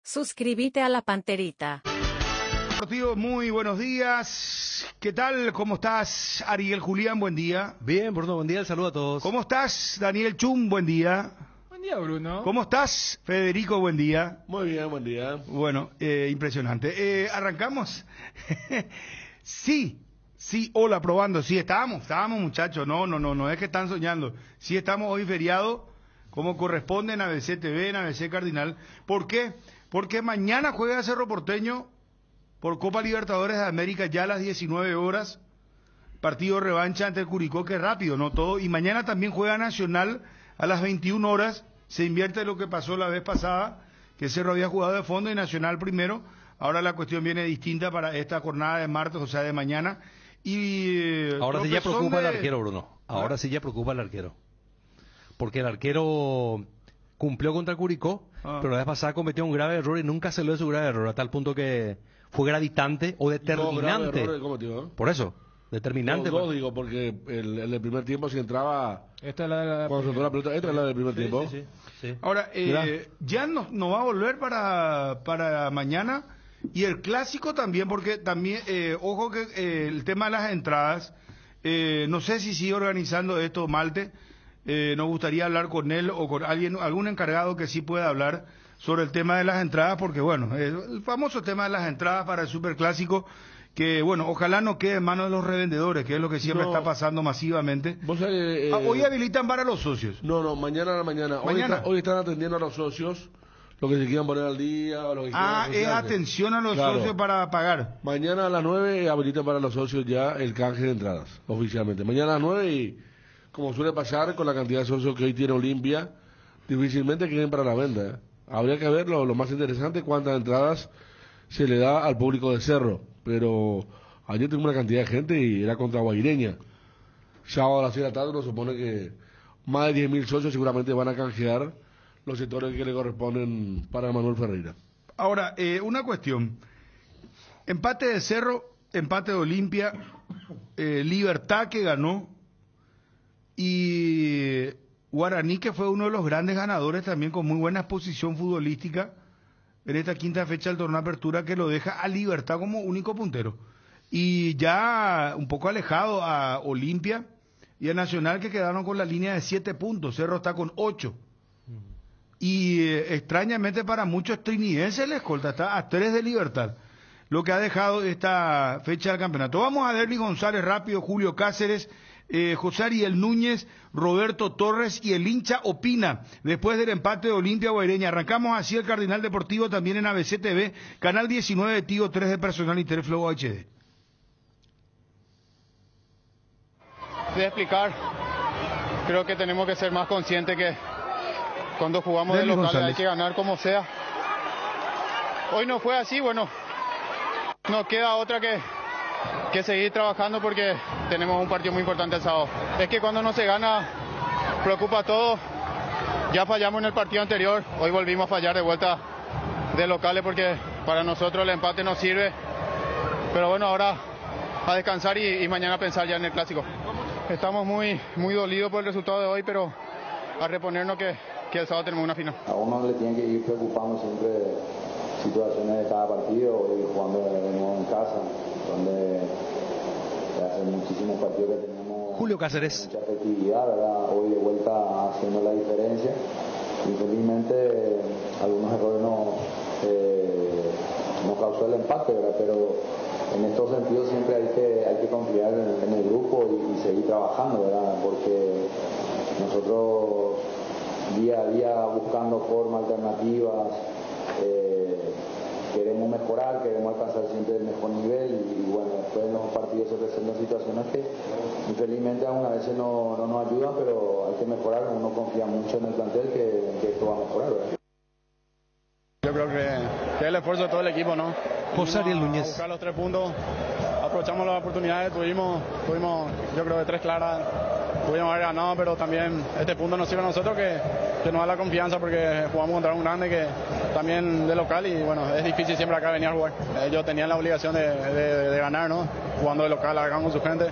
Suscríbete a La Panterita. Deportivo, muy buenos días. ¿Qué tal? ¿Cómo estás, Ariel Julián? Buen día. Bien, Bruno, buen día, el saludo a todos. ¿Cómo estás, Daniel Chum? Buen día. Buen día, Bruno. ¿Cómo estás, Federico? Buen día. Muy bien, buen día. Bueno, impresionante. ¿Arrancamos? Sí, hola, probando. Sí, estábamos muchachos. No es que están soñando. Sí, estamos hoy feriado, como corresponde en ABC TV, en ABC Cardinal. ¿Por qué? Porque mañana juega Cerro Porteño por Copa Libertadores de América ya a las 19 horas. Partido de revancha ante el Curicó, que rápido, ¿no? Todo. Y mañana también juega Nacional a las 21 horas. Se invierte lo que pasó la vez pasada, que Cerro había jugado de fondo y Nacional primero. Ahora la cuestión viene distinta para esta jornada de martes, o sea, de mañana. Y ahora sí ya preocupa el arquero, Bruno. Ahora sí ya preocupa el arquero. Porque el arquero cumplió contra el Curicó, pero la vez pasada cometió un grave error y nunca se lo de su grave error, a tal punto que fue gravitante o determinante. Por eso, determinante. Dos digo, porque el del primer tiempo si entraba... Esta es la cuando se la pelota, esta es la del primer tiempo. Sí. Ahora, ya no va a volver para mañana, y el clásico también, porque también, ojo que el tema de las entradas, no sé si sigue organizando esto Malte. Nos gustaría hablar con él o con algún encargado que sí pueda hablar sobre el tema de las entradas, porque bueno, el famoso tema de las entradas para el Superclásico, que bueno, ojalá no quede en manos de los revendedores, que es lo que siempre está pasando masivamente. Hoy habilitan para los socios. Mañana a la mañana. Hoy están atendiendo a los socios, lo que se quieran poner al día, o lo que quieran. Es atención a los socios para pagar. Mañana a las 9 habilitan para los socios ya el canje de entradas, oficialmente. Mañana a las 9 y... como suele pasar con la cantidad de socios que hoy tiene Olimpia, difícilmente queden para la venta. Habría que ver lo más interesante, cuántas entradas se le da al público de Cerro. Pero ayer tuvimos una cantidad de gente y era contra Guaireña. Sábado a las 6 de la tarde, nos supone que más de 10.000 socios seguramente van a canjear los sectores que le corresponden para Manuel Ferreira. Ahora, una cuestión. Empate de Cerro, empate de Olimpia, Libertad que ganó, y Guaraní, que fue uno de los grandes ganadores también, con muy buena exposición futbolística en esta quinta fecha del torneo de apertura, que lo deja a Libertad como único puntero. Y ya un poco alejado a Olimpia y a Nacional, que quedaron con la línea de 7 puntos. Cerro está con 8. Y extrañamente para muchos trinitenses, el escolta está a 3 de Libertad, lo que ha dejado esta fecha del campeonato. Vamos a Derby González rápido, Julio Cáceres, José Ariel Núñez, Roberto Torres y el hincha opina después del empate de Olimpia Guaireña. Arrancamos así el Cardinal Deportivo también en ABC TV, canal 19 de Tigo, 3 de personal y Teleflow HD. De explicar, creo que tenemos que ser más conscientes que cuando jugamos de local hay que ganar como sea. Hoy no fue así, bueno, no queda otra que seguir trabajando, porque tenemos un partido muy importante el sábado. Es que cuando no se gana, preocupa todo. Ya fallamos en el partido anterior, hoy volvimos a fallar de vuelta de locales, porque para nosotros el empate nos sirve. Pero bueno, ahora a descansar y mañana pensar ya en el clásico. Estamos muy dolidos por el resultado de hoy, pero a reponernos que el sábado tenemos una final. A uno le tiene que ir preocupando siempre situaciones de cada partido, hoy jugando de nuevo en casa, donde hace muchísimos partidos que tenemos Julio Cáceres, mucha efectividad, ¿verdad? Hoy de vuelta haciendo la diferencia. Infelizmente algunos errores nos causó el empate, ¿verdad? Pero en estos sentidos siempre hay que confiar en el grupo y seguir trabajando, ¿verdad? Porque nosotros día a día buscando formas alternativas, queremos mejorar, queremos alcanzar siempre el mejor nivel, y bueno, después en los partidos se presentan situaciones que infelizmente algunas veces no nos ayudan, pero hay que mejorar. Uno confía mucho en el plantel que esto va a mejorar, ¿verdad? Yo creo que es el esfuerzo de todo el equipo, ¿no? José Ariel Núñez. Buscar los 3 puntos, aprovechamos las oportunidades, tuvimos yo creo que 3 claras, pudimos haber ganado, pero también este punto nos sirve a nosotros que nos da la confianza, porque jugamos contra un grande que también de local, y bueno, es difícil siempre acá venir a jugar. Ellos tenían la obligación de ganar, ¿no? Jugando de local acá con su gente.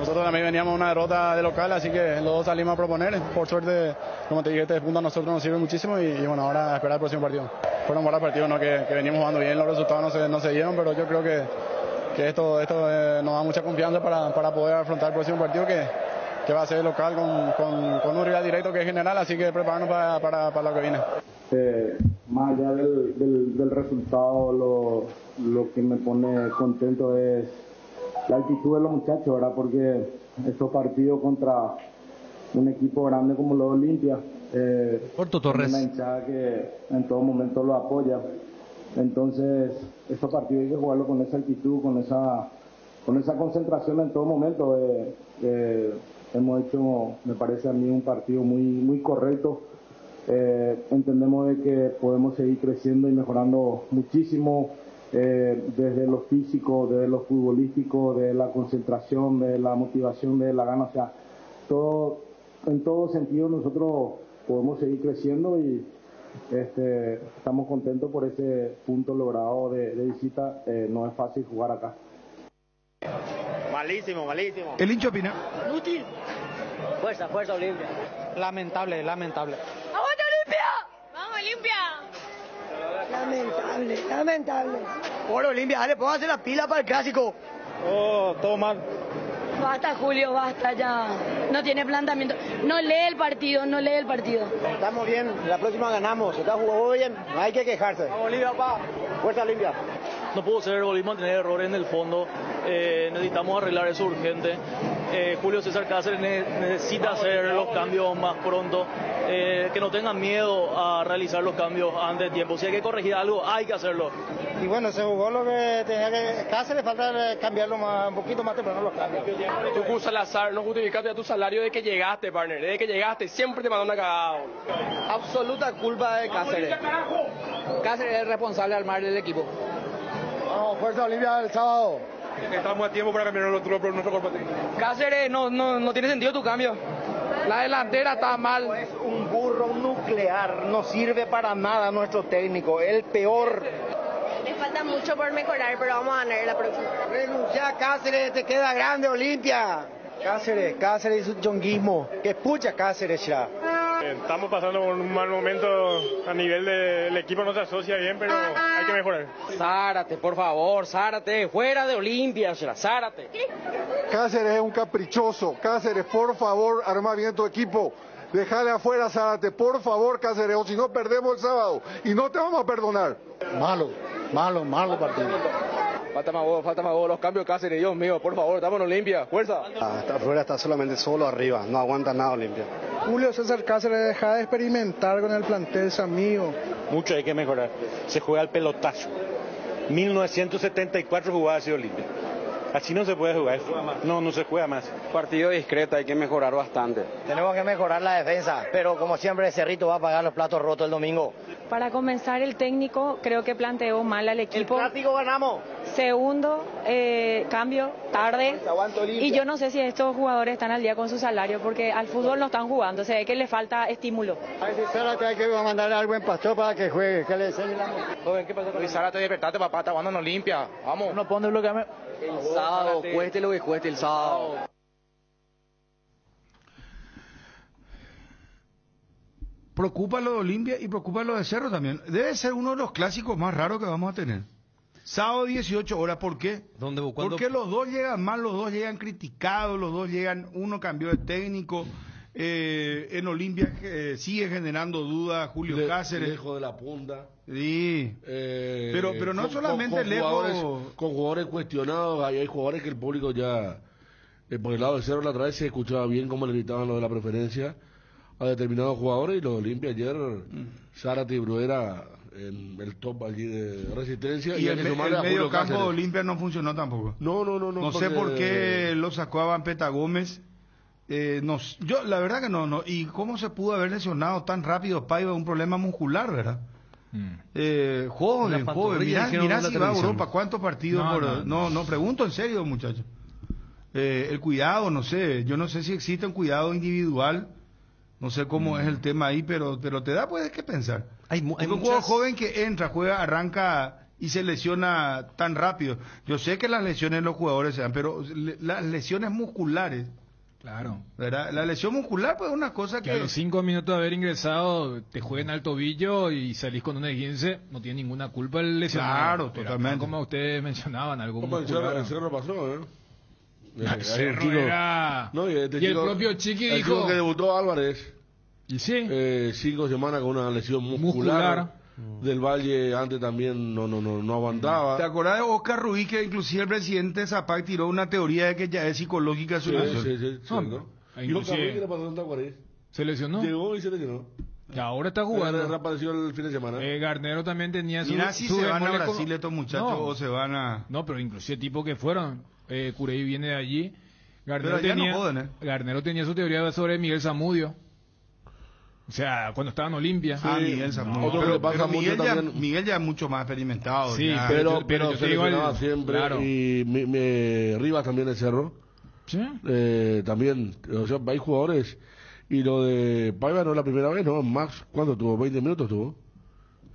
Nosotros también veníamos una derrota de local, así que los dos salimos a proponer. Por suerte, como te dije, este punto a nosotros nos sirve muchísimo y bueno, ahora a esperar el próximo partido. Fueron buenos partidos, ¿no? que venimos jugando bien, los resultados no se dieron, pero yo creo que esto nos da mucha confianza para poder afrontar el próximo partido que va a ser local con un rival directo que es general, así que prepararnos para lo que viene. Más allá del resultado, lo que me pone contento es la actitud de los muchachos, ¿verdad? Porque estos partidos contra un equipo grande como los Olimpia, Porto Torres, una hinchada que en todo momento lo apoya. Entonces, estos partidos hay que jugarlo con esa actitud, con esa concentración en todo momento. Hemos hecho, me parece a mí, un partido muy correcto. Entendemos de que podemos seguir creciendo y mejorando muchísimo desde lo físico, desde lo futbolístico, de la concentración, de la motivación, de la gana. O sea, en todo sentido nosotros podemos seguir creciendo y estamos contentos por ese punto logrado de visita. No es fácil jugar acá. Malísimo. El hincha opina. Inútil. Fuerza Olimpia. Lamentable. ¡Aguanta Olimpia! ¡Vamos Olimpia! Lamentable. Por Olimpia, dale, póngase la pila para el clásico. Oh, todo mal. Basta, Julio, basta ya. No tiene planteamiento. No lee el partido. Estamos bien, la próxima ganamos. Está jugando bien, no hay que quejarse. Vamos Olimpia, pa. Fuerza Olimpia. No pudo ser, volvimos a tener errores en el fondo, necesitamos arreglar eso urgente. Julio César Cáceres necesita hacer los cambios más pronto, que no tengan miedo a realizar los cambios antes de tiempo. Si hay que corregir algo, hay que hacerlo. Y bueno, se jugó lo que tenía que Cáceres, falta cambiarlo un poquito más temprano los cambios. Tú, Salazar, no justificaste a tu salario de que llegaste, partner. Desde que llegaste siempre te mandó una cagada. Absoluta culpa de Cáceres. Cáceres es el responsable al mar del equipo. Vamos, Fuerza Olimpia el sábado. Estamos a tiempo para cambiar nuestro cuerpo técnico. Cáceres, no tiene sentido tu cambio. La delantera está mal. Es un burro nuclear, no sirve para nada nuestro técnico, el peor. Le falta mucho por mejorar, pero vamos a ganar la próxima. Renuncia a Cáceres, te queda grande Olimpia. Cáceres y su chonguismo. Que pucha Cáceres ya. Estamos pasando por un mal momento a nivel del equipo, no se asocia bien, pero hay que mejorar. Zárate, por favor, Zárate, fuera de Olimpia, Zárate. Cáceres es un caprichoso. Cáceres, por favor, arma bien tu equipo. Dejale afuera a Zárate, por favor, Cáceres, o si no perdemos el sábado y no te vamos a perdonar. Malo partido. Falta más gol, los cambios Cáceres, Dios mío, por favor, estamos en Olimpia, fuerza. Está afuera, está solamente solo arriba, no aguanta nada Olimpia. Julio César Cáceres deja de experimentar con el plantel, es amigo. Mucho hay que mejorar. Se juega al pelotazo. 1974 jugaba así Olimpia. Así no se puede jugar. No se juega más. Partido discreto, hay que mejorar bastante. Tenemos que mejorar la defensa, pero como siempre Cerrito va a pagar los platos rotos el domingo. Para comenzar, el técnico creo que planteó mal al equipo. El clásico ganamos. Segundo, cambio tarde. Y yo no sé si estos jugadores están al día con su salario, porque al fútbol no están jugando, se ve que le falta estímulo. Zárate hay que mandarle al buen pastor para que juegue, que le enseñe la música. Joven, ¿qué pasó con Zárate? Despertate, papá, está jugando en Olimpia. Vamos. No pone bloquearme. El sábado, cueste lo que cueste el sábado. Preocupa lo de Olimpia y preocupa lo de Cerro también. Debe ser uno de los clásicos más raros que vamos a tener. Sábado 18 horas, ¿por qué? Porque los dos llegan mal, los dos llegan criticados, los dos llegan, uno cambió de técnico, en Olimpia sigue generando dudas, Julio Cáceres. Lejos de la punta. Sí, pero no solamente lejos. Con jugadores cuestionados, hay jugadores que el público ya, por el lado de Cerro la otra vez se escuchaba bien cómo le gritaban lo de la preferencia a determinados jugadores, y los de Olimpia ayer, Zárate y Bruera en el top allí de resistencia, y el medio campo de Olimpia no funcionó tampoco. No sé por qué lo sacó a Vampeta Gómez. Yo la verdad que no. Y cómo se pudo haber lesionado tan rápido Paiva, un problema muscular, ¿verdad? Joven, mirá si va a Europa, ¿cuántos partidos? No, pregunto en serio, muchachos. El cuidado, no sé, yo no sé si existe un cuidado individual. No sé cómo es el tema ahí, pero te da pues que pensar. Hay un jugador joven que entra, juega, arranca y se lesiona tan rápido. Yo sé que las lesiones de los jugadores se dan, pero las lesiones musculares, claro, ¿verdad? La lesión muscular pues es una cosa que a los 5 minutos de haber ingresado te jueguen al tobillo y salís con una esguince, no tiene ninguna culpa el lesionado. Claro, totalmente. Como ustedes mencionaban, algo como el Cerro pasó, El Cerro era... No, y el propio Chiqui dijo... El chico que debutó Álvarez. ¿Y sí? 5 semanas con una lesión muscular. Del Valle antes también no aguantaba. ¿Te acordás de Oscar Ruiz, que inclusive el presidente Zapac tiró una teoría de que ya es psicológica su lesión? Sí, ¿no? ¿Y Oscar Ruiz qué le pasó en Tacuaré? ¿Se lesionó? Llegó y se lesionó. Y ahora está jugando. Reapareció el fin de semana. Garnero también tenía su... Mira si se van a Brasil estos muchachos o se van a... No, pero inclusive tipo que fueron. Curey viene de allí. Garnero tenía, no joden, Garnero tenía su teoría sobre Miguel Zamudio. O sea, cuando estaba en Olimpia. Sí, Miguel Zamudio. Pero Miguel ya es mucho más experimentado. Sí, ya. pero se lesionaba siempre. Claro. Y Rivas también de Cerro. Sí. También, o sea, hay jugadores. Y lo de Paiva no es la primera vez, ¿no? Max, ¿cuánto tuvo? ¿20 minutos tuvo?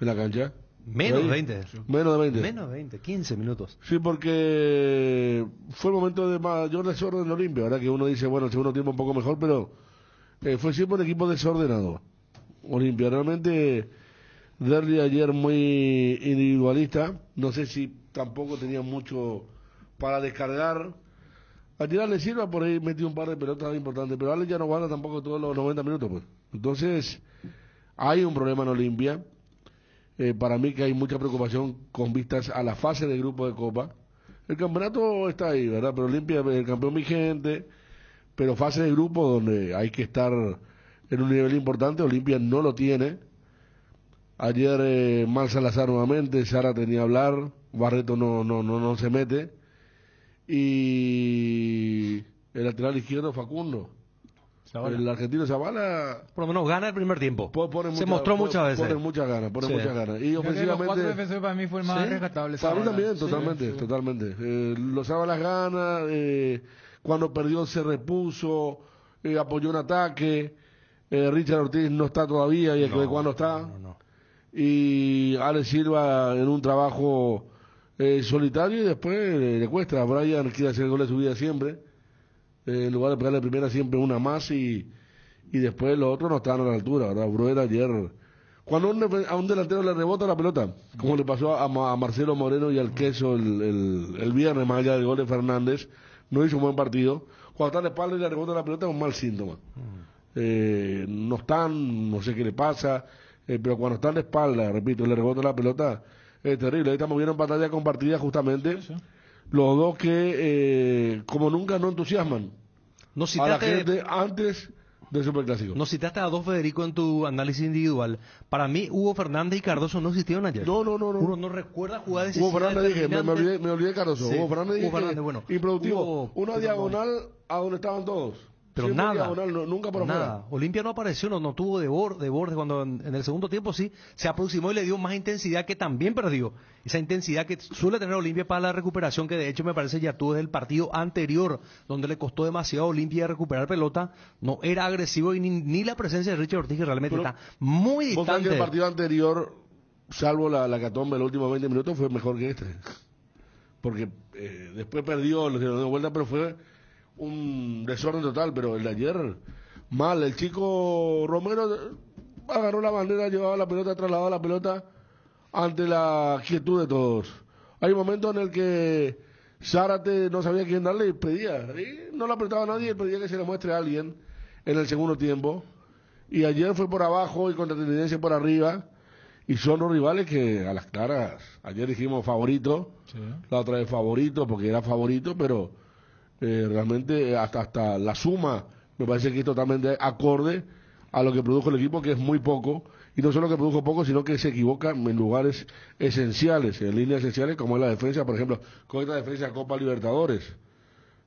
En la cancha. Menos de 20. Menos de 20. Menos de 20, 15 minutos. Sí, porque fue el momento de mayor desorden en Olimpia, ¿verdad? Que uno dice, bueno, el segundo tiempo un poco mejor, pero fue siempre un equipo desordenado. Olimpia, realmente, Derli ayer muy individualista. No sé si tampoco tenía mucho para descargar. A tirarle Silva, por ahí metió un par de pelotas importantes, pero Ale ya no guarda tampoco todos los 90 minutos, pues. Entonces, hay un problema en Olimpia. Para mí que hay mucha preocupación con vistas a la fase de grupo de Copa. El campeonato está ahí, ¿verdad? Pero Olimpia es el campeón vigente, pero fase de grupo donde hay que estar en un nivel importante, Olimpia no lo tiene. Ayer Mal Salazar nuevamente, Sara tenía que hablar, Barreto no se mete. Y el lateral izquierdo Facundo. Zavala. El argentino Zavala por lo menos gana el primer tiempo. Se mostró muchas veces. Pone muchas ganas. Y ofensivamente. Los 4 defensores para mí fue el más rescatable. Para mí también, totalmente. Lo Zavala las ganas. Cuando perdió se repuso. Apoyó un ataque. Richard Ortiz no está todavía y cuando está. Y Alex Silva en un trabajo solitario y después le cuesta. Brian quiere hacer el gol de su vida siempre. En lugar de pegarle primera siempre una más y después los otros no estaban a la altura, ¿verdad? Bruera ayer, cuando a un delantero le rebota la pelota, como le pasó a Marcelo Moreno y al Queso el viernes, más allá del gol de Fernández, no hizo un buen partido. Cuando está de espalda y le rebota la pelota es un mal síntoma. No están, no sé qué le pasa, pero cuando están de espalda, repito, le rebota la pelota, es terrible. Ahí estamos viendo en pantalla compartida justamente. Sí. Los dos que, como nunca, no entusiasman a la gente antes del Superclásico. Nos citaste a dos, Federico, en tu análisis individual. Para mí, Hugo Fernández y Cardoso no existieron ayer. No. Uno no recuerda jugadas de Hugo Fernández dije, me olvidé de Cardoso. Sí. Hugo Fernández, bueno, improductivo. Una diagonal a donde estaban todos. Pero siempre nada, diagonal, nunca por afuera. Olimpia no apareció, no tuvo de borde cuando en el segundo tiempo sí se aproximó y le dio más intensidad, que también perdió. Esa intensidad que suele tener Olimpia para la recuperación, que de hecho me parece ya tuvo desde el partido anterior, donde le costó demasiado a Olimpia recuperar pelota, no era agresivo y ni la presencia de Richard Ortiz, que realmente está muy distante. ¿Vos sabés que el partido anterior, salvo la catombe de los últimos 20 minutos, fue mejor que este? Porque después perdió, le dio vuelta, pero fue un desorden total. Pero el de ayer, mal. El chico Romero agarró la bandera, llevaba la pelota, trasladaba la pelota ante la quietud de todos. Hay momentos en el que Zárate no sabía quién darle y pedía, y no le apretaba a nadie, pedía que se le muestre a alguien en el segundo tiempo. Y ayer fue por abajo y contra Tenerife por arriba, y son los rivales que a las claras, ayer dijimos favorito, sí. La otra vez favorito porque era favorito, pero realmente hasta la suma me parece que es totalmente acorde a lo que produjo el equipo, que es muy poco, y no solo que produjo poco, sino que se equivoca en lugares esenciales, en líneas esenciales, como es la defensa, por ejemplo, con esta defensa de Copa Libertadores.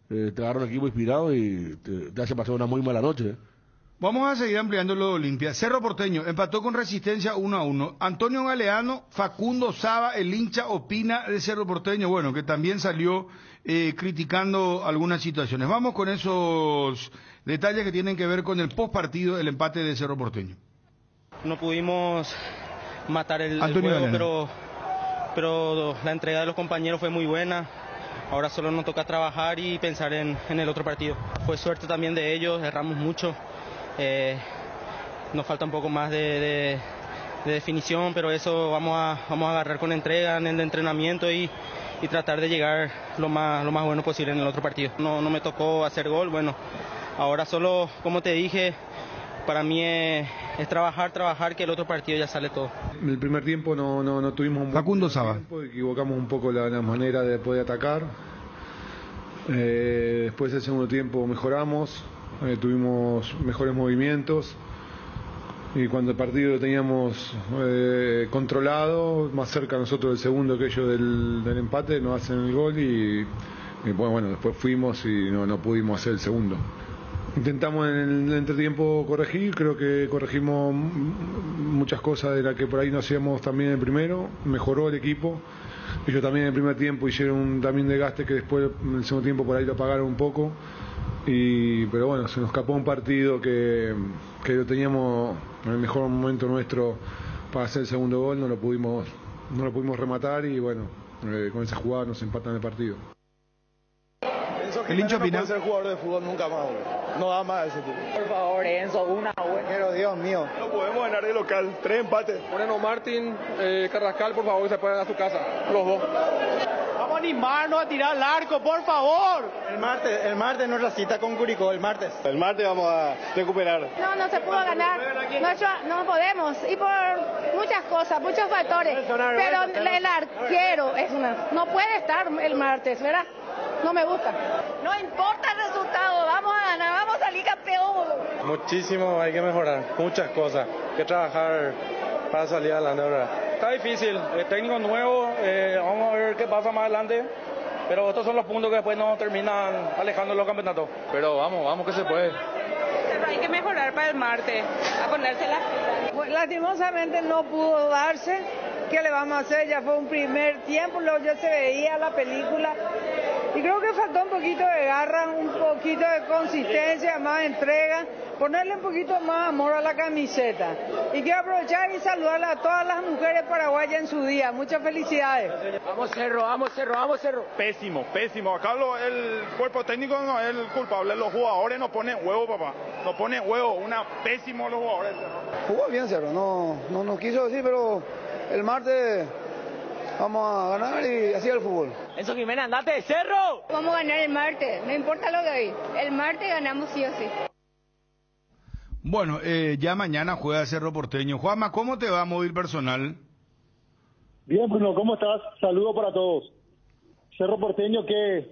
Te agarra un equipo inspirado y te hace pasar una muy mala noche. Vamos a seguir ampliando lo de Olimpia. Cerro Porteño empató con Resistencia 1-1. Antonio Galeano, Facundo Saba, el hincha opina de Cerro Porteño, bueno, que también salió criticando algunas situaciones. Vamos con esos detalles que tienen que ver con el postpartido, el empate de Cerro Porteño. No pudimos matar el juego, pero la entrega de los compañeros fue muy buena. Ahora solo nos toca trabajar y pensar en el otro partido. Fue suerte también de ellos, erramos mucho. Nos falta un poco más de definición, pero eso vamos a agarrar con entrega en el entrenamiento y tratar de llegar lo más bueno posible en el otro partido. No me tocó hacer gol, bueno, ahora solo, como te dije, para mí es trabajar, que el otro partido ya sale todo. En el primer tiempo no tuvimos un buen tiempo, equivocamos un poco la manera de poder atacar. Después del segundo tiempo mejoramos, tuvimos mejores movimientos y cuando el partido lo teníamos controlado, más cerca nosotros del segundo que ellos del empate, nos hacen el gol y bueno, después fuimos y no pudimos hacer el segundo. Intentamos en el entretiempo corregir, creo que corregimos muchas cosas de las que por ahí no hacíamos también en el primero, mejoró el equipo. Ellos también en el primer tiempo hicieron también desgaste que después en el segundo tiempo por ahí lo apagaron un poco. Pero bueno, se nos escapó un partido que lo teníamos en el mejor momento nuestro para hacer el segundo gol, no lo pudimos rematar y bueno, con esa jugada nos empatan el partido. El hincha no puede ser jugador de fútbol nunca más, güey. No da más ese tipo. Por favor, Enzo, una, güey. Pero Dios mío. No podemos ganar de local, 3 empates. Moreno Martín, Carrascal, por favor, se pueden a su casa, los dos. Vamos a animarnos a tirar al arco, por favor. El martes no es la cita con Curicó, el martes. El martes vamos a recuperar. No se pudo ganar. No podemos. Y por muchas cosas, muchos factores. Pero el arquero no puede estar el martes, ¿verdad? No me gusta. No importa el resultado, vamos a ganar, vamos a salir campeón. Muchísimo, hay que mejorar, muchas cosas, hay que trabajar para salir adelante, ¿verdad? Está difícil, el técnico nuevo, vamos a ver qué pasa más adelante, pero estos son los puntos que después nos terminan alejando los campeonatos. Pero vamos que se puede. Pero hay que mejorar para el martes, a ponerse las pilas. Lastimosamente no pudo darse. ¿Qué le vamos a hacer? Ya fue un primer tiempo, luego ya se veía la película. Y creo que faltó un poquito de garra, un poquito de consistencia, más entrega, ponerle un poquito más amor a la camiseta. Y quiero aprovechar y saludar a todas las mujeres paraguayas en su día. Muchas felicidades. Vamos Cerro. Pésimo. Acá el cuerpo técnico no es el culpable. Los jugadores no ponen huevo, papá. No ponen huevo. Pésimo los jugadores. Jugó bien Cerro, no quiso decir, pero el martes vamos a ganar y así es el fútbol. Enzo Jiménez, andate de Cerro. Vamos a ganar el martes, no importa lo que hoy. El martes ganamos sí o sí. Bueno, ya mañana juega Cerro Porteño. Juanma, ¿cómo te va Móvil Personal? Bien, Bruno, ¿cómo estás? Saludos para todos. Cerro Porteño que,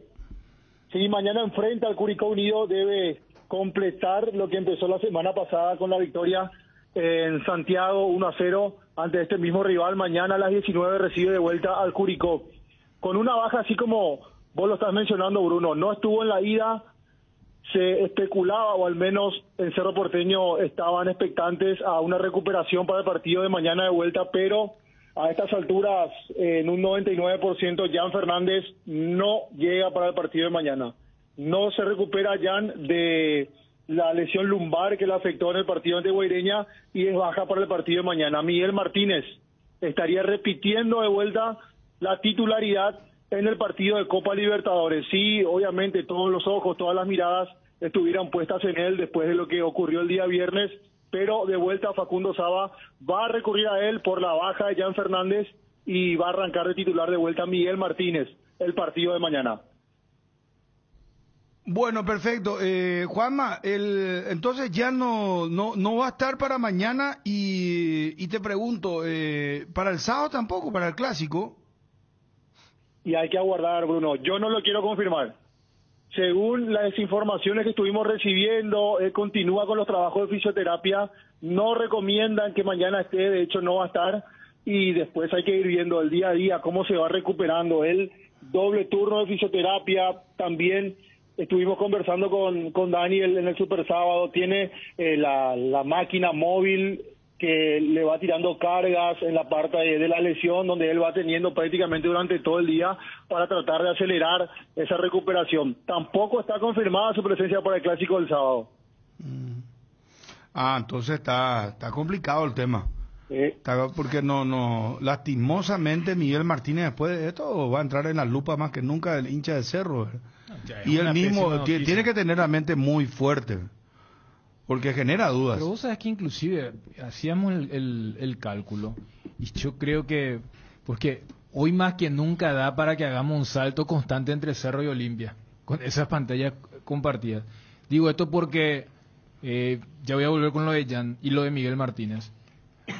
si mañana enfrenta al Curicó Unido, debe completar lo que empezó la semana pasada con la victoria en Santiago 1-0 ante este mismo rival. Mañana a las 19 recibe de vuelta al Curicó. Con una baja así como vos lo estás mencionando, Bruno, no estuvo en la ida, se especulaba, o al menos en Cerro Porteño estaban expectantes a una recuperación para el partido de mañana de vuelta, pero a estas alturas, en un 99%, Jan Fernández no llega para el partido de mañana. No se recupera Jan de la lesión lumbar que le afectó en el partido ante Guaireña y es baja para el partido de mañana. Miguel Martínez estaría repitiendo de vuelta la titularidad en el partido de Copa Libertadores. Sí, obviamente todos los ojos, todas las miradas estuvieran puestas en él después de lo que ocurrió el día viernes, pero de vuelta Facundo Saba va a recurrir a él por la baja de Jan Fernández y va a arrancar de titular de vuelta Miguel Martínez el partido de mañana. Bueno, perfecto. Juanma, entonces ya no va a estar para mañana y te pregunto, ¿para el sábado tampoco, para el clásico? Y hay que aguardar, Bruno. Yo no lo quiero confirmar. Según las informaciones que estuvimos recibiendo, él continúa con los trabajos de fisioterapia. No recomiendan que mañana esté, de hecho no va a estar. Y después hay que ir viendo el día a día cómo se va recuperando. Él, doble turno de fisioterapia, también estuvimos conversando con Daniel en el Super Sábado. Tiene la máquina móvil que le va tirando cargas en la parte de la lesión, donde él va teniendo prácticamente durante todo el día para tratar de acelerar esa recuperación. Tampoco está confirmada su presencia para el Clásico del sábado. Entonces está complicado el tema. Porque lastimosamente Miguel Martínez después de esto va a entrar en la lupa más que nunca del hincha de Cerro. Y él mismo tiene que tener la mente muy fuerte, porque genera dudas. Pero vos sabés que inclusive hacíamos el cálculo, y yo creo que, porque hoy más que nunca da para que hagamos un salto constante entre Cerro y Olimpia, con esas pantallas compartidas. Digo esto porque, ya voy a volver con lo de Jan y lo de Miguel Martínez.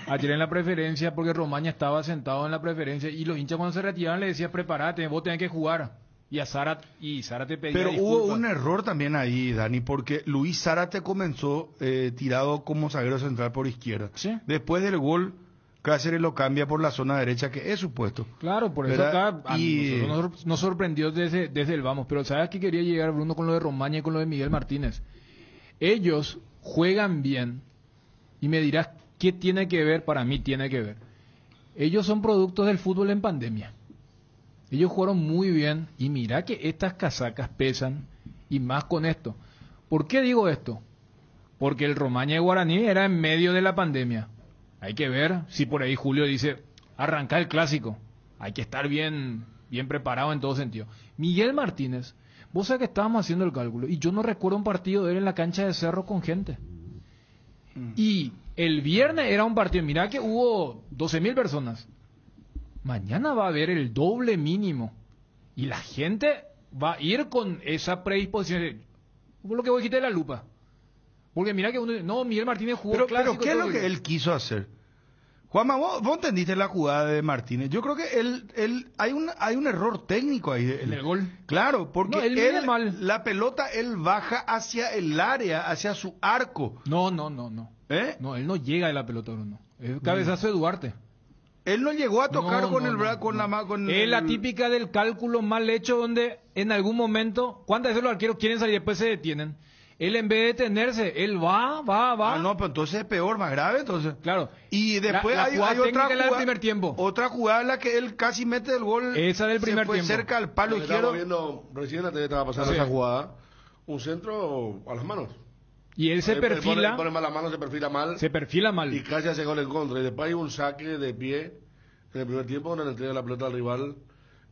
Ayer en la preferencia, porque Romaña estaba sentado en la preferencia, y los hinchas cuando se retiraban le decían, prepárate, vos tenés que jugar. Y Zárate pedía Pero disculpas. hubo un error también ahí, Dani, porque Luis Zárate comenzó tirado como zaguero central por izquierda. ¿Sí? Después del gol, Cáceres lo cambia por la zona derecha, que es su puesto. Claro, por eso ¿verdad? acá nos sorprendió desde el vamos. Pero ¿sabes qué quería llegar, Bruno, con lo de Romaña y con lo de Miguel Martínez? Ellos juegan bien, y me dirás, ¿qué tiene que ver? Para mí tiene que ver. Ellos son productos del fútbol en pandemia. Ellos jugaron muy bien, y mira que estas casacas pesan, y más con esto. ¿Por qué digo esto? Porque el Romaña de Guaraní era en medio de la pandemia. Hay que ver si por ahí Julio dice, arranca el clásico. Hay que estar bien preparado en todo sentido. Miguel Martínez, vos sabés que estábamos haciendo el cálculo, y yo no recuerdo un partido de él en la cancha de Cerro con gente. Y el viernes era un partido, mirá que hubo 12.000 personas. Mañana va a haber el doble mínimo, y la gente va a ir con esa predisposición. Por lo que vos dijiste de la lupa. Porque mira que Miguel Martínez jugó clásico. Pero ¿qué es lo que él quiso hacer? Juanma, vos entendiste la jugada de Martínez. Yo creo que hay un error técnico ahí. En el gol. Claro, porque mal. La pelota él baja hacia el área, hacia su arco. No. ¿Eh? No, él no llega a la pelota, Bruno. Es cabezazo de Duarte. Él no llegó a tocar Es la típica del cálculo mal hecho, donde en algún momento, ¿cuántas veces los arqueros quieren salir y después se detienen? Él, en vez de detenerse, él va. No, pero entonces es peor, más grave, entonces. Claro. Y después hay otra jugada del primer tiempo. Otra jugada en la que él casi mete el gol. Esa del primer tiempo. Cerca al palo izquierdo. Recién la TV estaba pasando esa jugada. Un centro a las manos. Y él se perfila. Pone mal la mano, se perfila mal. Y casi hace gol en contra. Y después hay un saque de pie en el primer tiempo donde le entrega la pelota al rival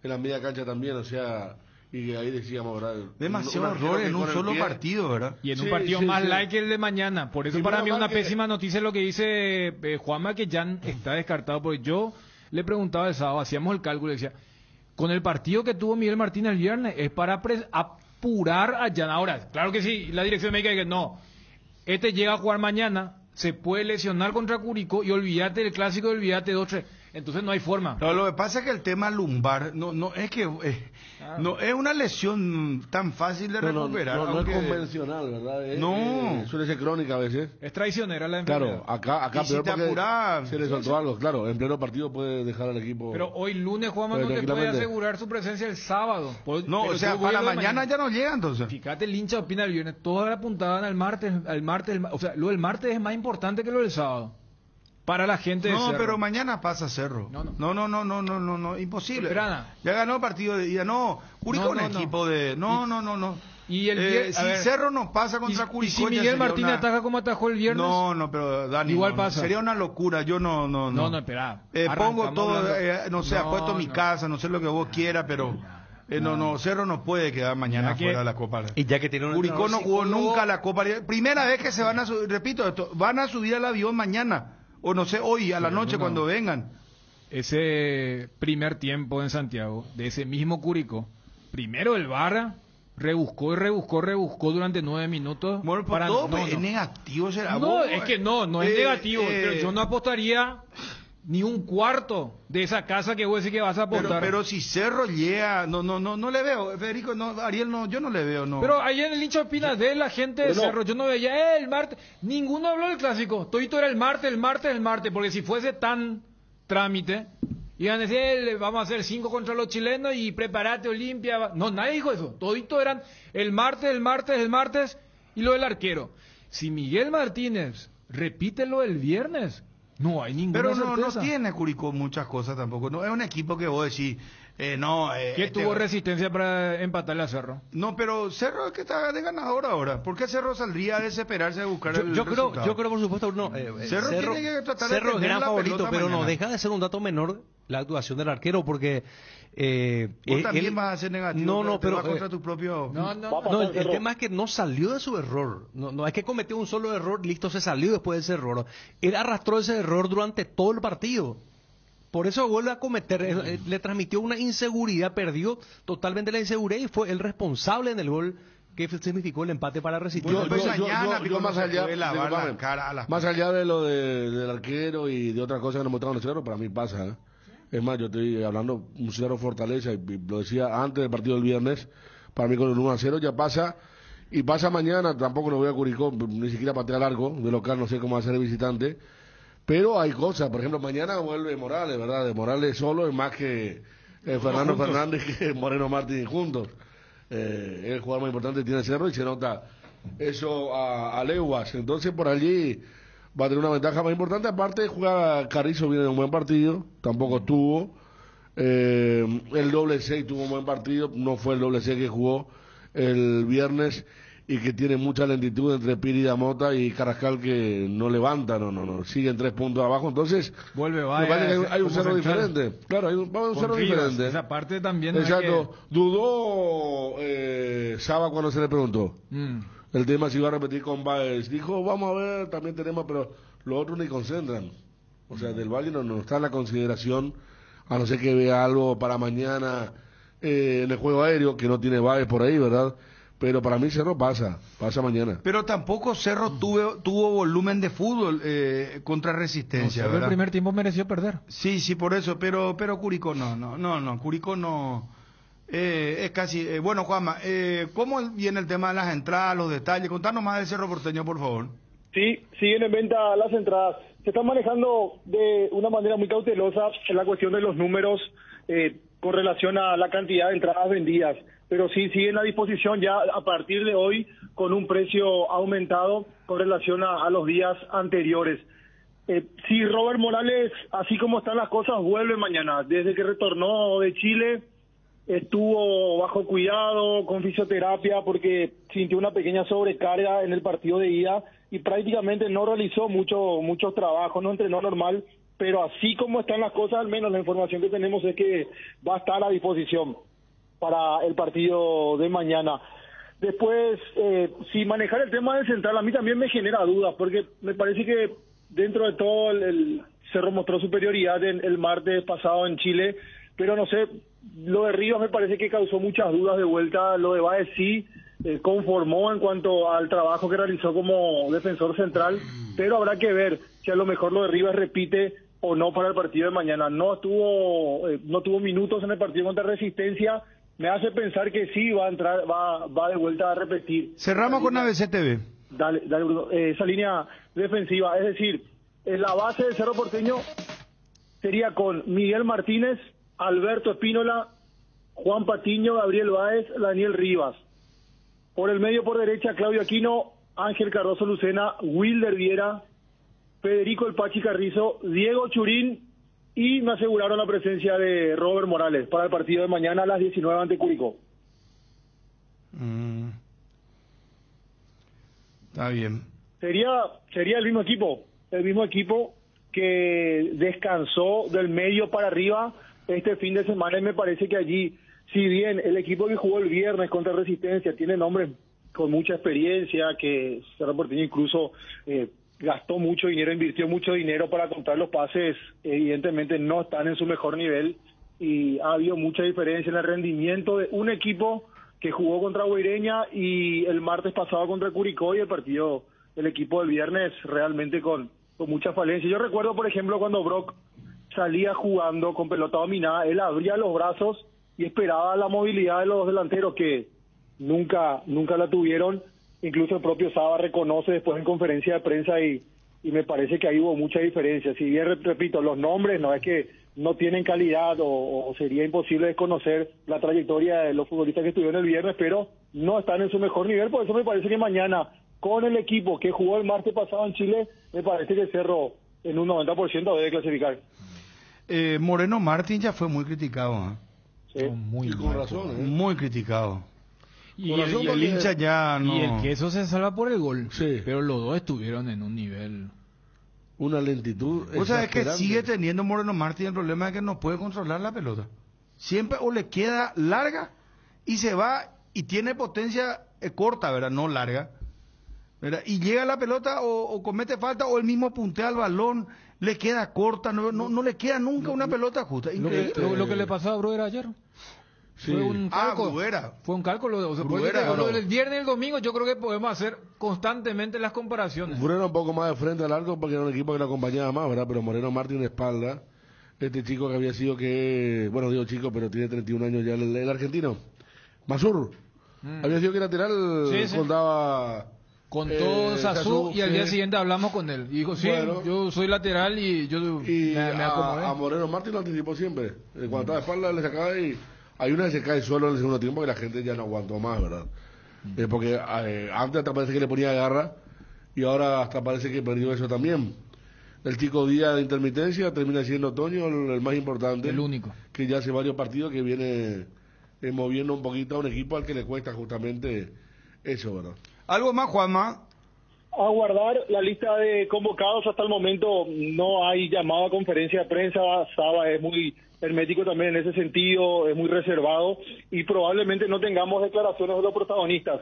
en la media cancha también. O sea, y ahí decíamos, ¿verdad? Demasiado error en un solo partido, ¿verdad? Y en un partido más light que el de mañana. Por eso para mí una pésima noticia lo que dice Juanma, que Jan está descartado. Porque yo le preguntaba el sábado, hacíamos el cálculo y decía, con el partido que tuvo Miguel Martínez el viernes, es para apurar a Jan. Ahora, claro que sí, la dirección médica dice, no, este llega a jugar mañana, se puede lesionar contra Curicó y olvídate del clásico y olvídate de otro. Entonces no hay forma. No, lo que pasa es que el tema lumbar no es que no es una lesión tan fácil de recuperar. No es convencional, ¿verdad? No. Suele ser crónica a veces. Es traicionera la enfermedad. Claro, acá y peor si te apurás, se le soltó algo. Claro, en pleno partido puede dejar al equipo. Pero hoy lunes Juanma no te puede asegurar su presencia el sábado. No, o sea, para mañana ya no llega entonces. Fíjate, el hincha opina el viernes. Todas apuntaban al martes. O sea, lo del martes es más importante que lo del sábado. Para la gente de Cerro. No, pero mañana pasa Cerro. No, imposible. Pero, ya ganó el partido de ida. No, Curicó es un equipo de... No. Y el si Cerro no pasa contra Curicó... ¿Y si Miguel Martínez ataca como atajó el viernes? No, pero Dani... Igual pasa. Sería una locura. Yo no. No, espera. Pongo todo, apuesto mi casa, no sé lo que vos quieras, pero... Cerro no puede quedar mañana fuera de la Copa. Y ya que tiene Curicó no jugó nunca la Copa. Primera vez que se van a subir, repito esto, van a subir al avión mañana. O no sé, hoy, a la noche, cuando vengan. Ese primer tiempo en Santiago, de ese mismo Curicó, primero el VAR rebuscó durante 9 minutos. Bueno, para todo es negativo. Es que no es negativo. Pero yo no apostaría ni un cuarto de esa casa que vos decís que vas a apostar. Pero si Cerro llega, no le veo, Federico, Ariel, yo no le veo, no. Pero ahí en el hincha opina de la gente de Cerro, yo no veía, el martes, ninguno habló del clásico, todito era el martes, porque si fuese tan trámite, iban a decir, vamos a hacer 5 contra los chilenos y prepárate Olimpia, no, nadie dijo eso, todito eran el martes, y lo del arquero. Si Miguel Martínez repite lo del viernes, No hay ninguna Pero certeza. no tiene Curicó muchas cosas tampoco. No es un equipo que vos decís, no... ¿Qué tuvo resistencia para empatarle a Cerro? No, pero Cerro es que está de ganador ahora. ¿Por qué Cerro saldría a desesperarse de buscar el resultado? Yo creo, por supuesto, no. Cerro tiene que tratar de Cerro es tener gran la favorito, pelota pero mañana. no deja de ser un dato menor la actuación del arquero, porque... Vos también vas a ser negativo. No, te pero... vas contra tu propio... No, el tema es que no salió de su error. No es que cometió un solo error, listo, se salió después de ese error. Él arrastró ese error durante todo el partido. Por eso vuelve a cometer, le transmitió una inseguridad, perdió totalmente la inseguridad y fue el responsable en el gol que significó el empate para resistir. Yo más allá de lo del arquero y de otras cosas que nos mostraron el Cerro, para mí pasa, ¿eh? Es más, yo estoy hablando un Cerro Fortaleza, y lo decía antes del partido del viernes, para mí con el 1-0 ya pasa, y pasa mañana, tampoco no voy a Curicó, ni siquiera patea largo, de local no sé cómo va a ser el visitante, pero hay cosas, por ejemplo, mañana vuelve Morales, ¿verdad? De Morales solo es más que Fernando Fernández que Moreno Martín juntos. Es el jugador más importante que tiene Cerro y se nota eso a leguas. Entonces por allí va a tener una ventaja más importante. Aparte juega Carrizo, viene de un buen partido, tampoco tuvo. El doble 6 tuvo un buen partido, no fue el doble 6 que jugó el viernes y que tiene mucha lentitud entre Piri Damota y Carrascal, que no levanta, no, siguen 3 puntos abajo. Entonces vuelve hay un Cerro diferente. Claro, hay un Cerro diferente. Esa parte también. Exacto. Dudó Saba cuando se le preguntó el tema si iba a repetir con Baez. Dijo, vamos a ver, también tenemos, pero los otros ni concentran. O sea, del Valle no está en la consideración, a no ser que vea algo para mañana en el juego aéreo, que no tiene Baez por ahí, ¿verdad? Pero para mí Cerro pasa mañana. Pero tampoco Cerro tuvo volumen de fútbol contra Resistencia, no, ¿verdad? El primer tiempo mereció perder. Sí, por eso, pero Curicó no, Curicó no, es casi, bueno Juanma, ¿cómo viene el tema de las entradas, los detalles? Contanos más del Cerro Porteño, por favor. Sí, siguen en venta las entradas. Se están manejando de una manera muy cautelosa en la cuestión de los números con relación a la cantidad de entradas vendidas. Pero sí siguen a disposición ya a partir de hoy con un precio aumentado con relación a los días anteriores. Si Robert Morales, así como están las cosas, vuelve mañana. Desde que retornó de Chile, estuvo bajo cuidado, con fisioterapia, porque sintió una pequeña sobrecarga en el partido de ida y prácticamente no realizó mucho trabajo, no entrenó normal, pero así como están las cosas, al menos la información que tenemos es que va a estar a disposición para el partido de mañana. Después, si manejar el tema del central, a mí también me genera dudas, porque me parece que dentro de todo el Cerro mostró superioridad el martes pasado en Chile, pero no sé, lo de Rivas me parece que causó muchas dudas de vuelta, lo de Baez sí conformó en cuanto al trabajo que realizó como defensor central, pero habrá que ver si a lo mejor lo de Rivas repite o no para el partido de mañana. No tuvo minutos en el partido contra Resistencia, me hace pensar que sí va a entrar, va de vuelta a repetir. Cerramos con ABCTV. Dale, Bruno. Esa línea defensiva, es decir, la base del Cerro Porteño sería con Miguel Martínez, Alberto Espínola, Juan Patiño, Gabriel Báez, Daniel Rivas. Por el medio, por derecha, Claudio Aquino, Ángel Cardoso Lucena, Wilder Viera, Federico El Pachi Carrizo, Diego Churín, y me aseguraron la presencia de Robert Morales para el partido de mañana a las 19 ante Curicó. Está bien. Sería el mismo equipo que descansó del medio para arriba este fin de semana, y me parece que allí, si bien el equipo que jugó el viernes contra Resistencia tiene nombres con mucha experiencia, que Cerro Porteño incluso gastó mucho dinero, invirtió mucho dinero para comprar los pases, evidentemente no están en su mejor nivel y ha habido mucha diferencia en el rendimiento de un equipo que jugó contra Guaireña y el martes pasado contra Curicó, y el equipo del viernes realmente con mucha falencia. Yo recuerdo, por ejemplo, cuando Brock salía jugando con pelota dominada, él abría los brazos y esperaba la movilidad de los delanteros, que nunca la tuvieron. Incluso el propio Saba reconoce después en conferencia de prensa y me parece que ahí hubo mucha diferencia. Si bien, repito, los nombres no es que no tienen calidad o sería imposible desconocer la trayectoria de los futbolistas que estuvieron el viernes, pero no están en su mejor nivel. Por eso me parece que mañana, con el equipo que jugó el martes pasado en Chile, me parece que Cerro en un 90% debe clasificar. Moreno Martín ya fue muy criticado. Sí. Y con razón, Muy criticado. Y el hincha ya no... Y el Queso se salva por el gol. Sí. Pero los dos estuvieron en un nivel... Una lentitud. O sea, es que exasperante. sigue teniendo Moreno Martín el problema es que no puede controlar la pelota. Siempre o le queda larga y se va y tiene potencia corta, ¿verdad? No larga, ¿verdad? Y llega la pelota o comete falta o él mismo puntea el balón, le queda corta, no le queda nunca una pelota justa. Lo que le pasó a Bruera ayer. Sí. Fue un cálculo. Bruera. Fue un cálculo. O sea, Bruera, lo del viernes y el domingo yo creo que podemos hacer constantemente las comparaciones. Moreno un poco más de frente al arco porque era un equipo que lo acompañaba más, ¿verdad? Pero Moreno Martín de espalda. Este chico que había sido bueno, digo chico, pero tiene 31 años ya, el argentino. Masur. Había sido que lateral contaba... Contó Sasú y al día siguiente hablamos con él. Y dijo, sí, bueno, yo soy lateral y yo me acomodé. A Moreno Martín lo anticipó siempre. Cuando estaba de espalda le sacaba y... Hay una que se cae solo en el segundo tiempo que la gente ya no aguantó más, ¿verdad? Porque antes hasta parece que le ponía garra y ahora hasta parece que perdió eso también. El chico día de intermitencia termina siendo Toño el más importante. El único. Que ya hace varios partidos que viene moviendo un poquito a un equipo al que le cuesta justamente eso, ¿verdad? ¿Algo más, Juanma? A guardar la lista de convocados. Hasta el momento no hay llamada a conferencia de prensa. Saba es muy hermético también en ese sentido, es muy reservado y probablemente no tengamos declaraciones de los protagonistas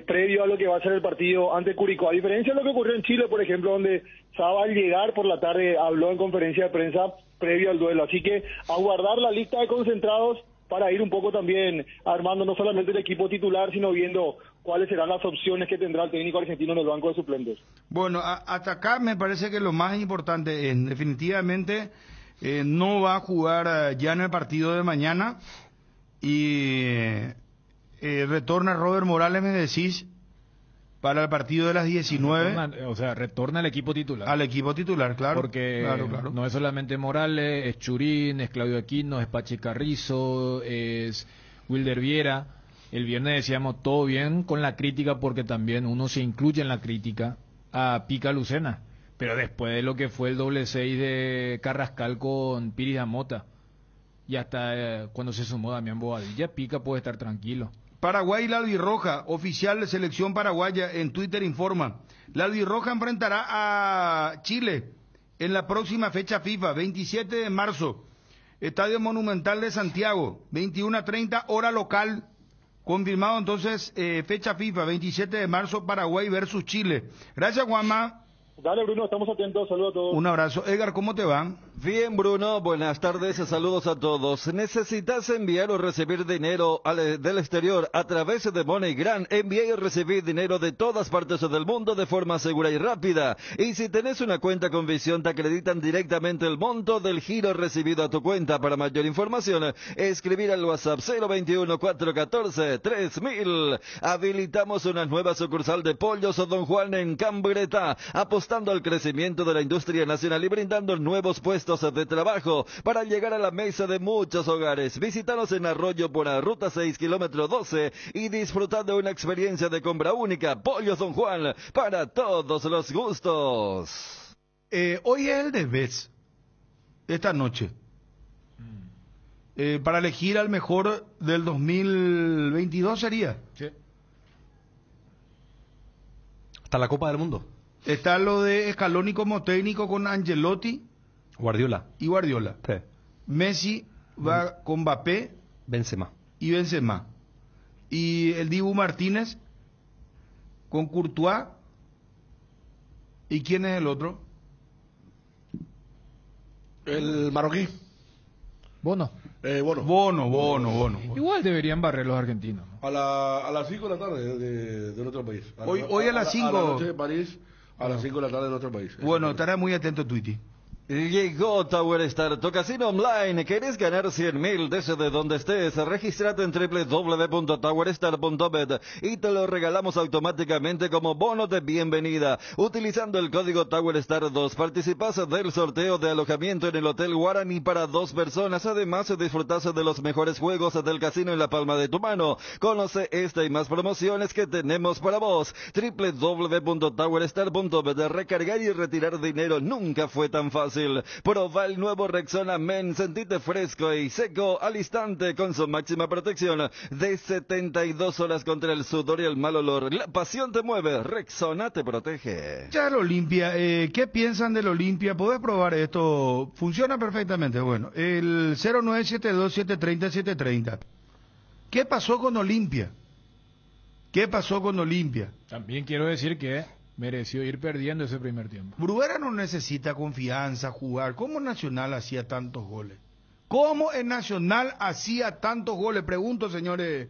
previo a lo que va a ser el partido ante Curicó. A diferencia de lo que ocurrió en Chile, por ejemplo, donde Saba al llegar por la tarde habló en conferencia de prensa previo al duelo. Así que a guardar la lista de concentrados para ir un poco también armando no solamente el equipo titular, sino viendo cuáles serán las opciones que tendrá el técnico argentino en el banco de suplentes. Bueno, hasta acá me parece que lo más importante es definitivamente no va a jugar ya en el partido de mañana y retorna Robert Morales, me decís, para el partido de las 19. Retorna al equipo titular. Al equipo titular, claro. Porque claro. No es solamente Morales, es Churín, es Claudio Aquino, es Pache Carrizo, es Wilder Viera. El viernes decíamos todo bien con la crítica porque también uno se incluye en la crítica a Pica Lucena. Pero después de lo que fue el 6 de Carrascal con Piris Mota y hasta cuando se sumó Damián Bobadilla, Pica puede estar tranquilo. Paraguay, la albirroja, oficial de selección paraguaya, en Twitter informa. La albirroja enfrentará a Chile en la próxima fecha FIFA, 27 de marzo. Estadio Monumental de Santiago, 21:30, hora local. Confirmado entonces, fecha FIFA, 27 de marzo, Paraguay versus Chile. Gracias, Juanma. Dale, Bruno, estamos atentos. Saludos a todos. Un abrazo. Edgar, ¿cómo te va? Bien, Bruno, buenas tardes, saludos a todos. ¿Necesitas enviar o recibir dinero del exterior a través de MoneyGram? Envía y recibir dinero de todas partes del mundo de forma segura y rápida. Y si tenés una cuenta con Visión, te acreditan directamente el monto del giro recibido a tu cuenta. Para mayor información, escribir al WhatsApp 021-414-3000. Habilitamos una nueva sucursal de Pollos Don Juan en Cambreta, apostando al crecimiento de la industria nacional y brindando nuevos puestos de trabajo para llegar a la mesa de muchos hogares. Visítanos en Arroyo por la Ruta 6, kilómetro 12 y disfrutar de una experiencia de compra única. Pollos Don Juan, para todos los gustos. Hoy es el desvés, esta noche, para elegir al mejor del 2022 sería. Sí. Hasta la Copa del Mundo. Está lo de Scaloni como técnico con Ancelotti. Guardiola. Y Guardiola. Sí. Messi va con Mbappé. Benzema. Y Benzema. Y el Dibu Martínez con Courtois. ¿Y quién es el otro? El marroquí. Bono. Bono. Igual deberían barrer los argentinos, ¿no? A las 5 de la tarde de nuestro país. Hoy a las 5. A la noche de París, a las 5 de la tarde de nuestro país. Bueno, estará muy atento, Twitty. Llegó Tower Star, tu casino online. ¿Querés ganar 100.000 desde donde estés? Regístrate en www.towerstar.bet y te lo regalamos automáticamente como bono de bienvenida. Utilizando el código TowerStar2 participas del sorteo de alojamiento en el Hotel Guarani para 2 personas. Además, disfrutas de los mejores juegos del casino en la palma de tu mano. Conoce esta y más promociones que tenemos para vos. www.towerstar.bet. Recargar y retirar dinero nunca fue tan fácil. Proba el nuevo Rexona Men, sentite fresco y seco al instante con su máxima protección de 72 horas contra el sudor y el mal olor. La pasión te mueve, Rexona te protege. Ya el Olimpia, ¿qué piensan del Olimpia? ¿Podés probar esto? Funciona perfectamente. Bueno, el 0972-730-730. ¿Qué pasó con Olimpia? ¿Qué pasó con Olimpia? También quiero decir que mereció ir perdiendo ese primer tiempo. Bruguera no necesita confianza, jugar. ¿Cómo Nacional hacía tantos goles? ¿Cómo en Nacional hacía tantos goles? Pregunto, señores.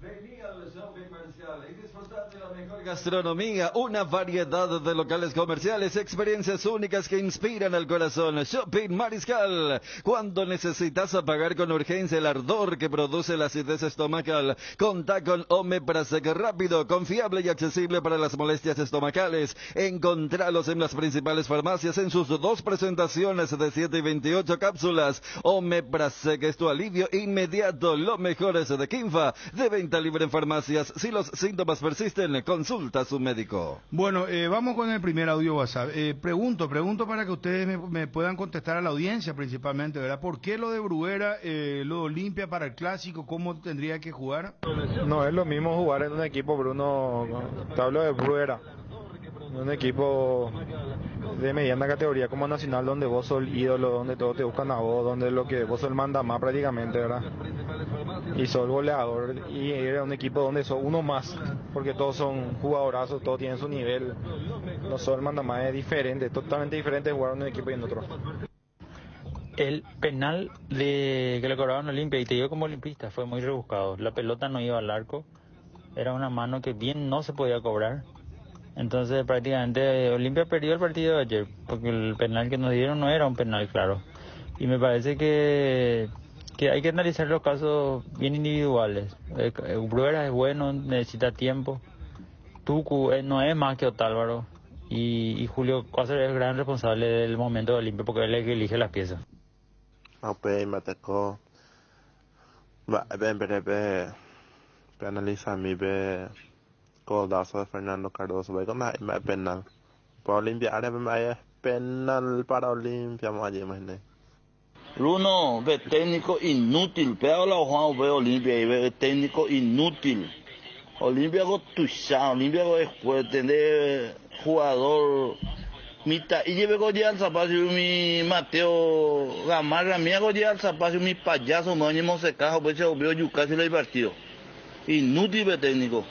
Venía al shopping comercial y disfrutar de la mejor gastronomía, una variedad de locales comerciales, experiencias únicas que inspiran al corazón. Shopping Mariscal, cuando necesitas apagar con urgencia el ardor que produce la acidez estomacal, contá con Omeprazec rápido, confiable y accesible para las molestias estomacales. Encontralos en las principales farmacias en sus 2 presentaciones de 7 y 28 cápsulas. Omeprazec es tu alivio inmediato. Lo mejor es de Kinfa, de venta libre en farmacias. Si los síntomas persisten, consulta a su médico. Bueno, vamos con el primer audio WhatsApp. Pregunto para que ustedes me puedan contestar a la audiencia principalmente, ¿verdad? ¿Por qué lo de Bruguera, lo de Olimpia para el clásico? ¿Cómo tendría que jugar? No es lo mismo jugar en un equipo, Bruno. Te hablo de Bruguera. Un equipo de mediana categoría como Nacional, donde vos sos el ídolo, donde todos te buscan a vos, donde vos sos el mandamás prácticamente, ¿verdad? Y sos el goleador, y era un equipo donde sos uno más, porque todos son jugadorazos, todos tienen su nivel. No sos el mandamás, es diferente, totalmente diferente jugar en un equipo y en otro. El penal que le cobraron a Olimpia, y te digo como olimpista, fue muy rebuscado. La pelota no iba al arco, era una mano que bien no se podía cobrar. Entonces prácticamente Olimpia perdió el partido de ayer, porque el penal que nos dieron no era un penal claro. Y me parece que hay que analizar los casos bien individuales. Bruguera es bueno, necesita tiempo. Tucu no es más que Otálvaro. Y Julio Cáceres es el gran responsable del momento de Olimpia, porque él es el que elige las piezas. Me tocó analizar mi codazo de Fernando Cardoso, ve con la penal. Para Olimpia, ahora penal para Olimpia, imagínate. Bruno, ve técnico inútil, pega la Juan, ve Olimpia y ve técnico inútil. Olimpia go tuxa, Olimpia go después tener jugador mitad y lleve go ya al zapacio mi Mateo Gamarra, mía go ya al zapacio mi payaso, no ni Monsecajo, pues se vio yucasi el partido. Inútil ve técnico.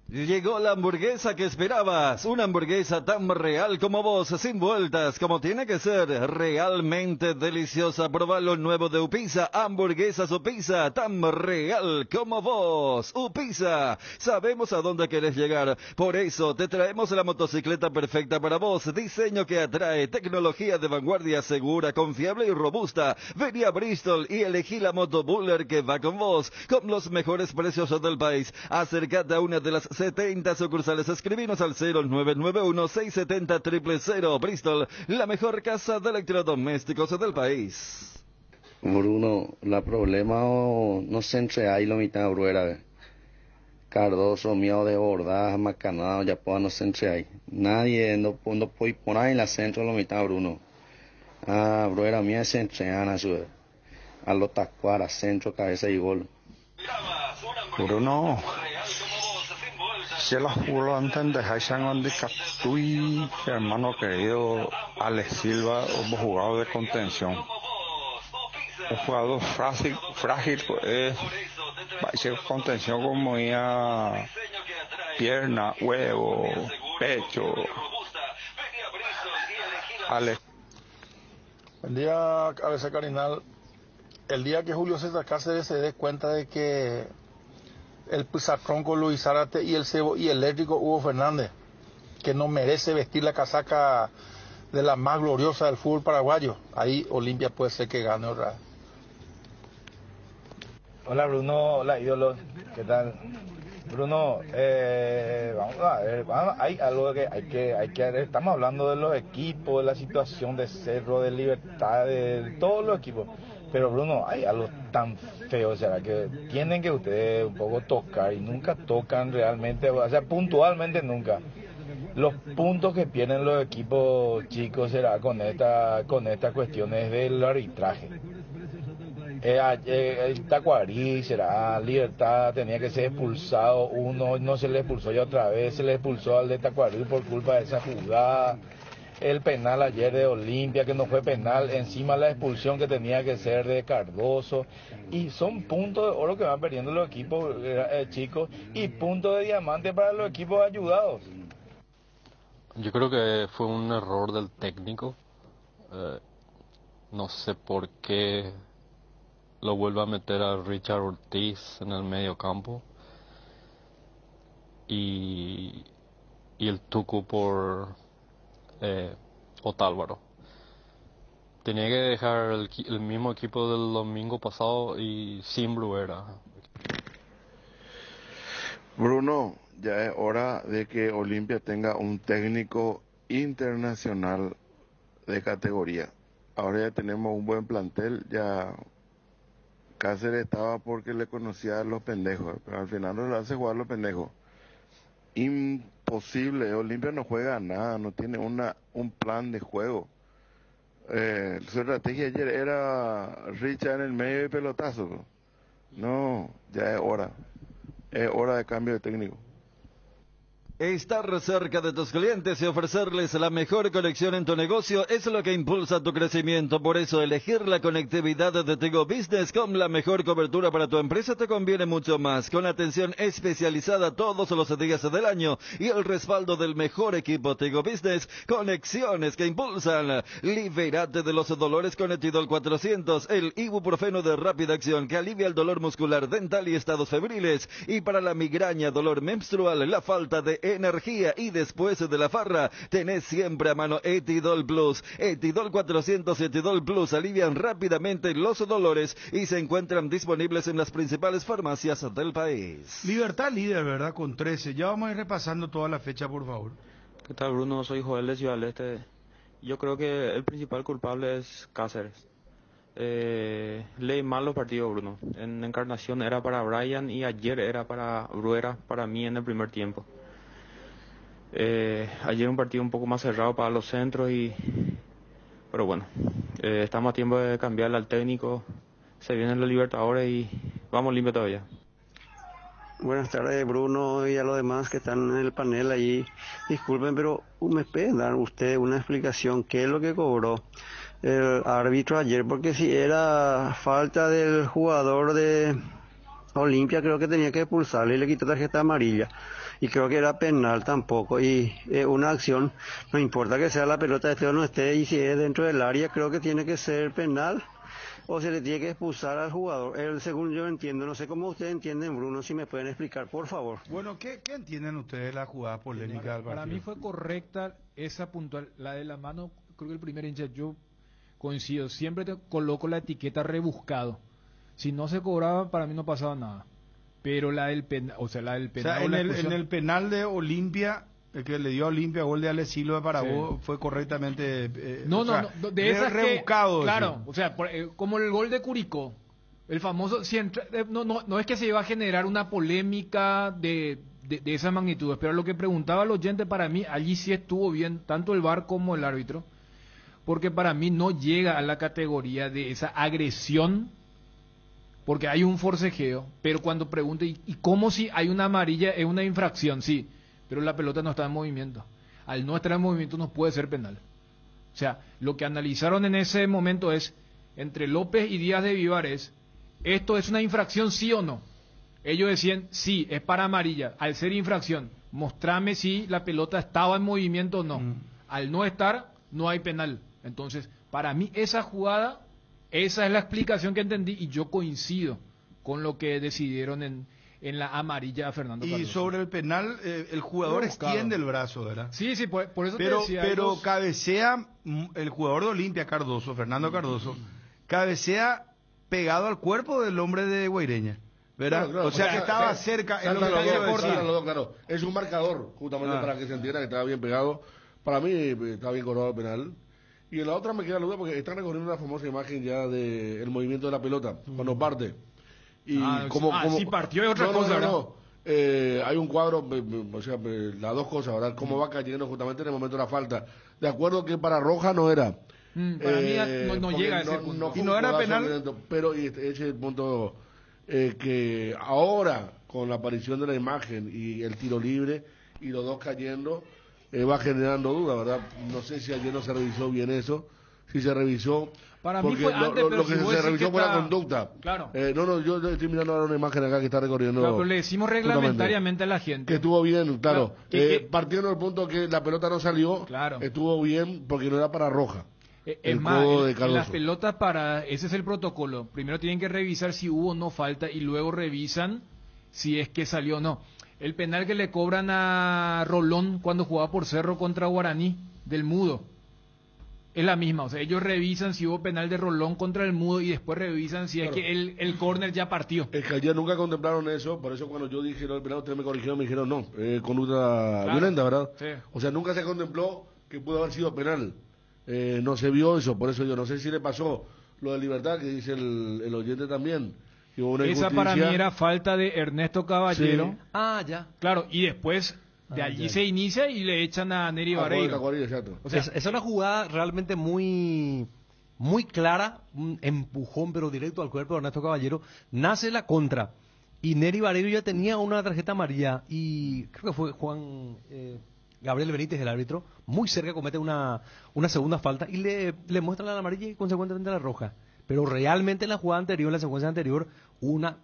Llegó la hamburguesa que esperabas, una hamburguesa tan real como vos, sin vueltas, como tiene que ser, realmente deliciosa. Probá lo nuevo de Upisa, hamburguesas Upisa, tan real como vos. Upisa, sabemos a dónde querés llegar, por eso te traemos la motocicleta perfecta para vos, diseño que atrae, tecnología de vanguardia segura, confiable y robusta. Vení a Bristol y elegí la moto Buller que va con vos, con los mejores precios del país. Acércate a una de las 70 sucursales. Escribinos al 0991-670-000. Bristol, la mejor casa de electrodomésticos del país. Bruno, la problema no se entre ahí lo mitad Bruguera. Cardoso, miedo de bordar, macanado, ya puedo no se entre ahí. Nadie, no puede poner en la centro lo mitad Bruno. Bruguera mía se entrean a los tacuaras, centro, cabeza y gol. Bruno. Si los jugadores de Haitian de Catui, hermano querido Alex Silva, un jugador de contención. Un jugador frágil, pues, va a ser contención como ya pierna, huevo, pecho. Alex. Buen día, cabeza Carinal. El día que Julio César Cáceres se dé cuenta de que el pizarrón con Luis Zárate y el eléctrico Hugo Fernández, que no merece vestir la casaca de la más gloriosa del fútbol paraguayo. Ahí Olimpia puede ser que gane otra vez. Hola Bruno, hola ídolos, ¿qué tal? Bruno, vamos a ver, hay algo que hay que ver. Estamos hablando de los equipos, de la situación de Cerro, de Libertad, de todos los equipos. Pero Bruno, hay algo tan feo, o sea, que tienen que ustedes un poco tocar y nunca tocan realmente, o sea, puntualmente nunca. Los puntos que pierden los equipos chicos será con estas cuestiones del arbitraje. El Tacuarí será Libertad, tenía que ser expulsado uno, no se le expulsó ya otra vez, se le expulsó al de Tacuarí por culpa de esa jugada. El penal ayer de Olimpia, que no fue penal, encima la expulsión que tenía que ser de Cardoso, y son puntos de oro que van perdiendo los equipos chicos y puntos de diamante para los equipos ayudados. Yo creo que fue un error del técnico, no sé por qué lo vuelve a meter a Richard Ortiz en el medio campo y el Tucu por Otálvaro. Tenía que dejar el mismo equipo del domingo pasado y sin Bruera. Bruno, ya es hora de que Olimpia tenga un técnico internacional de categoría. Ahora ya tenemos un buen plantel, ya Cáceres estaba porque le conocía a los pendejos, pero al final no le hace jugar a los pendejos. Imposible, Olimpia no juega nada, no tiene un plan de juego. Su estrategia ayer era Richard en el medio y pelotazo. No, ya es hora de cambio de técnico. Estar cerca de tus clientes y ofrecerles la mejor conexión en tu negocio es lo que impulsa tu crecimiento. Por eso, elegir la conectividad de Tigo Business con la mejor cobertura para tu empresa te conviene mucho más. Con atención especializada todos los días del año y el respaldo del mejor equipo Tigo Business, conexiones que impulsan. Libérate de los dolores con Etidol 400, el ibuprofeno de rápida acción que alivia el dolor muscular, dental y estados febriles. Y para la migraña, dolor menstrual, la falta de energía y después de la farra, tenés siempre a mano Etidol Plus. Etidol 400 y Etidol Plus alivian rápidamente los dolores y se encuentran disponibles en las principales farmacias del país. Libertad líder, ¿verdad? Con 13. Ya vamos a ir repasando toda la fecha, por favor. ¿Qué tal, Bruno? Soy Joel de Ciudad del Este. Yo creo que el principal culpable es Cáceres. Leí mal los partidos, Bruno. En Encarnación era para Brian y ayer era para Bruera, para mí en el primer tiempo. Ayer un partido un poco más cerrado para los centros pero bueno, estamos a tiempo de cambiarle al técnico, se vienen los Libertadores y vamos limpio todavía. Buenas tardes, Bruno, y a los demás que están en el panel allí. Disculpen, pero ¿me pueden dar usted una explicación? ¿Qué es lo que cobró el árbitro ayer? Porque si era falta del jugador de Olimpia, creo que tenía que expulsarle y le quitó tarjeta amarilla. Y creo que era penal tampoco, y una acción, no importa que sea la pelota esté o no esté, y si es dentro del área, creo que tiene que ser penal, o se le tiene que expulsar al jugador, según yo entiendo. No sé cómo ustedes entienden, Bruno, si me pueden explicar, por favor. Bueno, ¿qué entienden ustedes de la jugada polémica del partido? Para mí fue correcta esa puntual, la de la mano, creo que el primer hincha, yo coincido, siempre te coloco la etiqueta rebuscado, si no se cobraba, para mí no pasaba nada. Pero la del penal, en el penal de Olimpia, el que le dio a Olimpia gol de Ale Silva para vos, fue correctamente de esas rebuscado. Claro, o sea, como el gol de Curicó, el famoso, no es que se iba a generar una polémica de esa magnitud, pero lo que preguntaba el oyente, para mí allí sí estuvo bien, tanto el VAR como el árbitro, porque para mí no llega a la categoría de esa agresión, porque hay un forcejeo, pero cuando pregunto, ¿y cómo si hay una amarilla es una infracción? Sí, pero la pelota no está en movimiento. Al no estar en movimiento no puede ser penal. O sea, lo que analizaron en ese momento es, entre López y Díaz de Vivar ¿esto es una infracción sí o no? Ellos decían, sí, es para amarilla. Al ser infracción, mostrame si la pelota estaba en movimiento o no. Al no estar, no hay penal. Entonces, para mí esa jugada... Esa es la explicación que entendí y yo coincido con lo que decidieron en en la amarilla a Fernando Y Cardoso. sobre el penal, el jugador extiende el brazo, ¿verdad? Sí, sí, por eso Pero, te decía. pero cabecea el jugador de Olimpia, Cardoso, Fernando Cardoso, cabecea pegado al cuerpo del hombre de Guaireña, ¿verdad? Claro, o sea que estaba cerca. Saltan Es lo que los quiero dos, decir. saltan los dos, claro. Es un marcador, justamente Ah. para que se entienda que estaba bien pegado. Para mí estaba bien cobrado el penal. Y en la otra me queda la duda porque están recorriendo una famosa imagen ya del movimiento de la pelota, cuando parte. Y si partió es otra cosa, ¿verdad? Hay un cuadro, o sea, las dos cosas, ¿verdad? Cómo va cayendo justamente en el momento de la falta. De acuerdo que para Roja no era. Para mí no llega a ese punto. Y no era penal. Pero y ese es el punto que ahora, con la aparición de la imagen y el tiro libre y los dos cayendo, va generando duda, ¿verdad? No sé si ayer no se revisó bien eso, si se revisó. Para mí porque fue antes, lo pero que si vos se decís revisó que fue la está- conducta. Claro. Yo estoy mirando ahora una imagen acá que está recorriendo. Claro, pero le decimos reglamentariamente a la gente. Que estuvo bien, claro. Claro, partiendo del punto que la pelota no salió, estuvo bien porque no era para Roja. Es El más, codo de en Cardoso. las pelotas ese es el protocolo. Primero tienen que revisar si hubo o no falta y luego revisan si es que salió o no. El penal que le cobran a Rolón cuando jugaba por Cerro contra Guaraní, del Mudo, es la misma. O sea, ellos revisan si hubo penal de Rolón contra el Mudo y después revisan si es que el córner ya partió. Es que ayer nunca contemplaron eso, por eso cuando yo dije lo del penal, ustedes me corrigieron, me dijeron no, conducta violenta, ¿verdad? Sí. O sea, nunca se contempló que pudo haber sido penal. No se vio eso, por eso yo no sé si le pasó lo de Libertad, que dice el oyente también. Que hubo una Esa para mí injusticia. era falta de Ernesto Caballero. Sí. Ah, ya. Claro, y después de allí ya. se inicia y le echan a Neri Barreiro. Exacto. O sea, esa es una jugada realmente muy clara, un empujón pero directo al cuerpo de Ernesto Caballero. Nace la contra y Neri Barreiro ya tenía una tarjeta amarilla y creo que fue Juan Gabriel Benítez, el árbitro, muy cerca comete una segunda falta y le muestran la amarilla y consecuentemente la roja. Pero realmente en la jugada anterior, en la secuencia anterior, una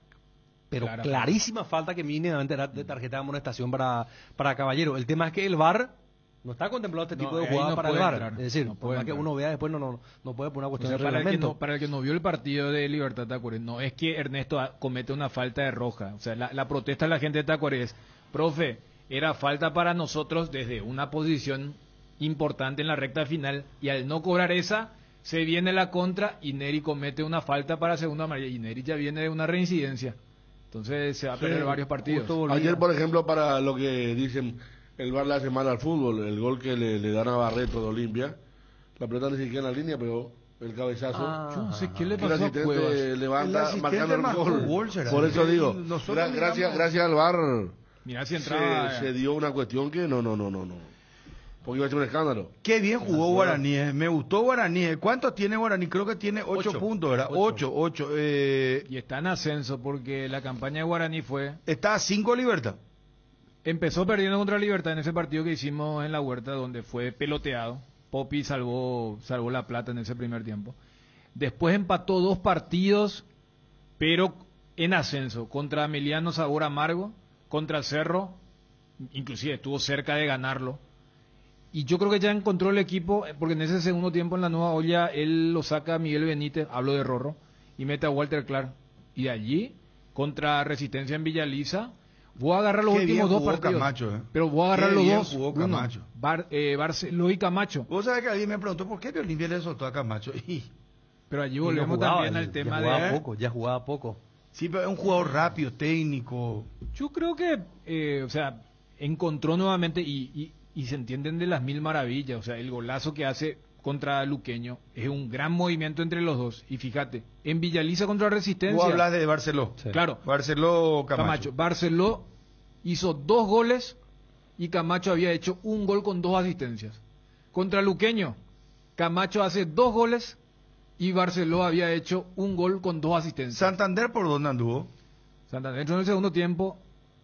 clarísima falta que mínimamente era de tarjeta de amonestación para Caballero. El tema es que el VAR no está contemplado este tipo de ahí jugadas no para el puede VAR. entrar, Es decir, no por puede más que entrar. uno vea después no puede poner una O cuestión sea, de para reglamento. el que no vio el partido de Libertad Tacuaré, no es que Ernesto comete una falta de roja. O sea, la protesta de la gente de Tacuaré es, profe, era falta para nosotros desde una posición importante en la recta final y al no cobrar esa, se viene la contra y Neri comete una falta para segunda amarilla y Neri ya viene de una reincidencia. Entonces se va a perder varios partidos. Ayer, por ejemplo, para lo que dicen, el VAR le hace mal al fútbol, el gol que le dan a Barreto de Olimpia, la pelota ni siquiera en la línea, pero el cabezazo. Yo no sé qué le El pasó a asistente Cuevas. levanta El asistente marcando el marcó gol. gol, será. Por eso digo, Nosotros gracias al VAR Mirá si entraba. se dio una cuestión que no. Porque iba a ser un escándalo. Qué bien jugó Guaraní, me gustó Guaraní. ¿Cuántos tiene Guaraní? Creo que tiene 8 puntos, ¿verdad? 8. Y está en ascenso porque la campaña de Guaraní fue... Está a 5 Libertad. Empezó perdiendo contra Libertad en ese partido que hicimos en la Huerta donde fue peloteado. Popi salvó la plata en ese primer tiempo. Después empató 2 partidos, pero en ascenso. Contra Emiliano Sabor Amargo, contra Cerro, inclusive estuvo cerca de ganarlo. Y yo creo que ya encontró el equipo, porque en ese segundo tiempo en la nueva olla, él lo saca a Miguel Benítez, hablo de Rorro, y mete a Walter Clark. Y de allí, contra Resistencia en Villaliza, voy a agarrar los Qué últimos bien 2 jugó partidos. Camacho, pero voy a agarrar Qué los bien 2. jugó Bruno. Camacho. Barceló y Camacho. Vos sabés que alguien me preguntó por qué Olimpia le soltó a Camacho. Pero allí Y no volvemos jugaba, también al tema ya jugaba poco. Sí, pero es un jugador rápido, técnico. Yo creo que, encontró nuevamente y se entienden de las mil maravillas. O sea, el golazo que hace contra Luqueño es un gran movimiento entre los dos. Y fíjate, en Villaliza contra Resistencia. Vos hablas de Barceló. Sí. Claro. Barceló, Camacho. Barceló hizo 2 goles y Camacho había hecho 1 gol con 2 asistencias. Contra Luqueño, Camacho hace 2 goles y Barceló había hecho 1 gol con 2 asistencias. ¿Santander por dónde anduvo? Santander en el segundo tiempo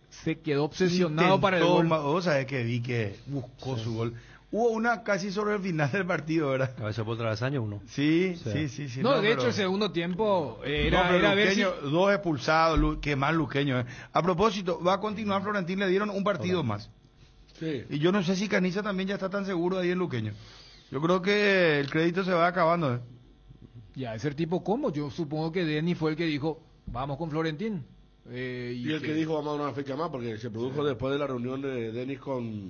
se quedó obsesionado para el gol. Vos sabés que vi que buscó su gol. Hubo una casi sobre el final del partido, ¿verdad? Cabeza por travesaño uno. Sí. No, de hecho el segundo tiempo era ver si... Luqueño, 2 expulsados, que más Luqueño. A propósito, va a continuar Florentín, le dieron un partido más. Sí. Y yo no sé si Caniza también ya está tan seguro ahí en Luqueño. Yo creo que el crédito se va acabando. Ya, ese tipo, ¿cómo? Yo supongo que Denny fue el que dijo, vamos con Florentín. Y el que dijo vamos a dar una fecha más, porque se produjo después de la reunión de Denis con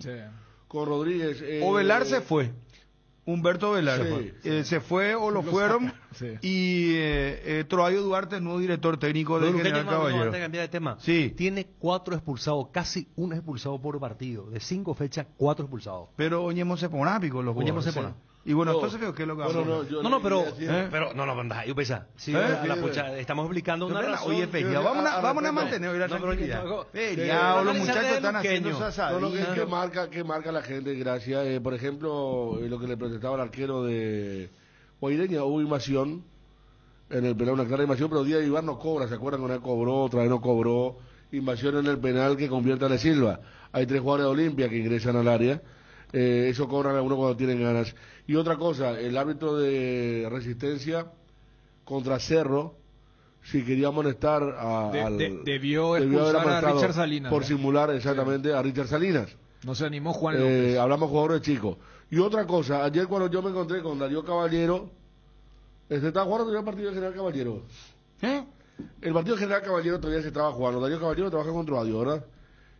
Rodríguez. Ovelar se fue. Humberto Velar se fue o lo fueron y Troayo Duarte, nuevo director técnico de General Caballero. Antes de cambiar de tema, tiene 4 expulsados, casi un expulsado por partido. De 5 fechas, 4 expulsados. Pero Oñemo se pone pico los jugadores. Y bueno, entonces ¿qué es lo que vamos yo pensaba, estamos explicando una razón. Oye, vamos a mantener hoy la tranquilidad. Los muchachos están haciendo que marca la gente, gracias. Por ejemplo, lo que le protestaba al arquero de Guaireña, hubo invasión en el penal, una clara invasión, pero Díaz Ibar no cobra, ¿se acuerdan? Una vez cobró, otra vez no cobró, invasión en el penal que convierte a Le Silva. Hay 3 jugadores de Olimpia que ingresan al área. Eso cobran algunos cuando tienen ganas. Y otra cosa, el árbitro de Resistencia contra Cerro, si quería amonestar debió expulsar a Richard Salinas por simular exactamente a Richard Salinas. No se animó Juan López. Hablamos jugadores chicos. Y otra cosa, ayer cuando yo me encontré con Darío Caballero, estaba jugando el partido de General Caballero. El partido de General Caballero todavía se estaba jugando. Darío Caballero trabaja con Troadio, ¿verdad?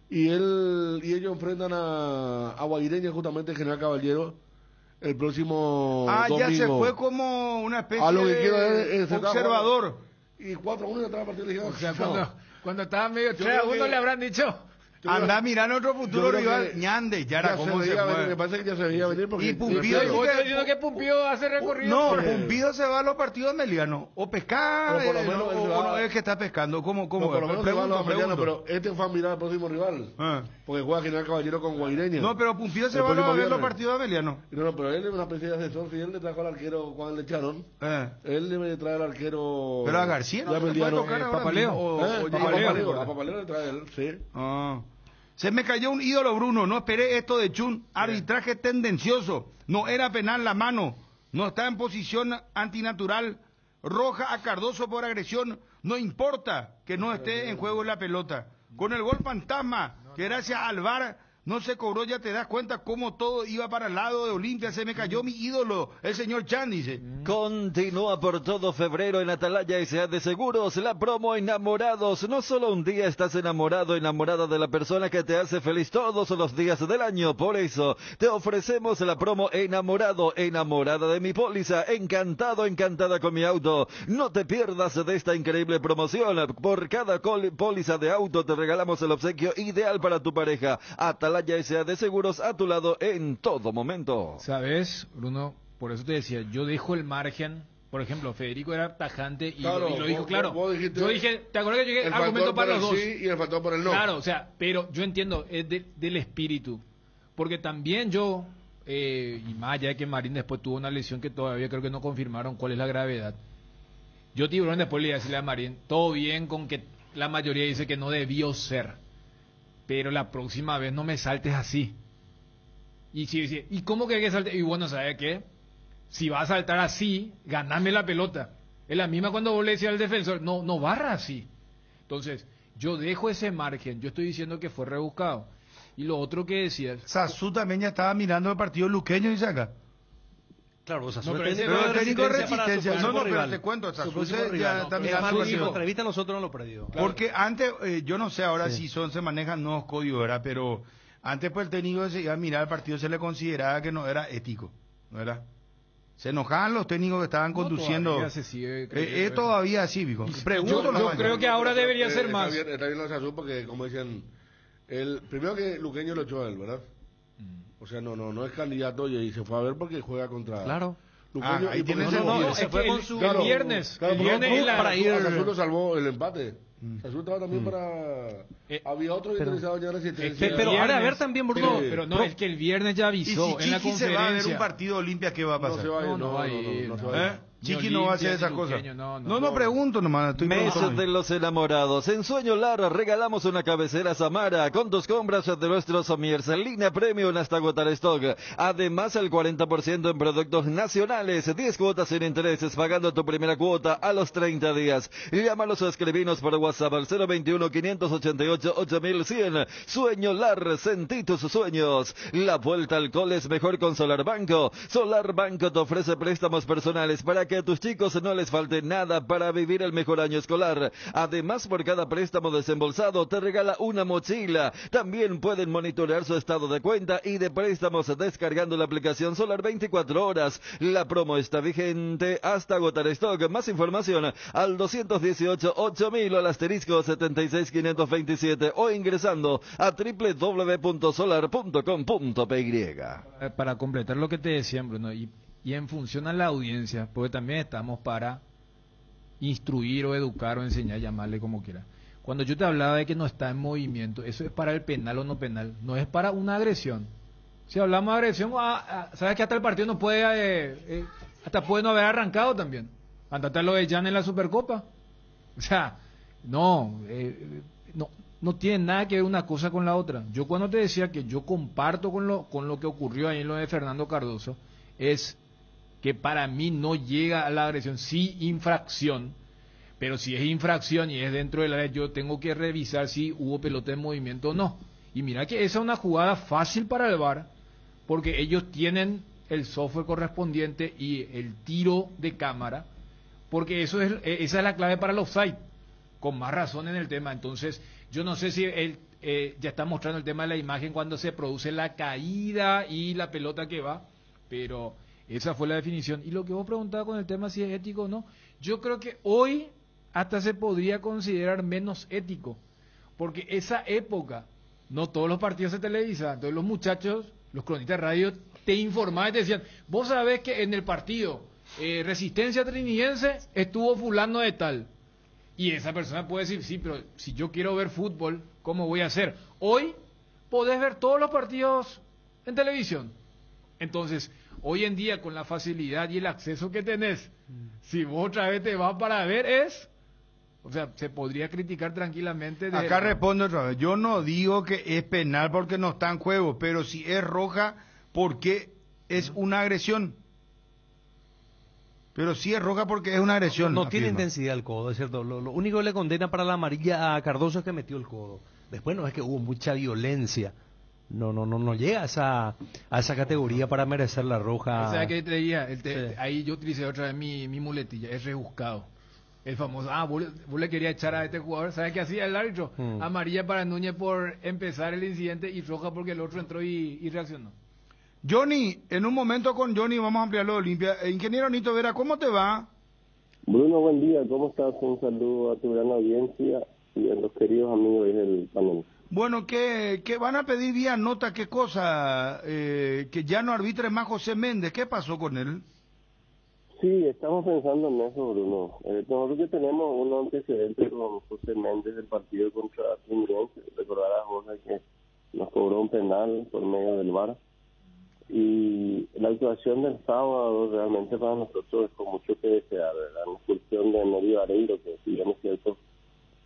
Y ellos enfrentan a Guaireña, justamente General Caballero, el próximo domingo. Ya se fue como una especie a lo que quiero es observador. Y 4-1 ya estaba el partido. O sea, cuando estaba medio 3-1 le habrán dicho... Anda mirando otro futuro rival, Ñande, ya cómo se fue. Me parece que ya se veía venir porque... Y Pumpido diciendo que Pumpido hace recorrido. No, Pumpido se va a los partidos melianos. O pescar, o no es que está pescando. ¿Cómo? Por lo menos se va a los melianos, pero este fue a mirar al próximo rival. Porque juega General Caballero con Guaireña. No, pero Pumpido se va a ver los partidos melianos. No, pero él es una especie de asesor. Si él le trajo al arquero cuando le echaron, él le trae al arquero... Pero a García no le puede tocar a Papaleo. A Papaleo le trae él, sí. Se me cayó un ídolo, Bruno. No esperé esto de Chun. Arbitraje tendencioso. No era penal la mano. No está en posición antinatural. Roja a Cardoso por agresión. No importa que no esté en juego la pelota. Con el gol fantasma, que gracias al VAR no se cobró, ya te das cuenta cómo todo iba para el lado de Olimpia. Se me cayó mi ídolo, el señor Chan, dice. Continúa por todo febrero en Atalaya S.A. de Seguros, la promo Enamorados. No solo un día estás enamorado, enamorada de la persona que te hace feliz todos los días del año. Por eso te ofrecemos la promo Enamorado, enamorada de mi póliza, encantado, encantada con mi auto. No te pierdas de esta increíble promoción. Por cada póliza de auto te regalamos el obsequio ideal para tu pareja. Atalaya S.A. de Seguros, a tu lado en todo momento. ¿Sabes, Bruno? Por eso te decía, yo dejo el margen. Por ejemplo, Federico era tajante y lo dijo claro. Yo dije, ¿te acuerdas que llegué argumento para los dos? Sí, y el factor por el no. Claro, o sea, pero yo entiendo, es del espíritu. Porque también yo, y más allá de que Marín después tuvo una lesión que todavía creo que no confirmaron cuál es la gravedad. Yo, Tiburón, después le iba a decirle a Marín, todo bien con que la mayoría dice que no debió ser. Pero la próxima vez no me saltes así. ¿Y cómo que salte? Y bueno, ¿sabes qué? Si va a saltar así, ganame la pelota. Es la misma cuando vos le decías al defensor, no barra así. Entonces, yo dejo ese margen. Yo estoy diciendo que fue rebuscado. Y lo otro que decías... Sasú también ya estaba mirando el partido luqueño y saca. Claro, Sasú pero el técnico de Resistencia. Pero te cuento, Sasú ya está mirando el partido. Entrevista nosotros no lo perdió. Claro. Porque antes, yo no sé ahora si se manejan nuevos códigos, ¿verdad? Pero antes pues el técnico se iba a mirar el partido, se le consideraba que no era ético, ¿no era? Se enojaban los técnicos que estaban conduciendo. Todavía se sigue es todavía así, Vico. Yo creo que ahora debería ser más. Está bien lo Sasú porque, como dicen, primero que Luqueño lo echó a él, ¿verdad? O sea, no es candidato y se fue a ver porque juega contra... Claro. Luqueño, ahí tiene se fue con su... El viernes. Claro, el viernes para ir... Sasú lo salvó el empate. Sasú estaba también para... había otro interesado ya en Resistencia. Pero ahora a ver también, Bruno... Pero no, es que el viernes ya avisó en la conferencia. Se va a ver un partido Olimpia, ¿qué va a pasar? No va a ir. Chiqui no va a hacer esas cosas. No pregunto nomás. Mes de los enamorados. En Sueño Lara regalamos una cabecera Samara con 2 compras de nuestros somiers. Línea Premium hasta agotar stock. Además, el 40% en productos nacionales. 10 cuotas sin intereses, pagando tu primera cuota a los 30 días. Llámalos o escribinos por WhatsApp al 021-588-8100. Sueño Lar, sentí tus sueños. La vuelta al cole es mejor con Solar Banco. Solar Banco te ofrece préstamos personales para que que a tus chicos no les falte nada para vivir el mejor año escolar. Además, por cada préstamo desembolsado te regala una mochila. También pueden monitorear su estado de cuenta y de préstamos descargando la aplicación Solar 24 horas. La promo está vigente hasta agotar stock. Más información al 218-8000 o al asterisco 76527 o ingresando a www.solar.com.py. Para completar lo que te decía, Bruno, y en función a la audiencia, porque también estamos para instruir o educar o enseñar, llamarle como quiera. Cuando yo te hablaba de que no está en movimiento, eso es para el penal o no penal, no es para una agresión. Si hablamos de agresión, sabes que hasta el partido no puede, hasta puede no haber arrancado también. Andate a lo de Jan en la Supercopa. O sea, no tiene nada que ver una cosa con la otra. Yo cuando te decía que yo comparto con lo que ocurrió ahí en lo de Fernando Cardoso, es que para mí no llega a la agresión, sí infracción, pero si es infracción y es dentro del área, yo tengo que revisar si hubo pelota en movimiento o no. Y mira que esa es una jugada fácil para el VAR, porque ellos tienen el software correspondiente y el tiro de cámara, porque esa es la clave para el offside, con más razón en el tema. Entonces, yo no sé si él ya está mostrando el tema de la imagen cuando se produce la caída y la pelota que va, pero esa fue la definición. Y lo que vos preguntabas con el tema si es ético o no, yo creo que hoy hasta se podría considerar menos ético, porque esa época no todos los partidos se televisan, entonces los muchachos, los cronistas de radio te informaban y te decían, vos sabés que en el partido Resistencia Trinidense estuvo fulano de tal, y esa persona puede decir, sí, pero si yo quiero ver fútbol, ¿cómo voy a hacer? Hoy podés ver todos los partidos en televisión. Entonces, hoy en día con la facilidad y el acceso que tenés, si vos otra vez te vas para ver o sea, se podría criticar tranquilamente. Acá respondo otra vez, yo no digo que es penal porque no está en juego, pero si es roja porque es una agresión. Pero sí es roja porque es una agresión. No tiene intensidad el codo, es cierto. Lo único que le condena para la amarilla a Cardoso es que metió el codo. Después no es que hubo mucha violencia. No llega a esa categoría para merecer la roja. ¿Sabes qué te diría? Ahí yo utilicé otra vez mi muletilla, es rebuscado. El famoso, vos le querías echar a este jugador, ¿sabes qué hacía el árbitro? Amarilla para Núñez por empezar el incidente y roja porque el otro entró y reaccionó. Johnny, en un momento con Johnny vamos a ampliar lo de Olimpia. Ingeniero Nito Vera, ¿cómo te va? Bruno, buen día, ¿cómo estás? Un saludo a tu gran audiencia y a los queridos amigos del panel. Bueno, que van a pedir vía nota, ¿qué cosa? Que ya no arbitre más José Méndez, ¿qué pasó con él? Sí, estamos pensando en eso, Bruno. Nosotros que tenemos un antecedente con José Méndez del partido contra Fluminense. Recordarás, José, que nos cobró un penal por medio del VAR. Y la actuación del sábado realmente para nosotros dejó mucho que desear, ¿verdad? La expulsión de Neri Vareiro, que si bien es cierto,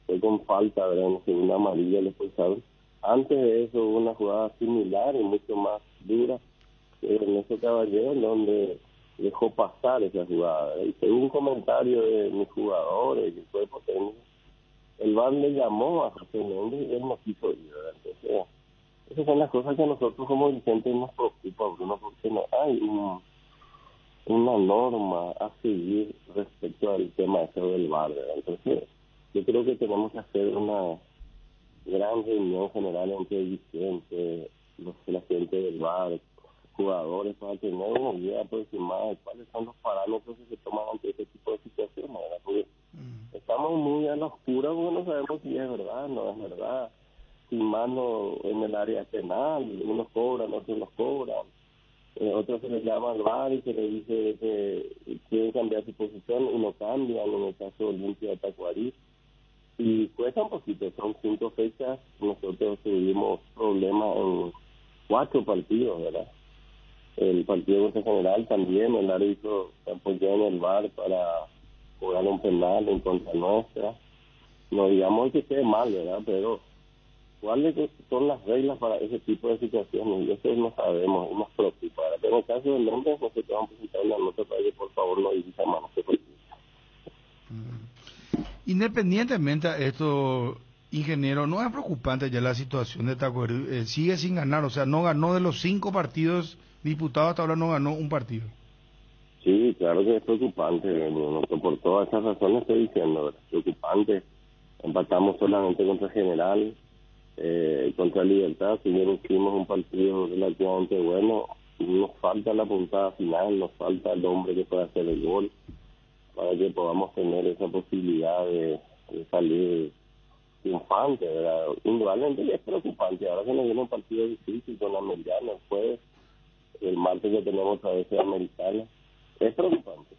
fue con falta, ¿verdad? En segunda amarilla le expulsaron. Antes de eso hubo una jugada similar y mucho más dura en ese Caballero, en donde dejó pasar esa jugada. Y según un comentario de mis jugadores y el cuerpo técnico, el VAR le llamó a José Méndez y él no quiso ir, ¿verdad? Entonces, esas son las cosas que a nosotros como dirigentes nos preocupa, Bruno, porque no hay una norma a seguir respecto al tema del VAR, ¿verdad? Entonces, yo creo que tenemos que hacer una gran reunión general entre dirigentes, la gente del VAR, jugadores, para tener una idea aproximada de cuáles son los parámetros que se toman ante este tipo de situaciones, ¿verdad? Porque estamos muy a la oscura porque no sabemos si es verdad, no es verdad. Sin mano en el área penal, unos cobran, otros los cobran, otros se les llama al VAR y se les dice que quieren cambiar su posición y no cambian, en el caso de Olimpia de Tacuarí, y cuesta un poquito, son 5 fechas, nosotros tuvimos problemas en 4 partidos, ¿verdad? El partido de General también, el árbitro se apoyó en el VAR para cobrar un penal en contra nuestra, no digamos que esté mal, ¿verdad? Pero ¿cuáles son las reglas para ese tipo de situaciones? Y eso no sabemos, y nos preocupa. Pero en el caso del nombre, nosotros vamos a presentar una nota para que por favor no dirija más. Independientemente de esto, ingeniero, ¿no es preocupante ya la situación de Tacuarí? Sigue sin ganar, o sea, no ganó de los 5 partidos disputados, hasta ahora no ganó un partido. Sí, claro que es preocupante, Bruno, que por todas esas razones estoy diciendo, ¿verdad? Preocupante. Empatamos solamente contra General, contra Libertad, si bien hicimos un partido relativamente bueno, nos falta la puntada final, nos falta el hombre que pueda hacer el gol, para que podamos tener esa posibilidad de salir triunfante, ¿verdad? Indudablemente es preocupante, ahora que nos viene un partido difícil con la Americana, el jueves, el martes que tenemos otra vez la Americana, es preocupante.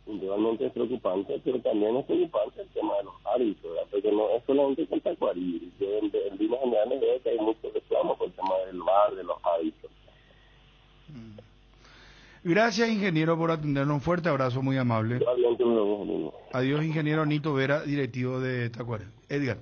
Indudablemente es preocupante, pero también es preocupante el tema de los árbitros, ¿verdad? Porque no es solamente con Tacuarí. Yo en líneas generales veo que hay muchos reclamos por el tema del VAR, de los árbitros. Gracias, ingeniero, por atendernos. Un fuerte abrazo, muy amable. Adiós, ingeniero Nito Vera, directivo de Tacuarí. Edgar.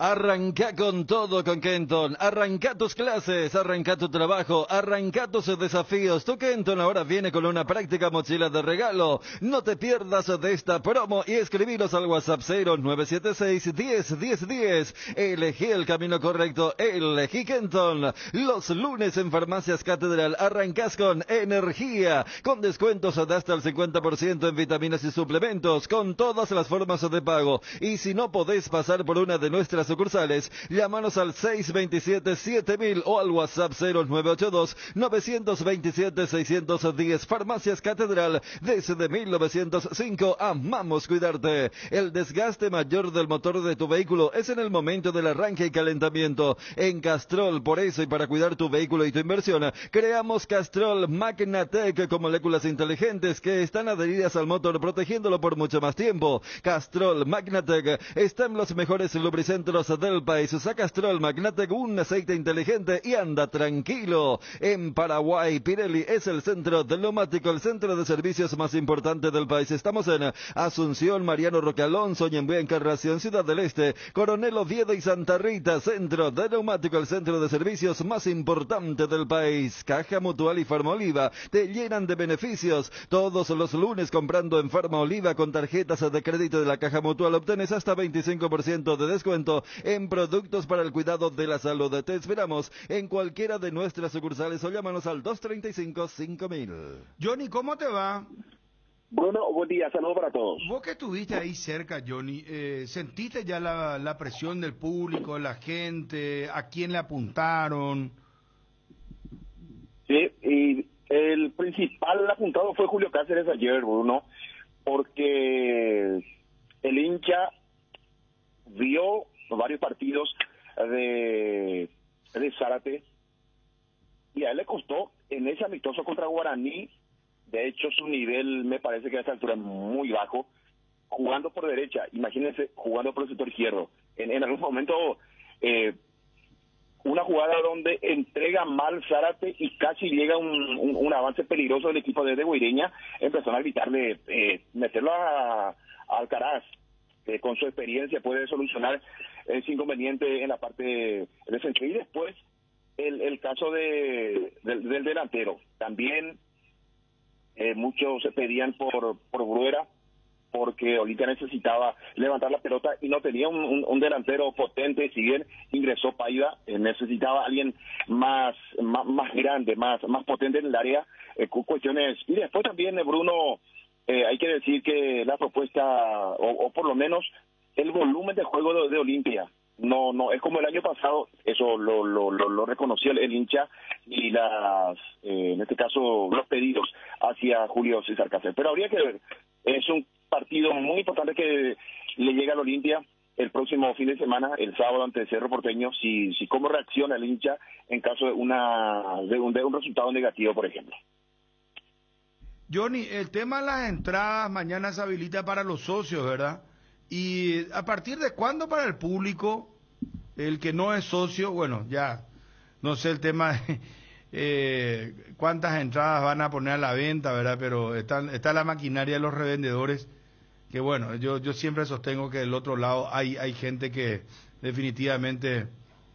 Arranca con todo con Kenton, arranca tus clases, arranca tu trabajo, arranca tus desafíos. Tu Kenton ahora viene con una práctica mochila de regalo. No te pierdas de esta promo y escribiros al WhatsApp 0976-10-10-10. Elegí el camino correcto, elegí Kenton. Los lunes en Farmacias Catedral arrancas con energía, con descuentos de hasta el 50% en vitaminas y suplementos, con todas las formas de pago. Y si no podés pasar por una de nuestras sucursales, llámanos al 627-7000 o al WhatsApp 0982-927-610. Farmacias Catedral, desde 1905, amamos cuidarte. El desgaste mayor del motor de tu vehículo es en el momento del arranque y calentamiento. En Castrol, por eso y para cuidar tu vehículo y tu inversión, creamos Castrol Magnatec con moléculas inteligentes que están adheridas al motor, protegiéndolo por mucho más tiempo. Castrol Magnatec está en los mejores lubricentros del país. Usa Castrol Magnatec, un aceite inteligente y anda tranquilo. En Paraguay, Pirelli es el centro de neumático, el centro de servicios más importante del país. Estamos en Asunción, Mariano Roque Alonso, Ñembué, Encarnación, Ciudad del Este, Coronel Oviedo y Santa Rita. Centro de neumático, el centro de servicios más importante del país. Caja Mutual y Farmaoliva te llenan de beneficios. Todos los lunes comprando en Farmaoliva con tarjetas de crédito de la Caja Mutual obtienes hasta 25% de descuento en productos para el cuidado de la salud. Te esperamos en cualquiera de nuestras sucursales o llámanos al 235-5000. Johnny, ¿cómo te va? Bruno, buen día, saludos para todos. Vos que estuviste ahí cerca, Johnny, ¿sentiste ya la presión del público, de la gente? ¿A quién le apuntaron? Sí, y el principal apuntado fue Julio Cáceres ayer, Bruno, porque el hincha vio varios partidos de Zárate y a él le costó en ese amistoso contra Guaraní. De hecho, su nivel me parece que a esta altura es muy bajo, jugando por derecha, imagínense jugando por el sector izquierdo. En algún momento, una jugada donde entrega mal Zárate y casi llega un avance peligroso del equipo de Guireña, empezaron a gritarle, meterlo a Alcaraz, que con su experiencia puede solucionar ese inconveniente en la parte defensiva. Y después, el caso del delantero. También muchos se pedían por Bruera, porque Olimpia necesitaba levantar la pelota y no tenía un delantero potente. Si bien ingresó Paiva, necesitaba alguien más grande, más potente en el área. Cuestiones. Y después también, Bruno, hay que decir que la propuesta, o por lo menos el volumen de juego de Olimpia, no es como el año pasado. Eso lo reconoció el hincha y en este caso los pedidos hacia Julio César Cáceres. Pero habría que ver, es un partido muy importante que le llega al Olimpia el próximo fin de semana, el sábado ante Cerro Porteño, si cómo reacciona el hincha en caso de un resultado negativo, por ejemplo. Johnny, el tema de las entradas mañana se habilita para los socios, ¿verdad? ¿Y a partir de cuándo para el público? El que no es socio, bueno, ya, no sé el tema de cuántas entradas van a poner a la venta, ¿verdad? Pero está la maquinaria de los revendedores, que bueno, yo siempre sostengo que del otro lado hay gente que definitivamente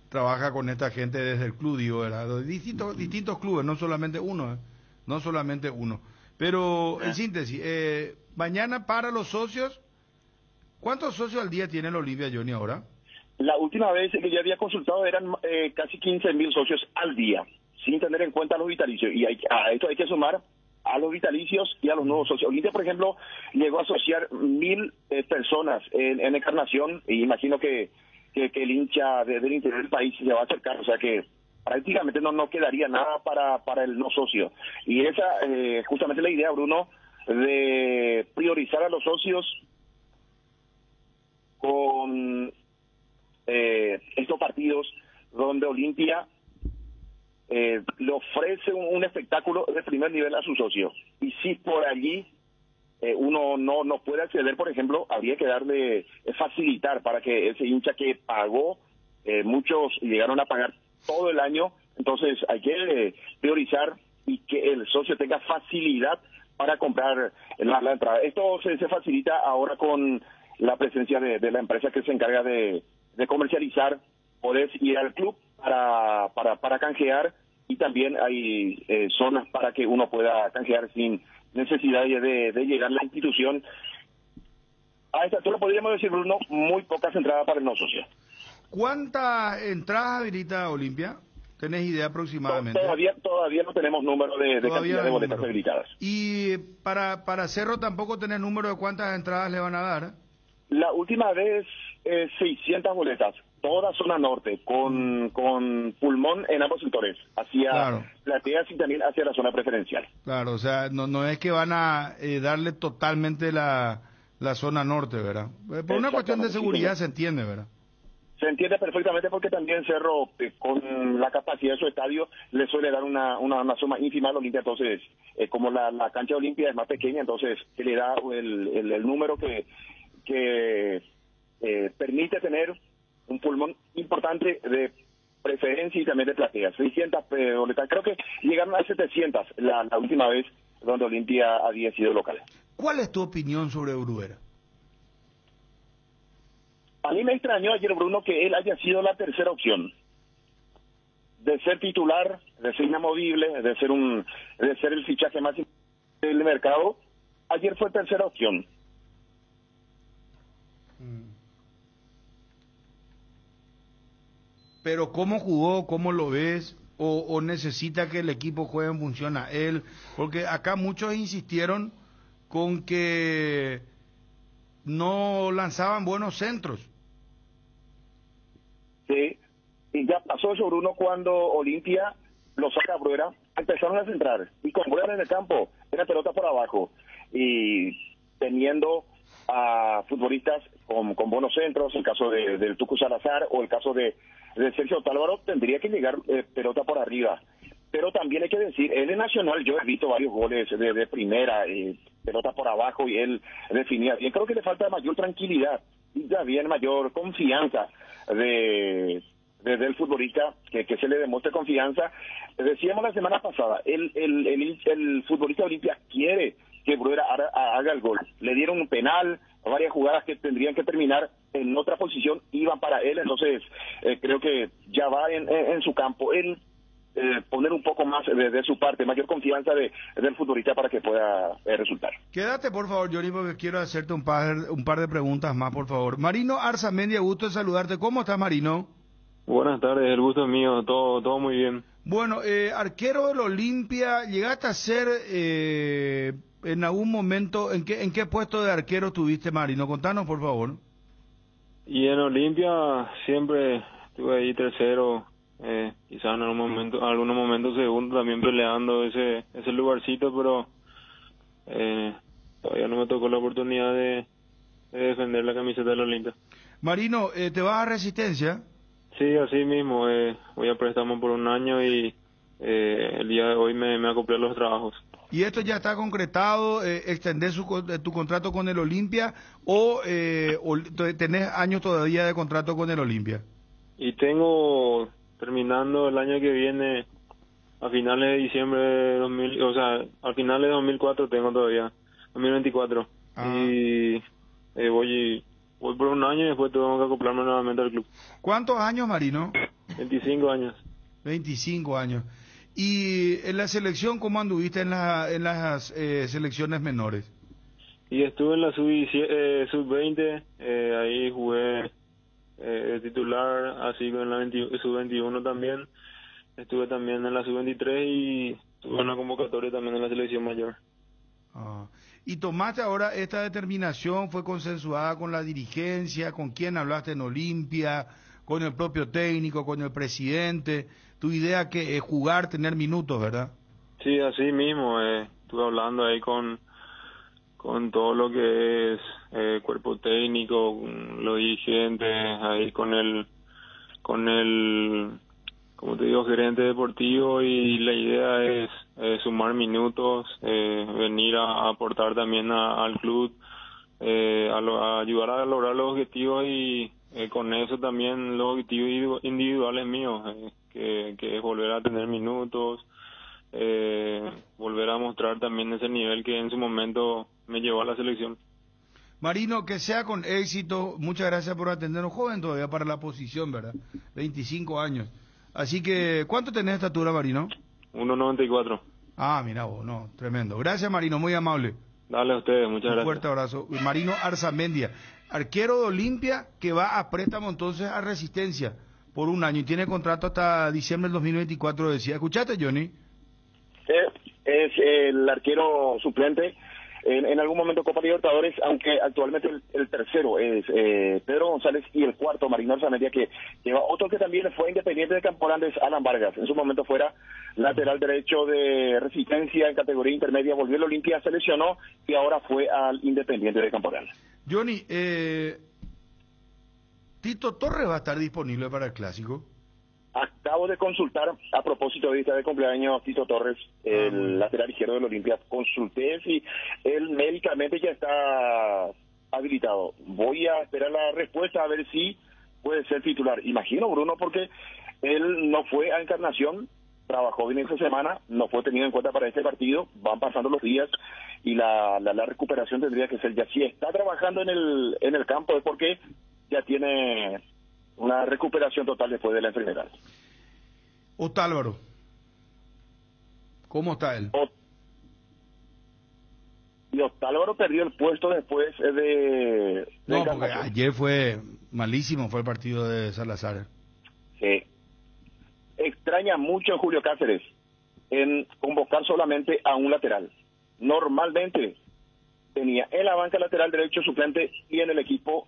trabaja con esta gente desde el club, digo, ¿verdad? Distintos clubes, no solamente uno, no solamente uno. Pero, en síntesis, mañana para los socios, ¿cuántos socios al día tiene el Olimpia, Johnny, ahora? La última vez que yo había consultado eran casi 15.000 socios al día, sin tener en cuenta los vitalicios. Y a esto hay que sumar a los vitalicios y a los nuevos socios. Olimpia, por ejemplo, llegó a asociar 1.000 personas en Encarnación, y imagino que el hincha del interior del país se va a acercar, o sea que prácticamente no quedaría nada para el no socio. Y esa justamente la idea, Bruno, de priorizar a los socios con estos partidos donde Olimpia le ofrece un espectáculo de primer nivel a sus socios. Y si por allí uno no puede acceder, por ejemplo, habría que darle, facilitar para que ese hincha que pagó, muchos llegaron a pagar todo el año, entonces hay que priorizar y que el socio tenga facilidad para comprar la entrada. Esto se facilita ahora con la presencia de la empresa que se encarga de comercializar. Podés ir al club para canjear, y también hay zonas para que uno pueda canjear sin necesidad de llegar a la institución. A esta altura podríamos decir, Bruno, muy pocas entradas para el no socio. ¿Cuántas entradas habilita Olimpia? ¿Tenés idea aproximadamente? Todavía no tenemos número de cantidad de boletas habilitadas. ¿Y para Cerro tampoco tenés número de cuántas entradas le van a dar? La última vez 600 boletas, toda zona norte, con pulmón en ambos sectores, hacia plateas y también hacia la zona preferencial. Claro, o sea, no es que van a darle totalmente la zona norte, ¿verdad? Por una cuestión de seguridad se entiende, ¿verdad? Se entiende perfectamente, porque también Cerro, con la capacidad de su estadio, le suele dar una suma ínfima a Olimpia. Entonces, como la cancha de Olimpia es más pequeña, entonces que le da el número que permite tener un pulmón importante de preferencia y también de plateas. 600 boletas, creo que llegaron a 700 la última vez donde Olimpia había sido local. ¿Cuál es tu opinión sobre Bruera? A mí me extrañó ayer, Bruno, que él haya sido la tercera opción. De ser titular, de ser inamovible, de ser el fichaje más importante del mercado, ayer fue tercera opción. Pero ¿cómo jugó? ¿Cómo lo ves? ¿O necesita que el equipo juegue en función a él? Porque acá muchos insistieron con que no lanzaban buenos centros. Sí, y ya pasó eso, Bruno, cuando Olimpia lo saca a Bruera, empezaron a centrar, y con Bruera en el campo, era pelota por abajo, y teniendo a futbolistas con buenos centros, el caso del Tucu Salazar o el caso de Sergio Tálvaro, tendría que llegar pelota por arriba. Pero también hay que decir, él en Nacional, yo he visto varios goles de primera, pelota por abajo, y él definía bien. Creo que le falta mayor tranquilidad y también mayor confianza del futbolista, que se le demuestre confianza. Decíamos la semana pasada, el futbolista de Olimpia quiere que Bruera haga el gol. Le dieron un penal, varias jugadas que tendrían que terminar en otra posición iban para él, entonces creo que ya va en su campo él poner un poco más de su parte, mayor confianza del futbolista para que pueda resultar. Quédate por favor, Johnny, porque quiero hacerte un par de preguntas más, por favor. Marino Arzamendi, gusto de saludarte. ¿Cómo estás, Marino? Buenas tardes, el gusto es mío, todo muy bien. Bueno, arquero del Olimpia, ¿llegaste a ser en algún momento, en qué puesto de arquero tuviste, Marino? Contanos, por favor. Y en Olimpia siempre estuve ahí tercero, quizás en algunos momentos segundo, también peleando ese lugarcito, pero todavía no me tocó la oportunidad de defender la camiseta del Olimpia. Marino, ¿te vas a Resistencia? Sí, así mismo, voy a préstamo por un año y el día de hoy me acoplé a los trabajos. ¿Y esto ya está concretado, extender tu contrato con el Olimpia o tenés años todavía de contrato con el Olimpia? Y tengo terminando el año que viene, a finales de diciembre de al final de 2004 tengo todavía, 2024. Y voy por un año y después tengo que acoplarme nuevamente al club. ¿Cuántos años, Marino? 25 años. 25 años. ¿Y en la selección cómo anduviste en las selecciones menores? Y estuve en la sub-20, ahí jugué de titular, así con la sub-21 también. Estuve también en la sub-23 y tuve una convocatoria también en la selección mayor. ¿Y tomaste ahora esta determinación? ¿Fue consensuada con la dirigencia? ¿Con quién hablaste en Olimpia? ¿Con el propio técnico? ¿Con el presidente? Tu idea que es jugar, tener minutos, ¿verdad? Sí, así mismo. Estuve hablando ahí con todo lo que es cuerpo técnico, los dirigentes, ahí con el como te digo, gerente deportivo, y la idea es sumar minutos, venir a aportar también al club, a ayudar a lograr los objetivos, y con eso también los objetivos individuales míos, que es volver a tener minutos, volver a mostrar también ese nivel que en su momento me llevó a la selección. Marino, que sea con éxito. Muchas gracias por atendernos, joven todavía para la posición, ¿verdad? 25 años. Así que, ¿cuánto tenés de estatura, Marino? 1.94. Ah, mira vos, no, tremendo. Gracias, Marino, muy amable. Dale a ustedes, muchas gracias. Un fuerte abrazo. Marino Arzamendia, arquero de Olimpia, que va a préstamo entonces a Resistencia por un año y tiene contrato hasta diciembre del 2024, decía. ¿Escuchaste, Johnny? Es el arquero suplente en algún momento Copa Libertadores, aunque actualmente el tercero es Pedro González y el cuarto Marino Arzamendia, que lleva otro que también fue Independiente de Campo Grande, es Alan Vargas. En su momento fuera lateral derecho de Resistencia en categoría intermedia, volvió al Olimpia, se lesionó y ahora fue al Independiente de Campo Grande. Johnny, Tito Torres va a estar disponible para el Clásico. Acabo de consultar, a propósito de esta de cumpleaños, Tito Torres, el lateral izquierdo del Olimpia. Consulté si él médicamente ya está habilitado. Voy a esperar la respuesta a ver si puede ser titular. Imagino, Bruno, porque él no fue a Encarnación, trabajó bien esta semana, no fue tenido en cuenta para este partido. Van pasando los días y la recuperación tendría que ser ya. Si está trabajando en el campo es porque ya tiene una recuperación total después de la enfermedad. Otálvaro, ¿cómo está él? Y Otálvaro perdió el puesto después de no, porque ayer fue malísimo, fue el partido de Salazar. Sí. Extraña mucho en Julio Cáceres en convocar solamente a un lateral. Normalmente tenía en la banca lateral derecho suplente y en el equipo,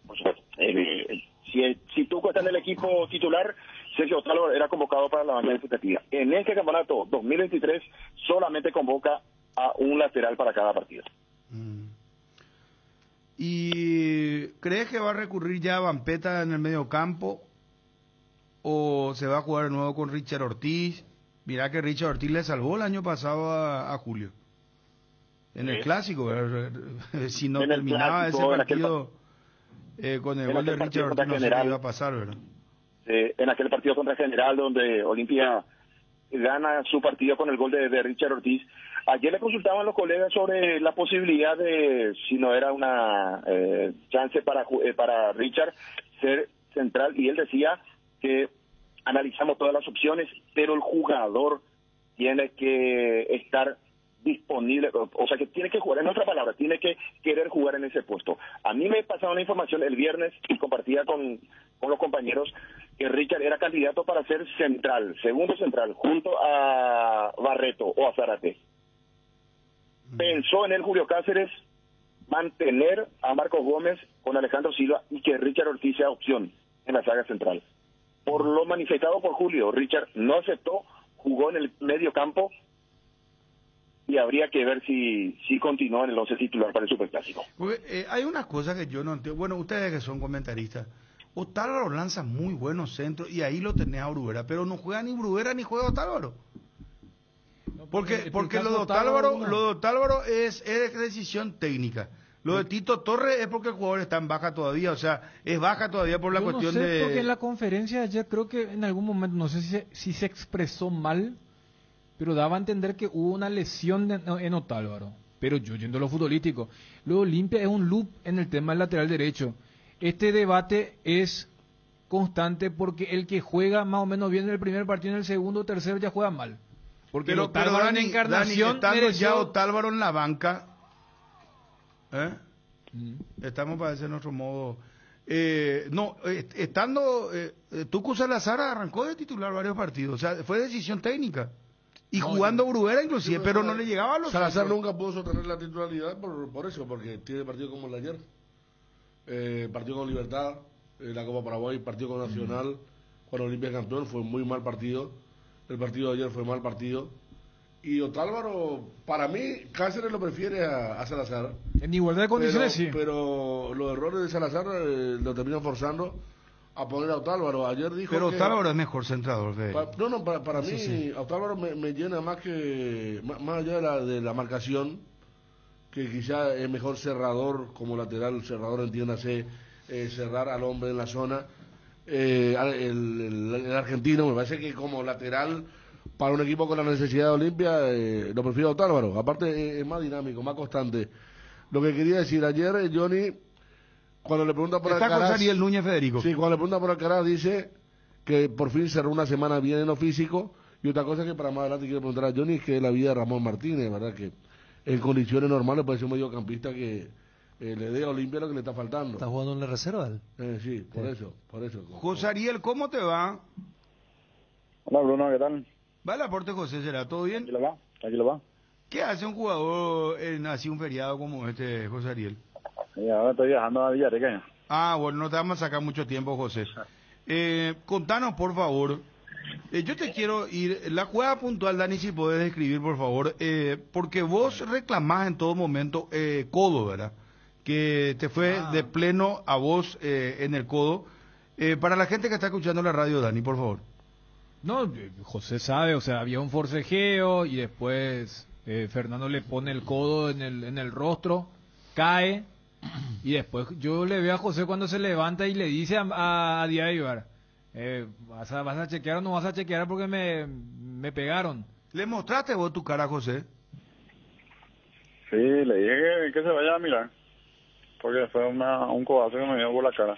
por supuesto, si Tuco está en el equipo titular, Sergio Otálvaro era convocado para la banca expectativa. En este campeonato 2023 solamente convoca a un lateral para cada partido. ¿Y crees que va a recurrir ya a Vampeta en el medio campo o se va a jugar de nuevo con Richard Ortiz? Mirá que Richard Ortiz le salvó el año pasado a Julio en el Clásico, si no terminaba ese partido con el gol de Richard Ortiz, no sé qué iba a pasar, ¿verdad? En aquel partido contra General, donde Olimpia gana su partido con el gol de Richard Ortiz. Ayer le consultaban los colegas sobre la posibilidad de, si no era una chance para Richard ser central, y él decía que analizamos todas las opciones, pero el jugador tiene que estar disponible, o sea que tiene que jugar, en otra palabra, tiene que querer jugar en ese puesto. A mí me pasaba una información el viernes y compartía con los compañeros que Richard era candidato para ser central, segundo central, junto a Barreto o a Zárate. Pensó en él Julio Cáceres mantener a Marcos Gómez con Alejandro Silva y que Richard Ortiz sea opción en la saga central. Por lo manifestado por Julio, Richard no aceptó, jugó en el medio campo y habría que ver si continúa en el 11 titular para el Superclásico. Hay unas cosas que yo no entiendo. Bueno, ustedes que son comentaristas, Otálvaro lanza muy buenos centros y ahí lo tenés a Bruguera, pero no juega ni Bruguera ni juega Otálvaro. Porque lo de Otálvaro es decisión técnica. Lo de Tito Torres es porque el jugador está en baja todavía, o sea, es baja todavía por la cuestión de... Porque en la conferencia ayer creo que en algún momento, no sé si se expresó mal, pero daba a entender que hubo una lesión en Otálvaro. Pero yo, yendo a lo futbolístico, luego Olimpia es un loop en el tema del lateral derecho. Este debate es constante porque el que juega más o menos bien en el primer partido, en el segundo o tercero ya juega mal. Porque pero Dani, estando ya Otálvaro en la banca, estamos para hacer nuestro modo... Y jugando Bruguera inclusive, pero no le llegaba a los... Salazar nunca pudo sostener la titularidad por eso, porque tiene partido como el de ayer. Partido con Libertad, la Copa Paraguay, partido con Nacional, cuando Olimpia campeón, fue muy mal partido. El partido de ayer fue mal partido. Y Otálvaro, para mí, Cáceres lo prefiere a Salazar. En igualdad de condiciones, sí. Pero los errores de Salazar lo terminan forzando a poner a Otálvaro. Ayer dijo pero que... Otálvaro es mejor centrador que... Para mí, sí. Otálvaro me llena más allá de la marcación, que quizá es mejor cerrador como lateral, cerrador, entiéndase, cerrar al hombre en la zona. El argentino me parece que como lateral para un equipo con la necesidad de Olimpia lo prefiero a Otálvaro. Aparte es más dinámico, más constante. Lo que quería decir ayer, Johnny, cuando le pregunta por Alcaraz... Está con Ariel Núñez Federico. Sí, cuando le pregunta por Alcaraz dice que por fin cerró una semana bien en lo físico. Y otra cosa que para más adelante quiero preguntar a Johnny es que es la vida de Ramón Martínez, ¿verdad? Que en condiciones normales puede ser un mediocampista que le dé a Olimpia lo que le está faltando. ¿Está jugando en la reserva él? Sí, por eso. José Ariel, ¿cómo te va? Hola Bruno, ¿qué tal? Va el aporte, José, ¿será todo bien? Aquí lo va. ¿Qué hace un jugador en así un feriado como este, José Ariel? Ahora estoy viajando a Villareca. Bueno, no te vamos a sacar mucho tiempo, José. Contanos, por favor. Yo te quiero ir, la jugada puntual, Dani, si podés describir, por favor, porque vos reclamás en todo momento codo, ¿verdad? Que te fue de pleno a vos en el codo. Para la gente que está escuchando la radio, Dani, por favor. No, José sabe, o sea, había un forcejeo y después Fernando le pone el codo en el rostro, cae y después yo le veo a José cuando se levanta y le dice a Díaz, ¿vas a chequear o no vas a chequear porque me pegaron? ¿Le mostraste vos tu cara a José? Sí, le dije que se vaya a mirar, porque fue un codazo que me dio por la cara.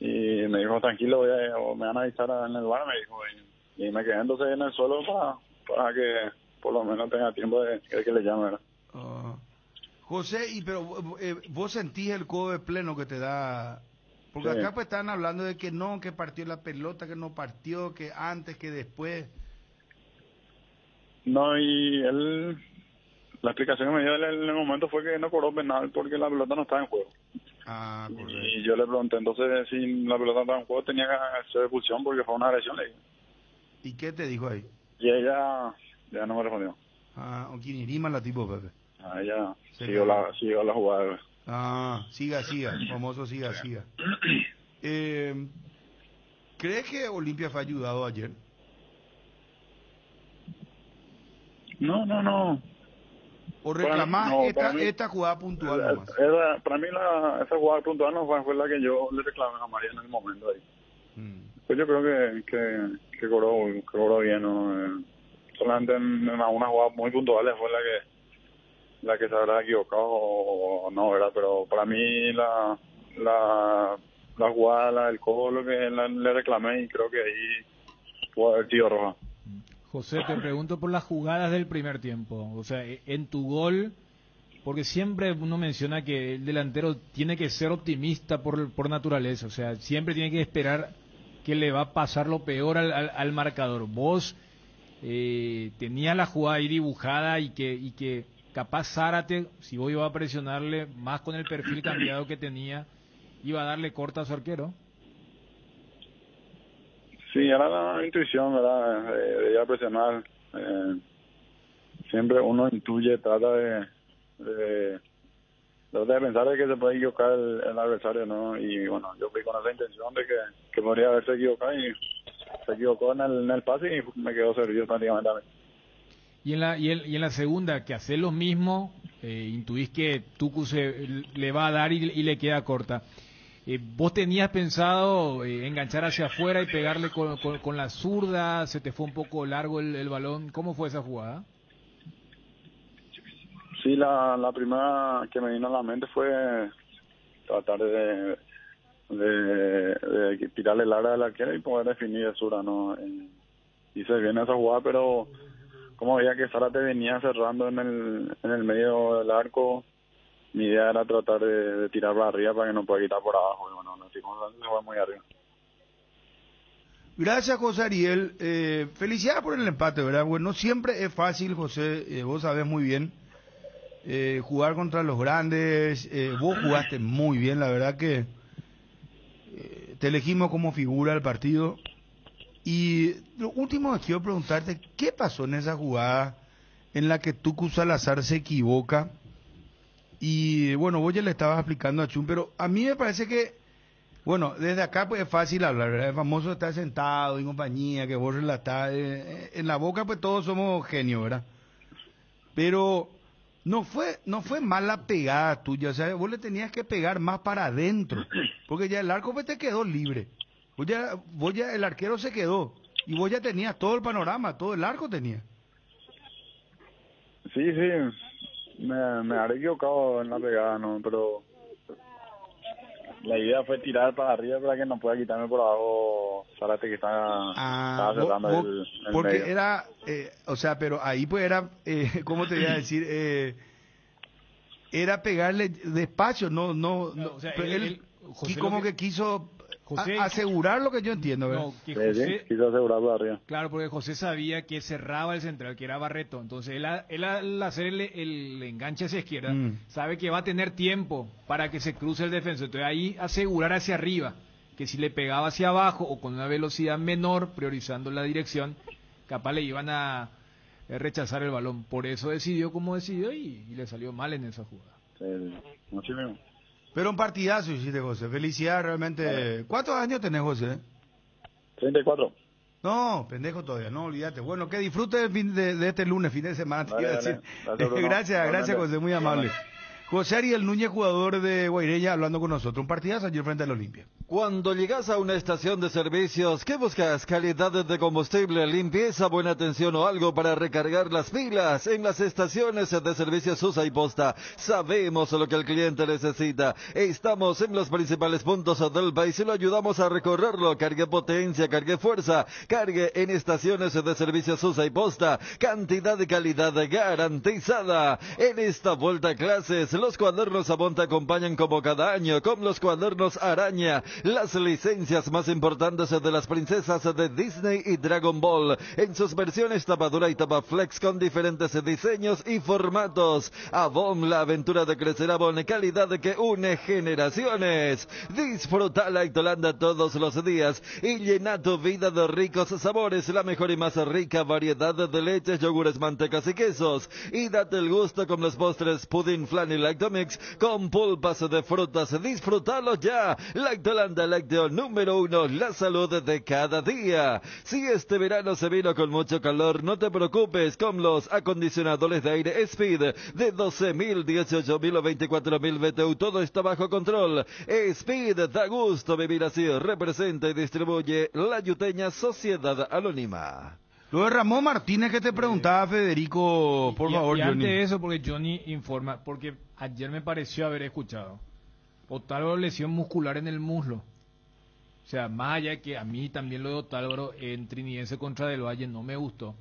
Y me dijo, tranquilo, me van a avisar en el bar, me dijo. Y me quedé entonces en el suelo para que por lo menos tenga tiempo de que le llame, ¿verdad? José, pero vos sentís el codo de pleno que te da... Porque sí. Acá pues están hablando de que no, que partió la pelota, que no partió, que antes, que después. No, y él... La explicación que me dio en el momento fue que no cobró penal porque la pelota no estaba en juego. Correcto. Y yo le pregunté entonces si la pelota estaba en juego tenía que hacer expulsión porque fue una agresión, le dije. ¿Y qué te dijo ahí? Y ella ya no me respondió. Oquinirima la tipo, Pepe. Ella siguió la jugada. Siga, famoso siga. ¿Crees que Olimpia fue ayudado ayer? No. ¿O reclamás esta jugada puntual nomás? Para mí esa jugada puntual no fue la que yo le reclamé a María en el momento ahí. Pues yo creo que cobró bien, ¿no? Solamente en una jugada muy puntual fue la que se habrá equivocado o no, ¿verdad? Pero para mí la jugada, la del codo, lo que le reclamé y creo que ahí pudo haber sido roja. José, te pregunto por las jugadas del primer tiempo. O sea, en tu gol, porque siempre uno menciona que el delantero tiene que ser optimista por naturaleza. O sea, siempre tiene que esperar que le va a pasar lo peor al marcador. Vos tenías la jugada ahí dibujada y que capaz Zárate, si vos ibas a presionarle más con el perfil cambiado que tenía, iba a darle corta a su arquero. Sí, era la intuición, ¿verdad? De ir a presionar. Siempre uno intuye, trata de pensar de que se puede equivocar el adversario, ¿no? Y bueno, yo fui con esa intención de que podría haberse equivocado y se equivocó en el pase y me quedó servido prácticamente a mí. Y en la segunda, que hace lo mismo, intuís que Tucu le va a dar y le queda corta. ¿Vos tenías pensado enganchar hacia afuera y pegarle con la zurda? ¿Se te fue un poco largo el balón? ¿Cómo fue esa jugada? Sí, la primera que me vino a la mente fue tratar de tirarle el área al arquero y poder definir de zurda, ¿no? Hice bien esa jugada, pero como veía que Zárate venía cerrando en el medio del arco, mi idea era tratar de tirar para arriba para que no pueda quitar por abajo. Y bueno, no se fue muy arriba. Gracias, José Ariel. Felicidades por el empate, ¿verdad? Bueno, no siempre es fácil, José, vos sabés muy bien. Jugar contra los grandes, vos jugaste muy bien, la verdad que te elegimos como figura del partido. Y lo último que quiero preguntarte, ¿qué pasó en esa jugada en la que Tucu Salazar se equivoca? Y bueno, vos ya le estabas explicando a Chun, pero a mí me parece que, bueno, desde acá pues es fácil hablar, ¿verdad? El famoso está sentado en compañía, que vos relatás, en la boca pues todos somos genios, ¿verdad? Pero no fue mala pegada tuya, o sea, vos le tenías que pegar más para adentro, porque ya el arco pues te quedó libre. Vos ya el arquero se quedó y vos ya tenías todo el panorama, todo el arco tenía. Sí, me habré equivocado en la pegada, ¿no? Pero la idea fue tirar para arriba para que no pueda quitarme por abajo Zárate, que estaba cerrando el porque medio. Era, o sea, pero ahí pues era, ¿cómo te voy a decir? Era pegarle despacio, no, o sea, él como que quiso asegurar lo que yo entiendo, ¿verdad? No, que José, quiso asegurar por arriba. Claro, porque José sabía que cerraba el central, que era Barreto. Entonces, él al hacer el enganche hacia izquierda, sabe que va a tener tiempo para que se cruce el defensor. Entonces, ahí asegurar hacia arriba, que si le pegaba hacia abajo o con una velocidad menor, priorizando la dirección, capaz le iban a rechazar el balón. Por eso decidió como decidió y le salió mal en esa jugada. Sí, así mismo. Pero un partidazo hiciste, José. Felicidades, realmente. Vale. ¿Cuántos años tenés, José? 34. No, pendejo todavía, no, olvídate. Bueno, que disfrute el fin de este lunes, fin de semana. Vale. Gracias, José, muy amable. José Ariel Núñez, jugador de Guaireña, hablando con nosotros. Un partidazo ayer frente al Olimpia. Cuando llegas a una estación de servicios, ¿qué buscas? Calidad de combustible, limpieza, buena atención o algo para recargar las pilas. En las estaciones de servicios Susa y Posta sabemos lo que el cliente necesita. Estamos en los principales puntos del país y lo ayudamos a recorrerlo. Cargue potencia, cargue fuerza, cargue en estaciones de servicios Susa y Posta. Cantidad de calidad garantizada. En esta vuelta a clases, los cuadernos Avon te acompañan como cada año con los cuadernos Araña, las licencias más importantes de las princesas de Disney y Dragon Ball, en sus versiones tapadura y tapaflex con diferentes diseños y formatos. Avon, la aventura de crecer Avon, calidad que une generaciones. Disfruta la Ictolanda todos los días y llena tu vida de ricos sabores, la mejor y más rica variedad de leches, yogures, mantecas y quesos. Y date el gusto con los postres pudding, flan y Lactomix con pulpas de frutas. Disfrútalo ya. Lactolanda Lácteo número 1, la salud de cada día. Si este verano se vino con mucho calor, no te preocupes, con los acondicionadores de aire Speed de 12.000, 18.000 o 24.000 BTU, todo está bajo control. Speed, da gusto vivir así. Representa y distribuye la Yuteña Sociedad Anónima. Lo de Ramón Martínez que te preguntaba, Federico, por favor, y Johnny. antes de eso, porque Johnny informa, porque ayer me pareció haber escuchado, Otálvaro lesión muscular en el muslo. O sea, más allá que a mí también lo de Otálvaro en Trinidense contra Del Valle no me gustó.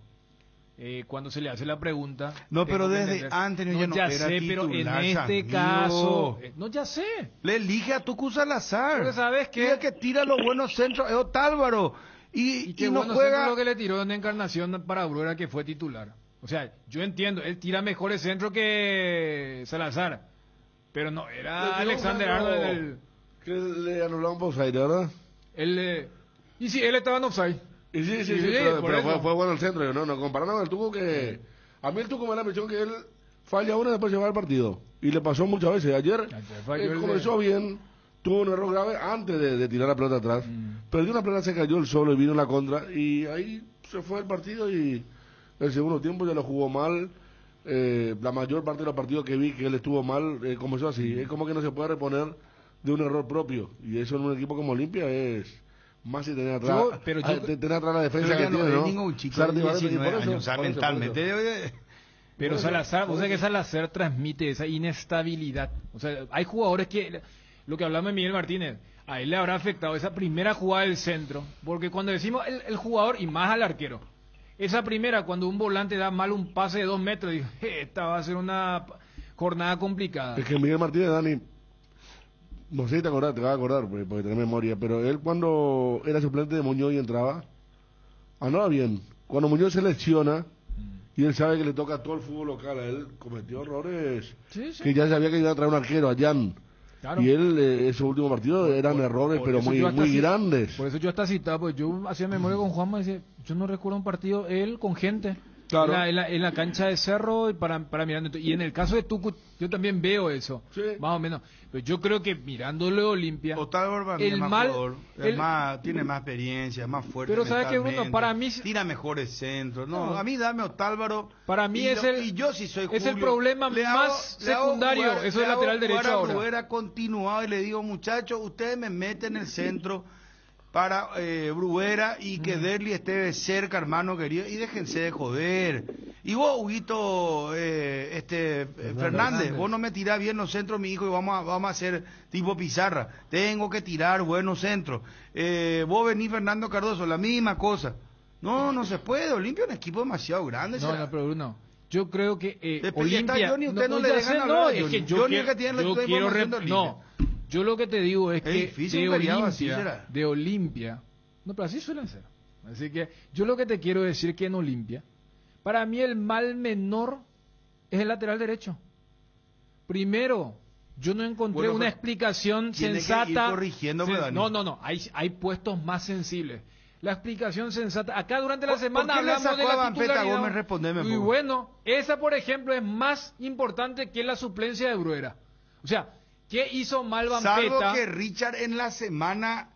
Cuando se le hace la pregunta... No, pero desde antes no, ya era sé, titular, pero en este caso... No, ya sé. Le elige a Tucu Salazar. Pero ¿sabes qué? El que tira los buenos centros es Otálvaro. Y qué no bueno juega... lo que le tiró en Encarnación para Bruera, que fue titular. O sea, yo entiendo, él tira mejores centros que Salazar. Pero no, era Alexander Arnold el... Que le anularon por offside, ¿verdad? Y sí, él estaba en offside. Y sí, pero fue bueno el centro. No compararon al Tuco que... A mí el Tuco me da la impresión que él falla una y después se va al partido. Y le pasó muchas veces. Ayer comenzó bien, tuvo un error grave antes de tirar la pelota atrás. Perdió una pelota, se cayó el solo y vino la contra. Y ahí se fue el partido y el segundo tiempo ya lo jugó mal. La mayor parte de los partidos que vi que él estuvo mal, comenzó así. Es como que no se puede reponer de un error propio. Y eso en un equipo como Olimpia es... Más si tener atrás, tener atrás la defensa que tiene, ¿no? Ningún chico de 19 años, o sea, mentalmente... Pero Salazar, o sea que Salazar transmite esa inestabilidad. O sea, hay jugadores que, lo que hablamos de Miguel Martínez, a él le habrá afectado esa primera jugada del centro, porque cuando decimos el jugador y más al arquero, esa primera, cuando un volante da mal un pase de 2 metros, digo, esta va a ser una jornada complicada. Es que Miguel Martínez, Dani, no sé si te acordás, te vas a acordar, porque tenés memoria, pero él cuando era suplente de Muñoz y entraba, andaba bien. Cuando Muñoz se lesiona, y él sabe que le toca a todo el fútbol local, a él cometió errores que ya sabía que iba a traer un arquero, a Jan. Claro. Y él, ese último partido, eran errores, pero muy grandes. Por eso yo hasta citado, pues yo hacía memoria con Juanma y decía, yo no recuerdo un partido, él con gente. Claro. En la cancha de Cerro y para mirar. Y en el caso de Tucu, yo también veo eso, más o menos. Pero yo creo que mirándolo Olimpia, tiene más experiencia, más fuerte. Pero sabes que Bruno, para mí tira mejores centros. No, a mí dame Otálvaro. Para mí es el problema más secundario, eso es lateral derecho ahora. Bruera continuado y le digo, muchachos, ustedes me meten en el centro para Bruguera y que Derli esté cerca, hermano querido, y déjense de joder. Y vos, Huguito, Fernández, vos no me tirás bien los centros, mi hijo, y vamos a hacer tipo pizarra. Tengo que tirar buenos centros. Vos venís, Fernando Cardoso, la misma cosa. No se puede. Olimpia es un equipo demasiado grande. No, pero Bruno, yo creo que Olimpia... Johnny, usted no le dejan hablar. No, es que yo quiero... Yo lo que te digo es que de Olimpia, no, pero así suelen ser. Así que yo lo que te quiero decir que en Olimpia, para mí el mal menor es el lateral derecho. Primero, yo no encontré una explicación sensata. No, hay puestos más sensibles. La explicación sensata. Acá durante la semana hablamos de la titularidad. Y bueno, esa por ejemplo es más importante que la suplencia de Bruera. O sea, ¿qué hizo mal Vampeta? Salvo que Richard en la semana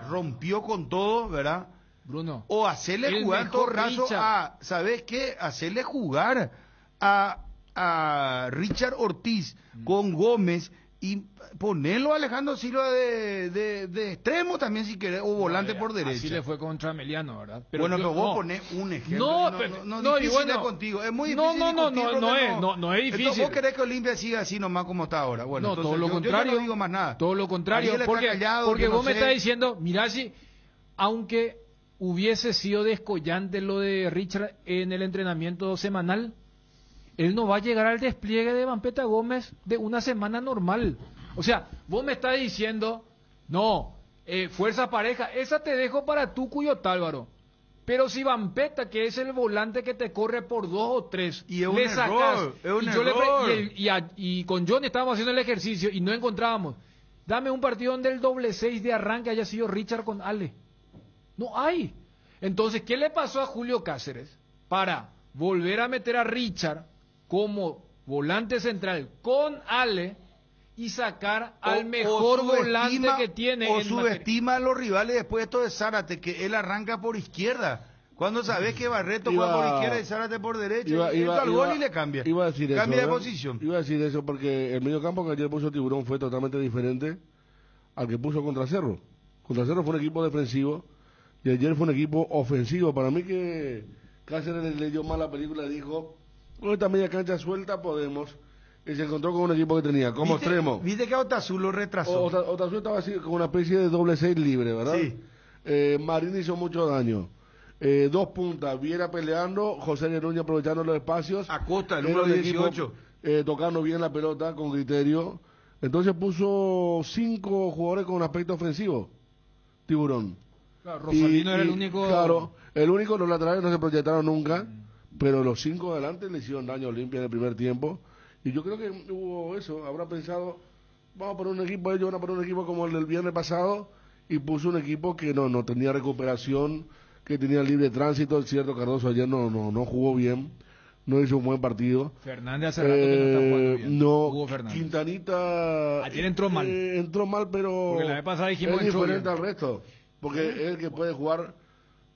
rompió con todo, ¿verdad? Bruno. O hacerle jugar en todo caso ¿sabes qué? Hacerle jugar a Richard Ortiz con Gómez y ponerlo a Alejandro Silva de extremo también si querés, o volante por derecha. Así le fue contra Emiliano, ¿verdad? Pero vos ponés un ejemplo. No, difícil contigo. Es muy difícil. No es difícil. Entonces, ¿vos querés que Olimpia siga así nomás como está ahora? Bueno, no, todo lo contrario. Yo no digo más nada. Todo lo contrario, porque vos me estás diciendo, mirá, si aunque hubiese sido descollante lo de Richard en el entrenamiento semanal, él no va a llegar al despliegue de Vampeta Gómez de una semana normal. O sea, vos me estás diciendo, fuerza pareja, esa te dejo para Tucu y Otálvaro. Pero si Vampeta, que es el volante que te corre por 2 o 3, y le sacas, y con Johnny estábamos haciendo el ejercicio y no encontrábamos. Dame un partido donde el 6 de arranque haya sido Richard con Ale. No hay. Entonces, ¿qué le pasó a Julio Cáceres para volver a meter a Richard como volante central con Ale y sacar al mejor volante que tiene? O subestima a los rivales después de esto de Zárate, que él arranca por izquierda. Cuando sabés que Barreto juega por izquierda y Zárate por derecha, entra al gol y le cambia. Cambia de posición. Iba a decir eso porque el mediocampo que ayer puso Tiburón fue totalmente diferente al que puso contra Cerro. Contra Cerro fue un equipo defensivo y ayer fue un equipo ofensivo. Para mí que Cáceres le dio mal la película, dijo, con esta media cancha suelta podemos, y se encontró con un equipo que tenía como extremo. ¿Viste que Otazul lo retrasó? Otazul estaba así con una especie de doble 6 libre, ¿verdad? Sí. Marín hizo mucho daño. 2 puntas, Viera peleando, José Núñez aprovechando los espacios. Acosta, el número 18. Tocando bien la pelota con criterio. Entonces puso 5 jugadores con aspecto ofensivo, Tiburón. Claro, Rosalino era el único. Claro, el único, los laterales no se proyectaron nunca, pero los 5 adelante le hicieron daño a Olimpia en el primer tiempo. Y yo creo que hubo eso, habrá pensado, vamos a poner un equipo, ellos van a poner un equipo como el del viernes pasado, y puso un equipo que no tenía recuperación, que tenía libre tránsito. Es cierto, Cardoso ayer no jugó bien, no hizo un buen partido. Fernández hace rato que no está jugando bien. No, Quintanita ayer entró mal. Entró mal, pero porque la vez pasada dijimos es diferente al resto, porque es el que puede jugar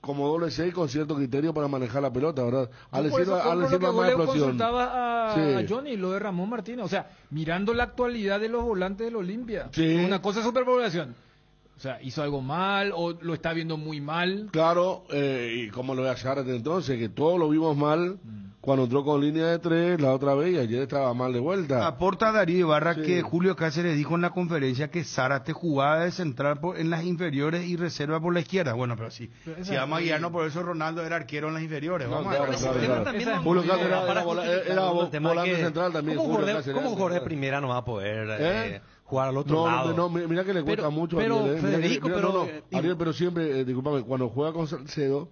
como doble 6 con cierto criterio para manejar la pelota, ¿verdad? Al decir más explosión. Consultaba a Johnny lo de Ramón Martínez, o sea, mirando la actualidad de los volantes del Olimpia, una cosa es superpoblación. O sea, ¿hizo algo mal o lo está viendo muy mal? Claro, y como lo ve a Zárate entonces, que todos lo vimos mal cuando entró con línea de 3 la otra vez y ayer estaba mal de vuelta. Aporta Darío Ibarra Sí. que Julio Cáceres dijo en la conferencia que Zárate jugaba de central en las inferiores y reserva por la izquierda. Bueno, pero sí. Si vamos a guiarnos por eso, Ronaldo era arquero en las inferiores. No, Vamos claro, a ver. claro, El tema claro. también no- Julio Cáceres para era justificar el tema volante que central también. ¿Cómo Julio jugador Cáceres de, era cómo jugador de central. primera no va a poder ¿Eh? jugar al otro lado? No, mira que le cuesta Pero- mucho pero, a Ariel. Federico, Mira, pero, Ariel, pero siempre, discúlpame, cuando juega con Salcedo,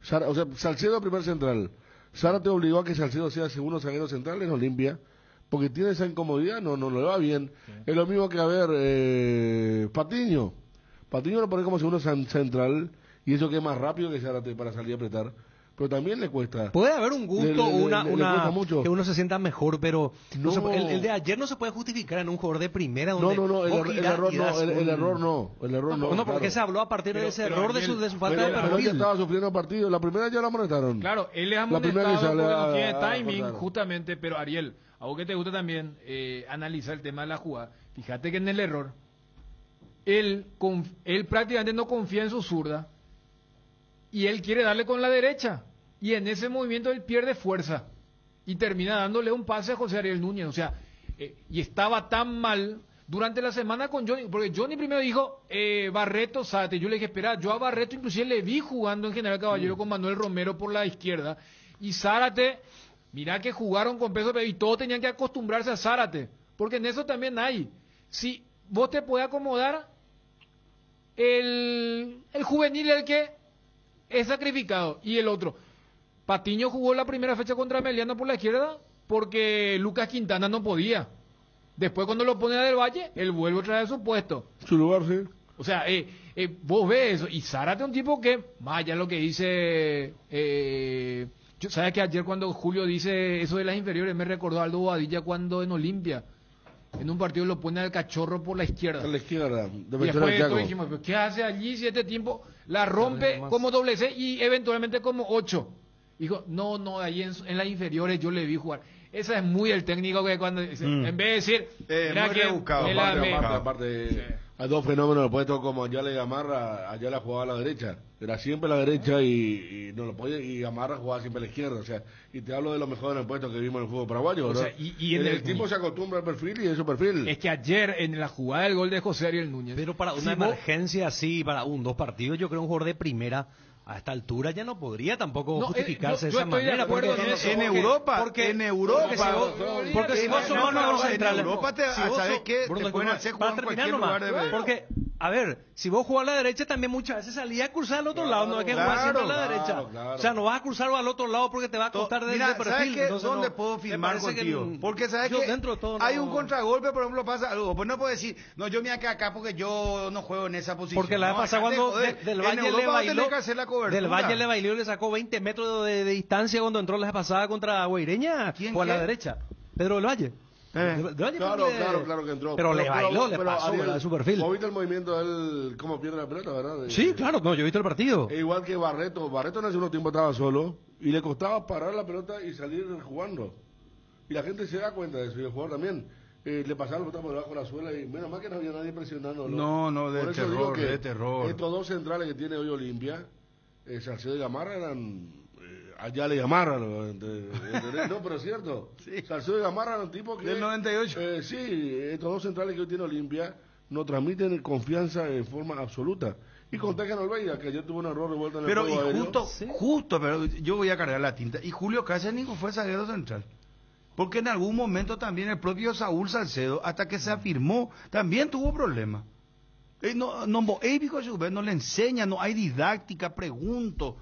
o sea, Salcedo primer central, Sara te obligó a que Salcedo sea segundo zaguero central en Olimpia, porque tiene esa incomodidad, no le va bien. Sí. Es lo mismo que, a ver, Patiño lo pone como segundo central, y eso que es más rápido que Zárate para salir a apretar. Pero también le cuesta. Puede haber un gusto, le cuesta mucho. que uno se sienta mejor, pero no No. el de ayer no se puede justificar en un jugador de primera. No, Donde el error no. No, porque se habló a partir de ese error de su falta de Pero perfil. ella estaba sufriendo partido. La primera ya la amonestaron. Claro, él le ha La primera que amonestado sale porque no tiene a timing, cortar. justamente. Pero Ariel, a vos que te gusta también analizar el tema de la jugada, fíjate que en el error, él prácticamente no confía en su zurda y él quiere darle con la derecha. Y en ese movimiento él pierde fuerza y termina dándole un pase a José Ariel Núñez. O sea, y estaba tan mal durante la semana con Johnny, porque Johnny primero dijo Barreto, Zárate. Yo le dije, espera, yo a Barreto inclusive le vi jugando en General Caballero con Manuel Romero por la izquierda. Y Zárate, mira que jugaron con peso, y todos tenían que acostumbrarse a Zárate, porque en eso también hay. Si vos te puedes acomodar, el juvenil es el que es sacrificado, y el otro. Patiño jugó la primera fecha contra Meliano por la izquierda porque Lucas Quintana no podía. Después cuando lo pone a Del Valle, él vuelve otra vez a su puesto. Su lugar, sí. O sea, vos ves eso. Y Zárate es un tipo que, más allá de lo que dice... ¿sabes que ayer cuando Julio dice eso de las inferiores, me recordó a Aldo Bobadilla cuando en Olimpia, en un partido lo pone al Cachorro por la izquierda. A la izquierda. Y después todos dijimos, ¿qué hace allí si este tiempo la rompe como doble C y eventualmente como 8? Dijo, no, ahí en las inferiores yo le vi jugar. Esa es muy el técnico que cuando en vez de decir, mira muy que rebuscado, aparte sí. Hay dos fenómenos puestos como Ayala y Gamarra. Ayala jugaba a la derecha, era siempre a la derecha y no lo podía, y Gamarra jugaba siempre a la izquierda. O sea, y te hablo de los mejores en el puesto que vimos en el fútbol paraguayo, o ¿no? sea, y en el tipo se acostumbra al perfil y es su perfil. Es que ayer en la jugada del gol de José Ariel Núñez, pero para una emergencia así, para dos partidos, yo creo un jugador de primera a esta altura ya no podría tampoco justificarse de esa manera. Porque en Europa, en Europa ¿sabes qué? Te pueden hacer jugar en cualquier lugar de ver. Porque, a ver, si vos jugás a la derecha también muchas veces salías a cruzar al otro lado, no hay que jugar siempre a la derecha. O sea, no vas a cruzar al otro lado porque te va a costar desde el perfil. ¿Sabes dónde puedo firmar contigo? Porque sabes que hay un contragolpe, por ejemplo, pasa algo. Pues no puedo decir, no, yo me voy acá porque yo no juego en esa posición. Porque la vez pasada cuando Del Valle le bailó, Del Valle le bailó y le sacó 20 metros de distancia cuando entró la vez pasada contra Guaireña. ¿Quién? O a la derecha. Pedro Del Valle. Claro que entró. Pero le bailó, le pasó, ¿verdad? De su perfil. ¿Vos viste el movimiento de él, cómo pierde la pelota, verdad? Sí, claro, no, yo he visto el partido. E igual que Barreto en el segundo tiempo estaba solo y le costaba parar la pelota y salir jugando. Y la gente se da cuenta de eso, y el jugador también. Le pasaba la pelota por debajo de la suela y menos mal que no había nadie presionándolo. No, de terror. Estos dos centrales que tiene hoy Olimpia, Salcedo y Gamarra eran... Allá le llamaron, no, pero es cierto. Sí. Salcedo y Gamarra eran tipos que... Del 98. Sí, estos dos centrales que hoy tiene Olimpia nos transmiten confianza en forma absoluta. Y con Tejan Alveida, que ayer tuvo un error de vuelta en el juego aéreo. Justo, pero yo voy a cargar la tinta. Y Julio Cáceres fue zaguero central. Porque en algún momento también el propio Saúl Salcedo, hasta que se afirmó, también tuvo problemas. No le enseña, no hay didáctica, pregunto.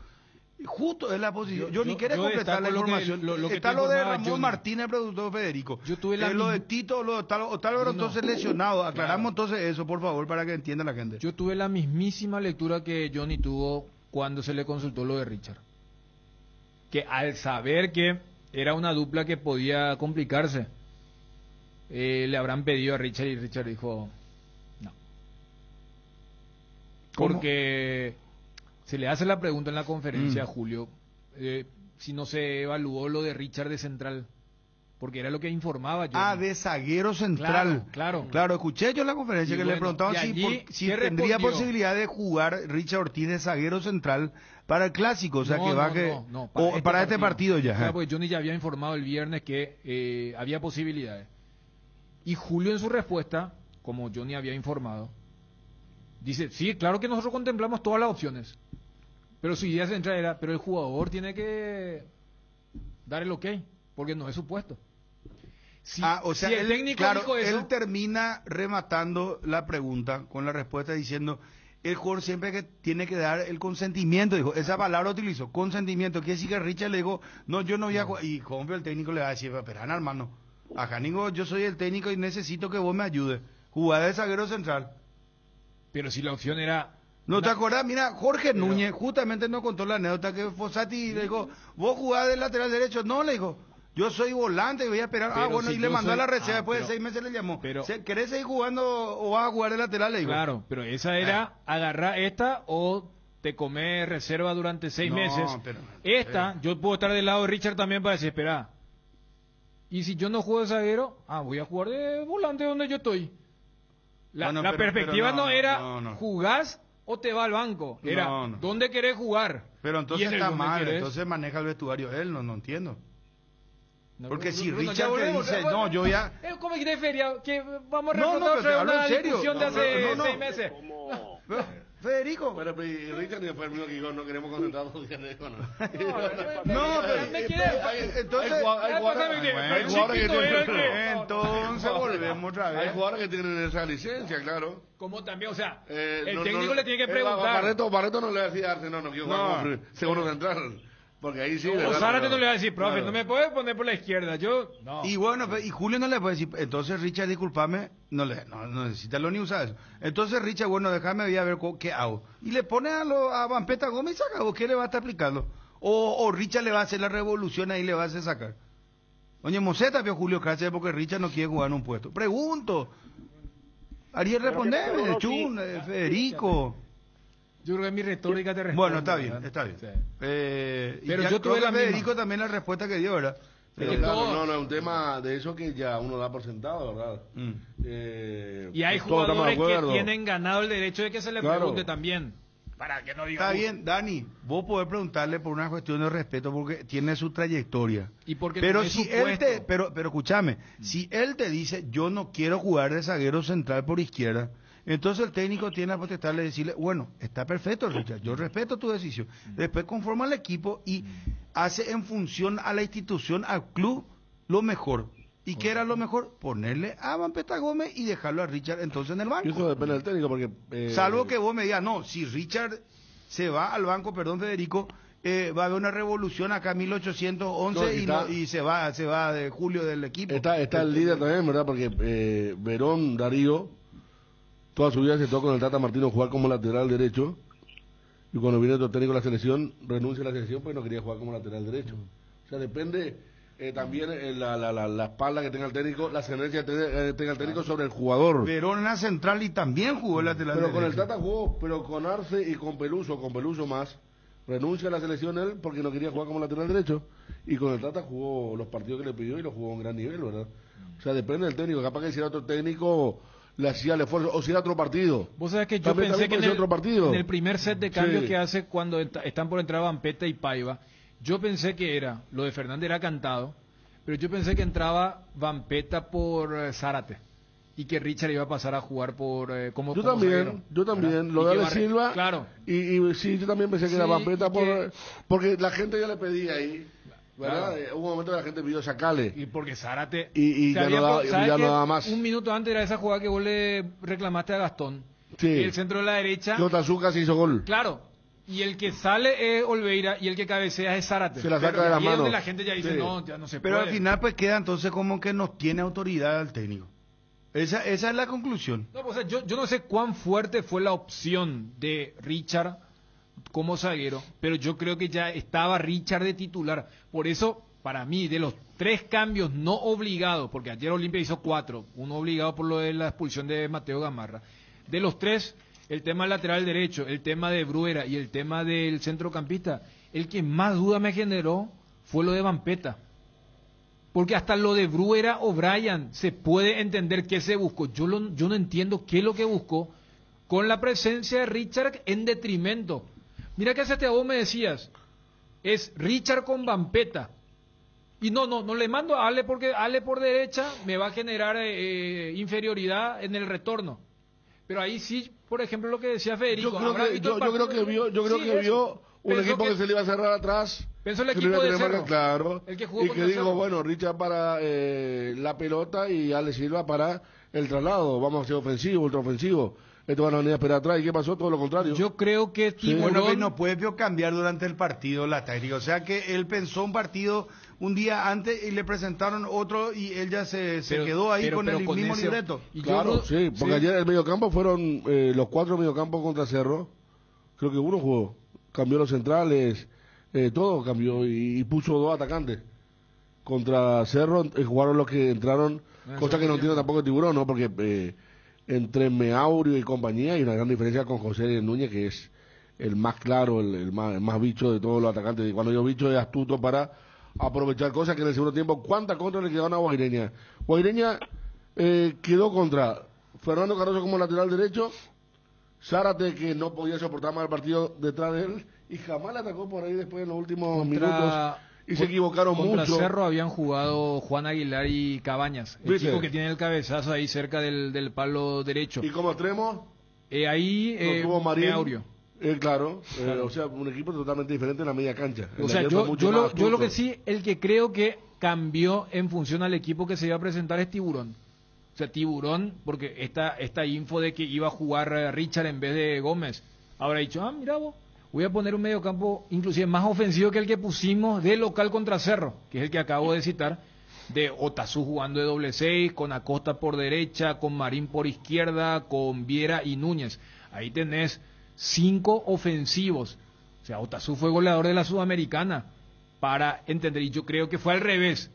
Justo es la posición. Yo ni quiero completar la información. Está lo de Ramón Martínez, el productor Federico. Yo tuve lo de Tito, lo de Otálvaro, entonces lesionado. Aclaramos entonces eso, por favor, para que entienda la gente. Yo tuve la mismísima lectura que Johnny tuvo cuando se le consultó lo de Richard. Que al saber que era una dupla que podía complicarse, le habrán pedido a Richard y Richard dijo no. Porque... se le hace la pregunta en la conferencia a Julio, si no se evaluó lo de Richard de central, porque era lo que informaba yo. De zaguero central. Claro. Claro, escuché yo en la conferencia que le preguntaban si tendría posibilidad de jugar Richard Ortiz de zaguero central para el clásico, o sea para este partido ya. Claro, porque Johnny ya había informado el viernes que había posibilidades. Y Julio en su respuesta, como Johnny había informado, dice, sí, claro que nosotros contemplamos todas las opciones, pero su idea central era, pero el jugador tiene que dar el ok, porque no es su puesto. O sea, si el técnico dijo eso, él termina rematando la pregunta con la respuesta diciendo, el jugador siempre que tiene que dar el consentimiento, dijo, esa palabra utilizó, consentimiento, quiere decir que Richard le dijo, no, yo no voy a jugar, y como el técnico le va a decir, pero hermano, acá yo soy el técnico y necesito que vos me ayudes, jugar de zaguero central. Pero si la opción era... ¿No te acuerdas? Mira, Jorge Núñez justamente nos contó la anécdota que Fossati le dijo, vos jugás de lateral derecho, no, le dijo, yo soy volante y voy a esperar. Y le mandó a la reserva, después de 6 meses le llamó. ¿Querés seguir jugando o vas a jugar de lateral? Le digo. Claro, pero esa era agarrar esta o te comer reserva durante 6 meses. Yo puedo estar del lado de Richard también para decir, espera. Y si yo no juego de zaguero, voy a jugar de volante donde yo estoy. La perspectiva no era jugás o te va al banco. Era, ¿dónde querés jugar? Pero entonces está mal, entonces maneja el vestuario él, no entiendo. Porque si Richard te dice, no, yo ya... Es como que de feria, que vamos a remontar una discusión de hace 6 meses. Federico. Pero Richard fue el mismo que dijo, no queremos concentrar 2 días de economía. Entonces volvemos otra vez. Hay jugadores que tienen esa licencia, claro. Como también, o sea, el técnico le tiene que preguntar. Barreto no le va a decir, no quiero jugar como segundo central. Porque ahí sí. O Zárate no le va a decir, profe, no me puedes poner por la izquierda. No. Y bueno, y Julio no le puede decir, entonces Richard, discúlpame, no necesita ni usar eso. Entonces Richard, bueno, déjame voy a ver qué hago. Y le pone a Vampeta Gómez y saca, ¿o qué le va a estar aplicando? O Richard le va a hacer la revolución ahí, le va a hacer sacar. Oye, Moseta vio Julio Cáceres porque Richard no quiere jugar en un puesto. Pregunto. Ariel, respondeme, Chun, Federico. Yo creo que mi retórica te responde. Bueno, está bien. Sí. Pero yo tuve la Federico misma. También la respuesta que dio, ¿verdad? No, es un tema de eso que ya uno da por sentado, ¿verdad? Y hay jugadores que tienen ganado el derecho de que se le pregunte también. Para que no diga. Está bien, Dani, vos podés preguntarle por una cuestión de respeto porque tiene su trayectoria. Y porque pero si él pero escúchame, si él te dice, yo no quiero jugar de zaguero central por izquierda, entonces el técnico tiene la potestad de decirle, bueno, está perfecto, Richard, yo respeto tu decisión. Después conforma el equipo y hace en función a la institución, al club, lo mejor. ¿Y qué era lo mejor? Ponerle a Vampeta Gómez y dejarlo a Richard entonces en el banco. Y eso depende del técnico porque... Salvo que vos me digas, no, si Richard se va al banco, Federico, va a haber una revolución acá en 1811 y se va de Julio del equipo. Está el líder también, ¿verdad? Porque Verón Darío toda su vida se tocó con el Tata Martino jugar como lateral derecho y cuando viene otro técnico de la selección renuncia a la selección porque no quería jugar como lateral derecho. O sea, depende también la espalda que tenga el técnico, la ascendencia que tenga el técnico sobre el jugador. Verón en la central y también jugó el lateral derecho. Pero derecho. con el Tata jugó, pero con Arce y con Peluso más, renuncia a la selección él porque no quería jugar como lateral derecho y con el Tata jugó los partidos que le pidió y los jugó a un gran nivel, ¿verdad? O sea, depende del técnico, capaz que si era otro técnico le hacía el esfuerzo, o si era otro partido. Vos sabés que yo pensé que en el primer set de cambios que hace cuando están por entrar Vampeta y Paiva, yo pensé que era, lo de Fernández era cantado, pero yo pensé que entraba Vampeta por Zárate y que Richard iba a pasar a jugar por como yo también, lo de Silva, claro. Y sí, yo también pensé que era Vampeta porque la gente ya le pedía ahí, ¿verdad? Claro. Hubo un momento que la gente pidió sacarle. Y porque Zárate... Y ya no daba más. Un minuto antes era esa jugada que vos le reclamaste a Gastón. Sí. El centro de la derecha... Yotazuka se hizo gol. Claro. Y el que sale es Olveira y el que cabecea es Zárate. Se la saca de la mano. La gente ya dice, no, ya no se Pero puede. Al final pues queda entonces como que no tiene autoridad al técnico. Esa es la conclusión. No, pues, yo no sé cuán fuerte fue la opción de Richard como zaguero, pero yo creo que ya estaba Richard de titular. Por eso, para mí, de los 3 cambios no obligados, porque ayer Olimpia hizo 4, uno obligado por lo de la expulsión de Mateo Gamarra, de los 3, el tema lateral derecho, el tema de Bruera y el tema del centrocampista, el que más duda me generó fue lo de Vampeta. Porque hasta lo de Bruera o Bryan se puede entender qué se buscó. Yo no entiendo qué es lo que buscó con la presencia de Richard en detrimento. Mira que hace vos me decías, es Richard con Vampeta. Y no le mando a Ale porque Ale por derecha me va a generar inferioridad en el retorno. Pero ahí sí, por ejemplo, lo que decía Federico. Yo creo que vio un equipo que se le iba a cerrar atrás. Pensó el equipo de Cerro. Claro. El que jugó y que digo, Cerro. bueno, Richard para la pelota y Ale Silva para el traslado. Vamos a ser ofensivo, ultraofensivo. Esto van a venir a esperar atrás. ¿Y qué pasó? Todo lo contrario. Yo creo que Tiburón... Bueno, que no puede cambiar durante el partido la táctica. O sea que él pensó un partido un día antes y le presentaron otro y él ya se quedó ahí con el mismo libreto. Claro, sí, porque ayer el mediocampo fueron los 4 mediocampos contra Cerro. Creo que uno jugó. Cambió los centrales, todo cambió y puso 2 atacantes. Contra Cerro jugaron los que entraron, cosa que no entiendo tampoco el Tiburón, ¿no? Porque entre Meaurio y compañía hay una gran diferencia con José Núñez, que es el más claro, el más bicho de todos los atacantes. Y cuando yo bicho es astuto para aprovechar cosas que en el segundo tiempo, ¿cuántas contras le quedaron a Guaireña? Guaireña quedó contra Fernando Cardoso como lateral derecho, Zárate, que no podía soportar más el partido detrás de él, y jamás le atacó por ahí después en los últimos minutos, y se equivocaron contra mucho. Contra Cerro habían jugado Juan Aguilar y Cabañas, el chico que tiene el cabezazo ahí cerca del palo derecho. ¿Y como extremo? Ahí tuvo Marín, Meaurio. Claro. O sea, un equipo totalmente diferente en la media cancha. O sea, yo lo que sí, el que creo que cambió en función al equipo que se iba a presentar es Tiburón. O sea, Tiburón, porque esta info de que iba a jugar Richard en vez de Gómez, habrá dicho, mira vos, voy a poner un mediocampo inclusive más ofensivo que el que pusimos de local contra Cerro, que es el que acabo de citar, de Otazú jugando de doble 6, con Acosta por derecha, con Marín por izquierda, con Viera y Núñez. Ahí tenés 5 ofensivos. O sea, Otazú fue goleador de la Sudamericana, para entender, y yo creo que fue al revés,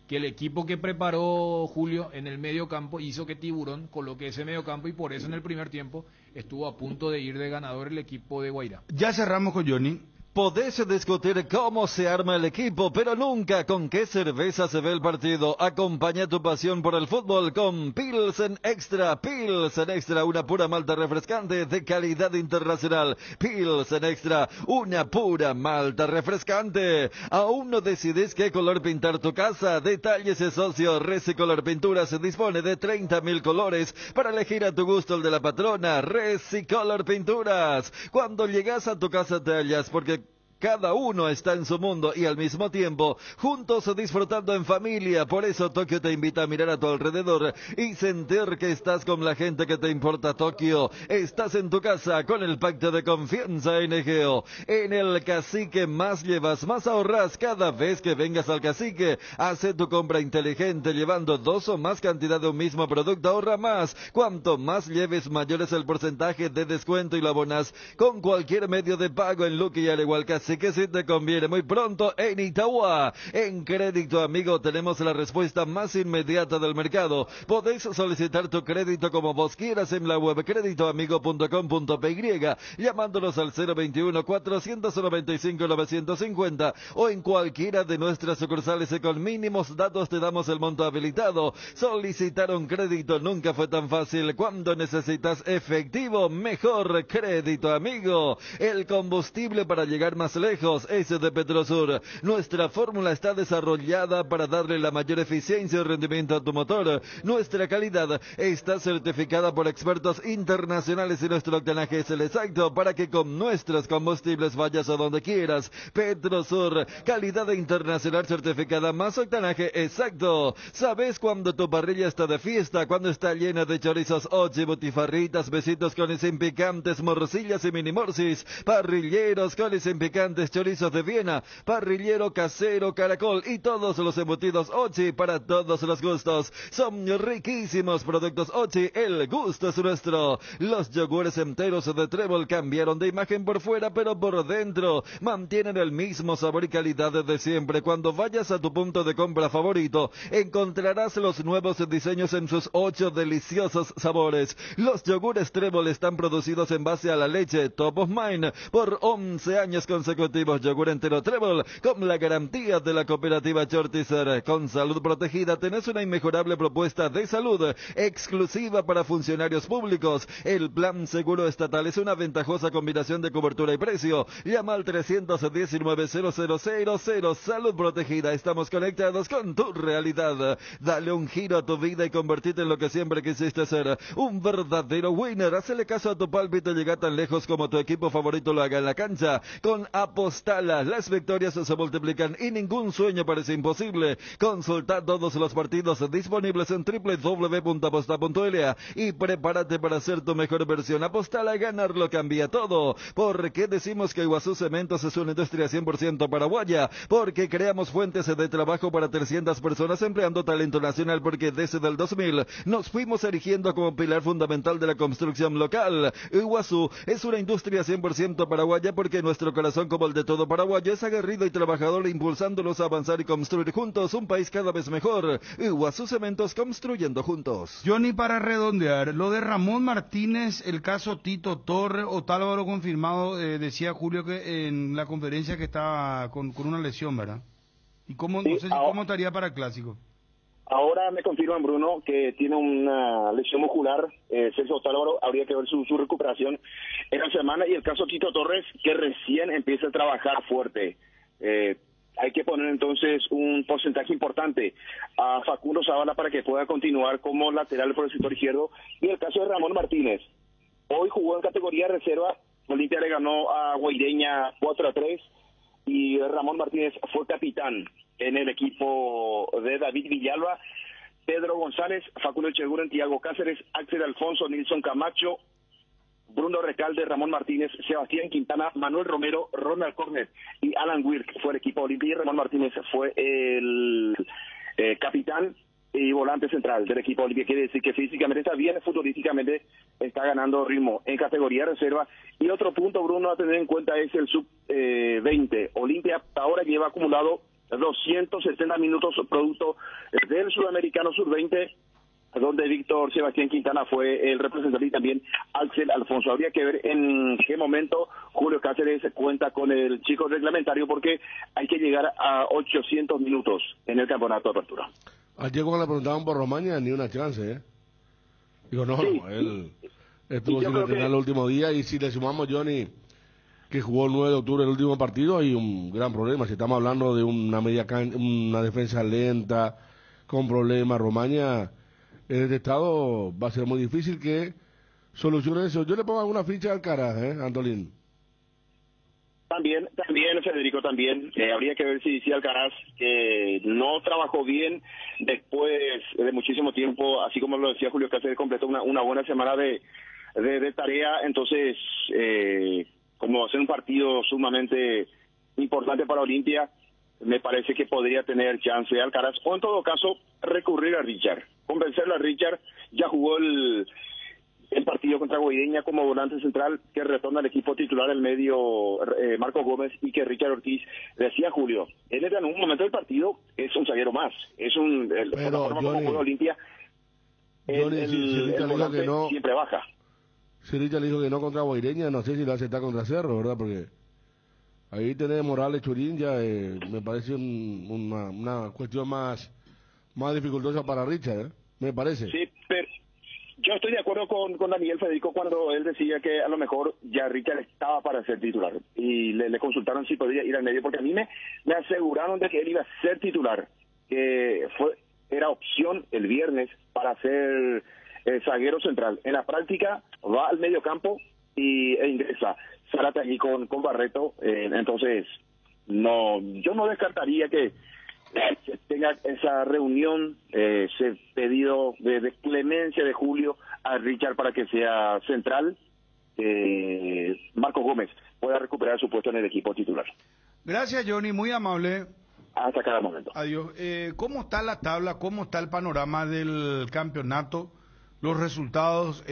que el equipo que preparó Julio en el medio campo hizo que Tiburón coloque ese medio campo y por eso en el primer tiempo estuvo a punto de ir de ganador el equipo de Guairá. Ya cerramos con Johnny. Podés discutir cómo se arma el equipo, pero nunca con qué cerveza se ve el partido. Acompaña tu pasión por el fútbol con Pilsen Extra. Pilsen Extra, una pura malta refrescante de calidad internacional. Pilsen Extra, una pura malta refrescante. ¿Aún no decidís qué color pintar tu casa? Detalles es socio. Resicolor Pinturas se dispone de 30.000 colores para elegir a tu gusto el de la patrona. Resicolor Pinturas. Cuando llegas a tu casa te hallas porque cada uno está en su mundo y al mismo tiempo juntos disfrutando en familia. Por eso Tokio te invita a mirar a tu alrededor y sentir que estás con la gente que te importa. Tokio, estás en tu casa con el pacto de confianza NGO. En el Cacique más llevas, más ahorras cada vez que vengas al Cacique. Hace tu compra inteligente llevando 2 o más cantidad de un mismo producto, ahorra más. Cuanto más lleves, mayor es el porcentaje de descuento y lo abonas con cualquier medio de pago en Lucky y al igual Cacique. Así que si te conviene muy pronto en Itagua. En Crédito Amigo tenemos la respuesta más inmediata del mercado. Podéis solicitar tu crédito como vos quieras en la web creditoamigo.com.py, llamándonos al 021-495-950 o en cualquiera de nuestras sucursales y con mínimos datos te damos el monto habilitado. Solicitar un crédito nunca fue tan fácil. Cuando necesitas efectivo, mejor Crédito Amigo. El combustible para llegar más lejos es de Petrosur. Nuestra fórmula está desarrollada para darle la mayor eficiencia y rendimiento a tu motor. Nuestra calidad está certificada por expertos internacionales y nuestro octanaje es el exacto para que con nuestros combustibles vayas a donde quieras. Petrosur, calidad internacional certificada más octanaje exacto. ¿Sabes cuando tu parrilla está de fiesta? Cuando está llena de chorizos ochi, butifarritas, besitos con y sin picantes, morcillas y mini morcis, parrilleros con y sin picantes, chorizos de Viena, parrillero casero, caracol y todos los embutidos Ochi para todos los gustos. Son riquísimos productos Ochi, el gusto es nuestro. Los yogures enteros de Trébol cambiaron de imagen por fuera, pero por dentro mantienen el mismo sabor y calidad de siempre. Cuando vayas a tu punto de compra favorito, encontrarás los nuevos diseños en sus 8 deliciosos sabores. Los yogures Trébol están producidos en base a la leche Top of Mind por 11 años consecutivos. consecutivos. Yogur entero Trébol, con la garantía de la cooperativa Chortizer. Con salud protegida tenés una inmejorable propuesta de salud exclusiva para funcionarios públicos. El plan seguro estatal es una ventajosa combinación de cobertura y precio. Llama al 319-0000. Salud protegida. Estamos conectados con tu realidad. Dale un giro a tu vida y convertirte en lo que siempre quisiste ser. Un verdadero winner. Hacele caso a tu pálpito y llega tan lejos como tu equipo favorito lo haga en la cancha. Con Apostala, las victorias se multiplican y ningún sueño parece imposible. Consulta todos los partidos disponibles en www.aposta.la y prepárate para ser tu mejor versión. Apostala, ganarlo cambia todo. ¿Por qué decimos que Iguazú Cementos es una industria 100% paraguaya? Porque creamos fuentes de trabajo para 300 personas empleando talento nacional, porque desde el 2000 nos fuimos erigiendo como pilar fundamental de la construcción local. Iguazú es una industria 100% paraguaya porque nuestro corazón, como el de todo paraguayo, es aguerrido y trabajador, impulsándolos a avanzar y construir juntos un país cada vez mejor. Iguazú Cementos, construyendo juntos. Johnny, para redondear, lo de Ramón Martínez, el caso Tito Torres, Otálvaro confirmado, decía Julio que en la conferencia que estaba con una lesión, ¿verdad? ¿Y cómo, no sé cómo estaría para el Clásico? Ahora me confirman, Bruno, que tiene una lesión muscular. Celso Otálvaro, habría que ver su recuperación en la semana. Y el caso Tito Torres, que recién empieza a trabajar fuerte. Hay que poner entonces un porcentaje importante a Facundo Zavala para que pueda continuar como lateral por el sector izquierdo. Y el caso de Ramón Martínez, hoy jugó en categoría reserva. Olimpia le ganó a Guaireña 4-3 y Ramón Martínez fue capitán en el equipo de David Villalba, Pedro González, Facundo Echeguren, Tiago Cáceres, Axel Alfonso, Nilson Camacho, Bruno Recalde, Ramón Martínez, Sebastián Quintana, Manuel Romero, Ronald Cornet y Alan Wirk fue el equipo de Olimpia, y Ramón Martínez fue el capitán y volante central del equipo Olimpia. Quiere decir que físicamente está bien, futbolísticamente está ganando ritmo en categoría reserva. Y otro punto, Bruno, a tener en cuenta es el sub-20. Olimpia hasta ahora lleva acumulado 270 minutos producto del Sudamericano Sub-20, donde Víctor Sebastián Quintana fue el representante y también Axel Alfonso. Habría que ver en qué momento Julio Cáceres cuenta con el chico reglamentario, porque hay que llegar a 800 minutos en el campeonato de apertura. Ayer cuando le preguntaban por Romaña, ni una chance, ¿eh? Digo, no, sí, él estuvo sin entrenar el último día, y si le sumamos Johnny, que jugó el 9 de octubre el último partido, hay un gran problema. Si estamos hablando de una defensa lenta, con problemas, Romaña en este estado va a ser muy difícil que solucione eso. Yo le pongo alguna ficha al Alcaraz, Antolín. También, Federico, también. Habría que ver si Alcaraz, que no trabajó bien después de muchísimo tiempo, así como lo decía Julio Cáceres, completó una buena semana de tarea. Entonces, como hacer un partido sumamente importante para Olimpia, me parece que podría tener chance de Alcaraz, o en todo caso recurrir a Richard, convencerlo a Richard. Ya jugó el partido contra Guaireña como volante central, que retorna al equipo titular el medio Marco Gómez, y que Richard Ortiz, decía Julio, él en un momento del partido es un zaguero más, es pero forma como juega Olimpia, el volante no, siempre baja. Si Richard le dijo que no contra Guaireña, no sé si lo acepta contra Cerro, ¿verdad? Porque ahí tenés Morales Churín, ya me parece una cuestión más dificultosa para Richard, me parece. Sí, pero yo estoy de acuerdo con Daniel, Federico, cuando él decía que a lo mejor ya Richard estaba para ser titular, y le consultaron si podía ir al medio, porque a mí me aseguraron de que él iba a ser titular, que era opción el viernes para ser zaguero central. En la práctica va al medio campo e ingresa Zárate allí con Barreto. Entonces yo no descartaría que tenga esa reunión, ese pedido de clemencia de Julio a Richard para que sea central. Marco Gómez pueda recuperar su puesto en el equipo titular. Gracias, Johnny, muy amable. Hasta cada momento. Adiós. ¿Cómo está la tabla? ¿Cómo está el panorama del campeonato? los resultados.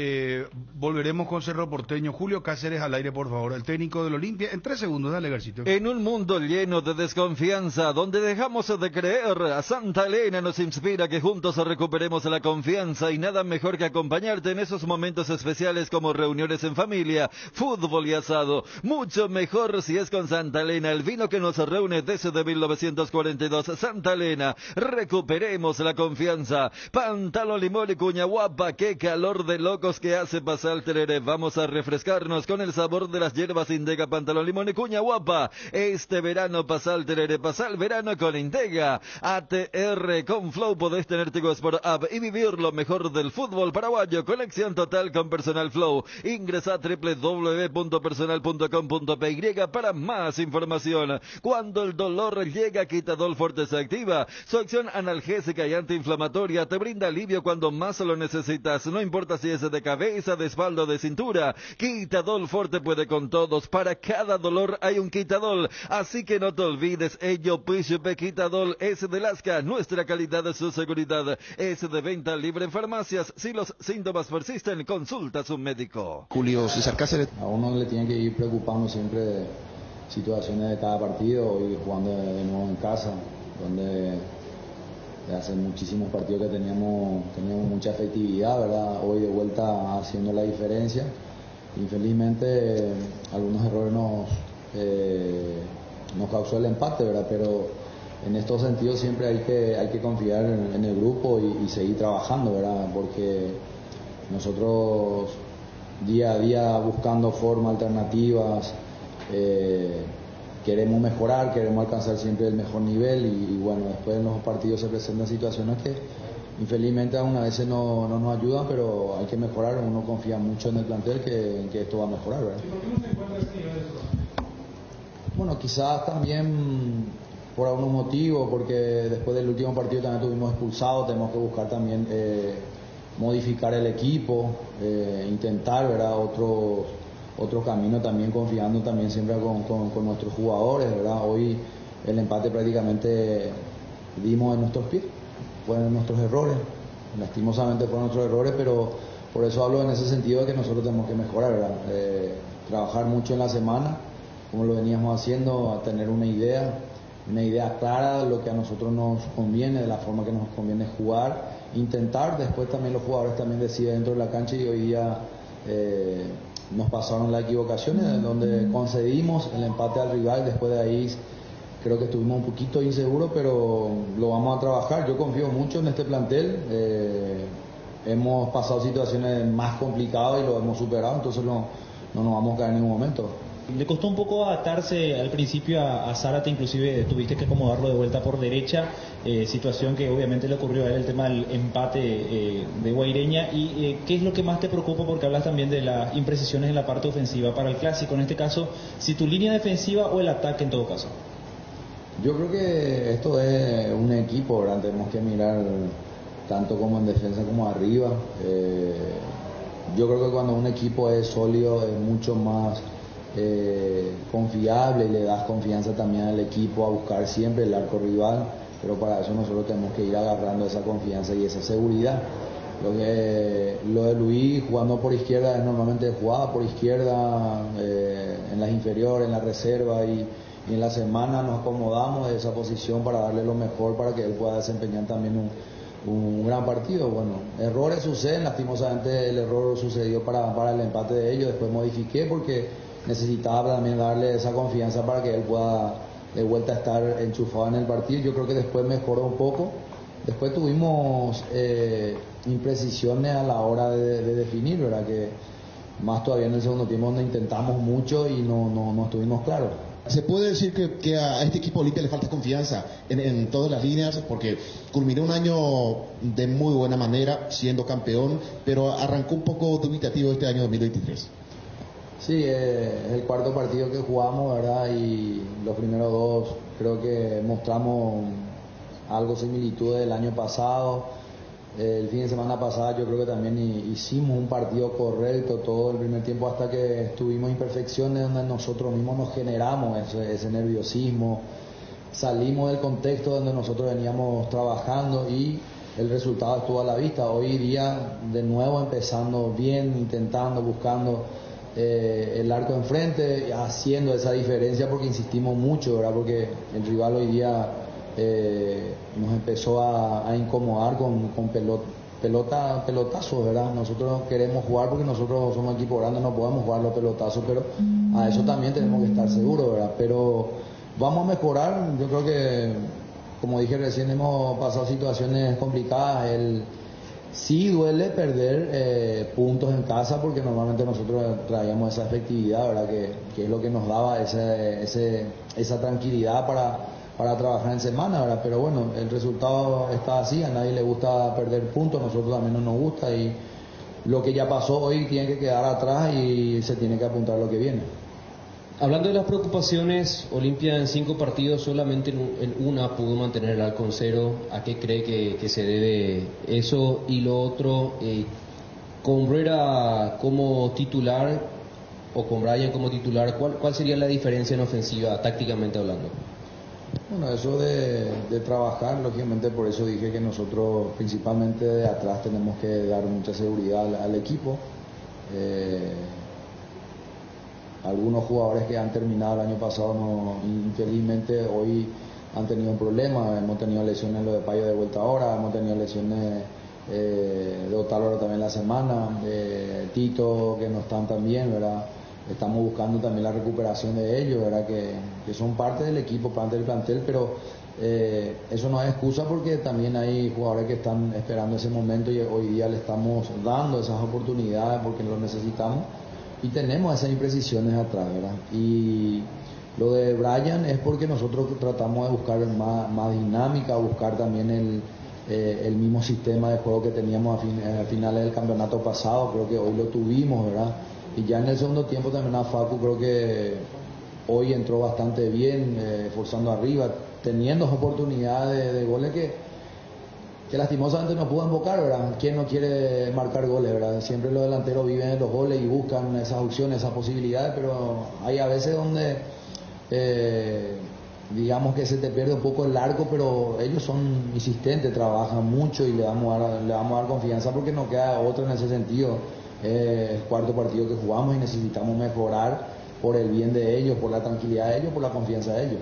Volveremos con Cerro Porteño. Julio Cáceres al aire, por favor. El técnico del Olimpia. En 3 segundos, dale, Garcito. En un mundo lleno de desconfianza, donde dejamos de creer, a Santa Elena nos inspira que juntos recuperemos la confianza, y nada mejor que acompañarte en esos momentos especiales como reuniones en familia, fútbol y asado. Mucho mejor si es con Santa Elena, el vino que nos reúne desde 1942. Santa Elena, recuperemos la confianza. Pantalón, limón y cuña guapa. Qué calor de locos que hace pasar Tereré. Vamos a refrescarnos con el sabor de las hierbas Indega, Pantalón, limón y cuña guapa. Este verano pasa el Tereré, pasa el verano con Indega. ATR, con Flow podés tener Tigo Sport App y vivir lo mejor del fútbol paraguayo. Conexión total con Personal Flow. Ingresa a www.personal.com.py para más información. Cuando el dolor llega, Quitadol Forte se activa. Su acción analgésica y antiinflamatoria te brinda alivio cuando más lo necesitas. No importa si es de cabeza, de espalda o de cintura. Quitadol Forte puede con todos. Para cada dolor hay un Quitadol. Así que no te olvides, ello Pishupe Quitadol es de Lasca. Nuestra calidad es su seguridad. Es de venta libre en farmacias. Si los síntomas persisten, consulta a su médico. Julio César Cáceres. A uno le tiene que ir preocupando siempre situaciones de cada partido. Hoy jugando de nuevo en casa, donde hace muchísimos partidos que teníamos mucha efectividad, ¿verdad? Hoy de vuelta haciendo la diferencia. Infelizmente algunos errores nos causó el empate, ¿verdad? Pero en estos sentidos siempre hay que confiar en el grupo y seguir trabajando, ¿verdad? Porque nosotros día a día buscando formas alternativas, queremos mejorar, queremos alcanzar siempre el mejor nivel y bueno, después en los partidos se presentan situaciones que infelizmente algunas veces no nos ayudan, pero hay que mejorar. Uno confía mucho en el plantel que esto va a mejorar, ¿verdad? Bueno, quizás también por algunos motivos, porque después del último partido también tuvimos expulsados, tenemos que buscar también modificar el equipo, intentar, ¿verdad? Otro camino también, confiando también siempre con nuestros jugadores, ¿verdad? Hoy el empate prácticamente dimos en nuestros pies, fueron nuestros errores, lastimosamente fueron nuestros errores, pero por eso hablo en ese sentido de que nosotros tenemos que mejorar, ¿verdad? Trabajar mucho en la semana, como lo veníamos haciendo, a tener una idea clara de lo que a nosotros nos conviene, de la forma que nos conviene jugar, intentar, después también los jugadores también deciden dentro de la cancha, y hoy día nos pasaron las equivocaciones donde concedimos el empate al rival. Después de ahí creo que estuvimos un poquito inseguros, pero lo vamos a trabajar. Yo confío mucho en este plantel, hemos pasado situaciones más complicadas y lo hemos superado, entonces no nos vamos a caer en ningún momento. Le costó un poco adaptarse al principio a Zárate, inclusive tuviste que acomodarlo de vuelta por derecha, situación que obviamente le ocurrió a él, el tema del empate de Guaireña. ¿Y qué es lo que más te preocupa? Porque hablas también de las imprecisiones en la parte ofensiva para el Clásico, en este caso, si tu línea defensiva o el ataque en todo caso. Yo creo que esto es un equipo, ¿verdad? Tenemos que mirar tanto como en defensa como arriba. Yo creo que cuando un equipo es sólido es mucho más confiable, y le das confianza también al equipo a buscar siempre el arco rival, pero para eso nosotros tenemos que ir agarrando esa confianza y esa seguridad. Lo de Luis jugando por izquierda es normalmente jugada por izquierda en las inferiores, en la reserva, y en la semana nos acomodamos de esa posición para darle lo mejor para que él pueda desempeñar también un gran partido. Bueno, errores suceden, lastimosamente el error sucedió para el empate de ellos, después modifiqué porque necesitaba también darle esa confianza para que él pueda de vuelta estar enchufado en el partido. Yo creo que después mejoró un poco. Después tuvimos imprecisiones a la hora de definir, ¿verdad? Que más todavía en el segundo tiempo, donde intentamos mucho y no estuvimos claros. ¿Se puede decir que a este equipo Olimpia le falta confianza en todas las líneas? Porque culminó un año de muy buena manera siendo campeón, pero arrancó un poco dubitativo este año 2023. Sí, es el cuarto partido que jugamos, ¿verdad? Y los primeros dos creo que mostramos algo similitud del año pasado. El fin de semana pasada yo creo que también hicimos un partido correcto todo el primer tiempo, hasta que tuvimos imperfecciones donde nosotros mismos nos generamos ese nerviosismo. Salimos del contexto donde nosotros veníamos trabajando y el resultado estuvo a la vista. Hoy día de nuevo empezando bien, intentando, buscando el arco enfrente, haciendo esa diferencia porque insistimos mucho, ¿verdad? Porque el rival hoy día nos empezó a incomodar con pelotazos, ¿verdad? Nosotros queremos jugar porque nosotros somos equipo grande, no podemos jugar los pelotazos, pero a eso también tenemos que estar seguros, ¿verdad? Pero vamos a mejorar. Yo creo que, como dije recién, hemos pasado situaciones complicadas. Sí duele perder puntos en casa porque normalmente nosotros traíamos esa efectividad, ¿verdad? Que es lo que nos daba esa tranquilidad para trabajar en semana, ¿verdad? Pero bueno, el resultado está así, a nadie le gusta perder puntos, a nosotros también no nos gusta, y lo que ya pasó hoy tiene que quedar atrás y se tiene que apuntar a lo que viene. Hablando de las preocupaciones, Olimpia en 5 partidos solamente en una pudo mantener el arco en 0. ¿A qué cree que se debe eso? Y lo otro, con Bruera como titular o con Brian como titular, ¿cuál sería la diferencia en ofensiva, tácticamente hablando? Bueno, eso de trabajar, lógicamente por eso dije que nosotros principalmente de atrás tenemos que dar mucha seguridad al equipo. Algunos jugadores que han terminado el año pasado, infelizmente hoy han tenido un problema. Hemos tenido lesiones lo de Payo de vuelta ahora, hemos tenido lesiones de Otálvaro también la semana, de Tito que no están tan bien, ¿verdad? Estamos buscando también la recuperación de ellos, ¿verdad? Que son parte del equipo, parte del plantel, pero eso no es excusa porque también hay jugadores que están esperando ese momento y hoy día le estamos dando esas oportunidades porque lo necesitamos y tenemos esas imprecisiones atrás, ¿verdad? Y lo de Brian es porque nosotros tratamos de buscar más dinámica, buscar también el mismo sistema de juego que teníamos a finales del campeonato pasado, creo que hoy lo tuvimos, ¿verdad? Y ya en el segundo tiempo también a Facu creo que hoy entró bastante bien, forzando arriba, teniendo oportunidades de goles que lastimosamente no pudo invocar, ¿verdad? ¿Quién no quiere marcar goles, verdad? Siempre los delanteros viven en los goles y buscan esas opciones, esas posibilidades, pero hay a veces donde digamos que se te pierde un poco el arco, pero ellos son insistentes, trabajan mucho y le vamos a dar confianza porque no queda otro en ese sentido. El cuarto partido que jugamos y necesitamos mejorar por el bien de ellos, por la tranquilidad de ellos, por la confianza de ellos.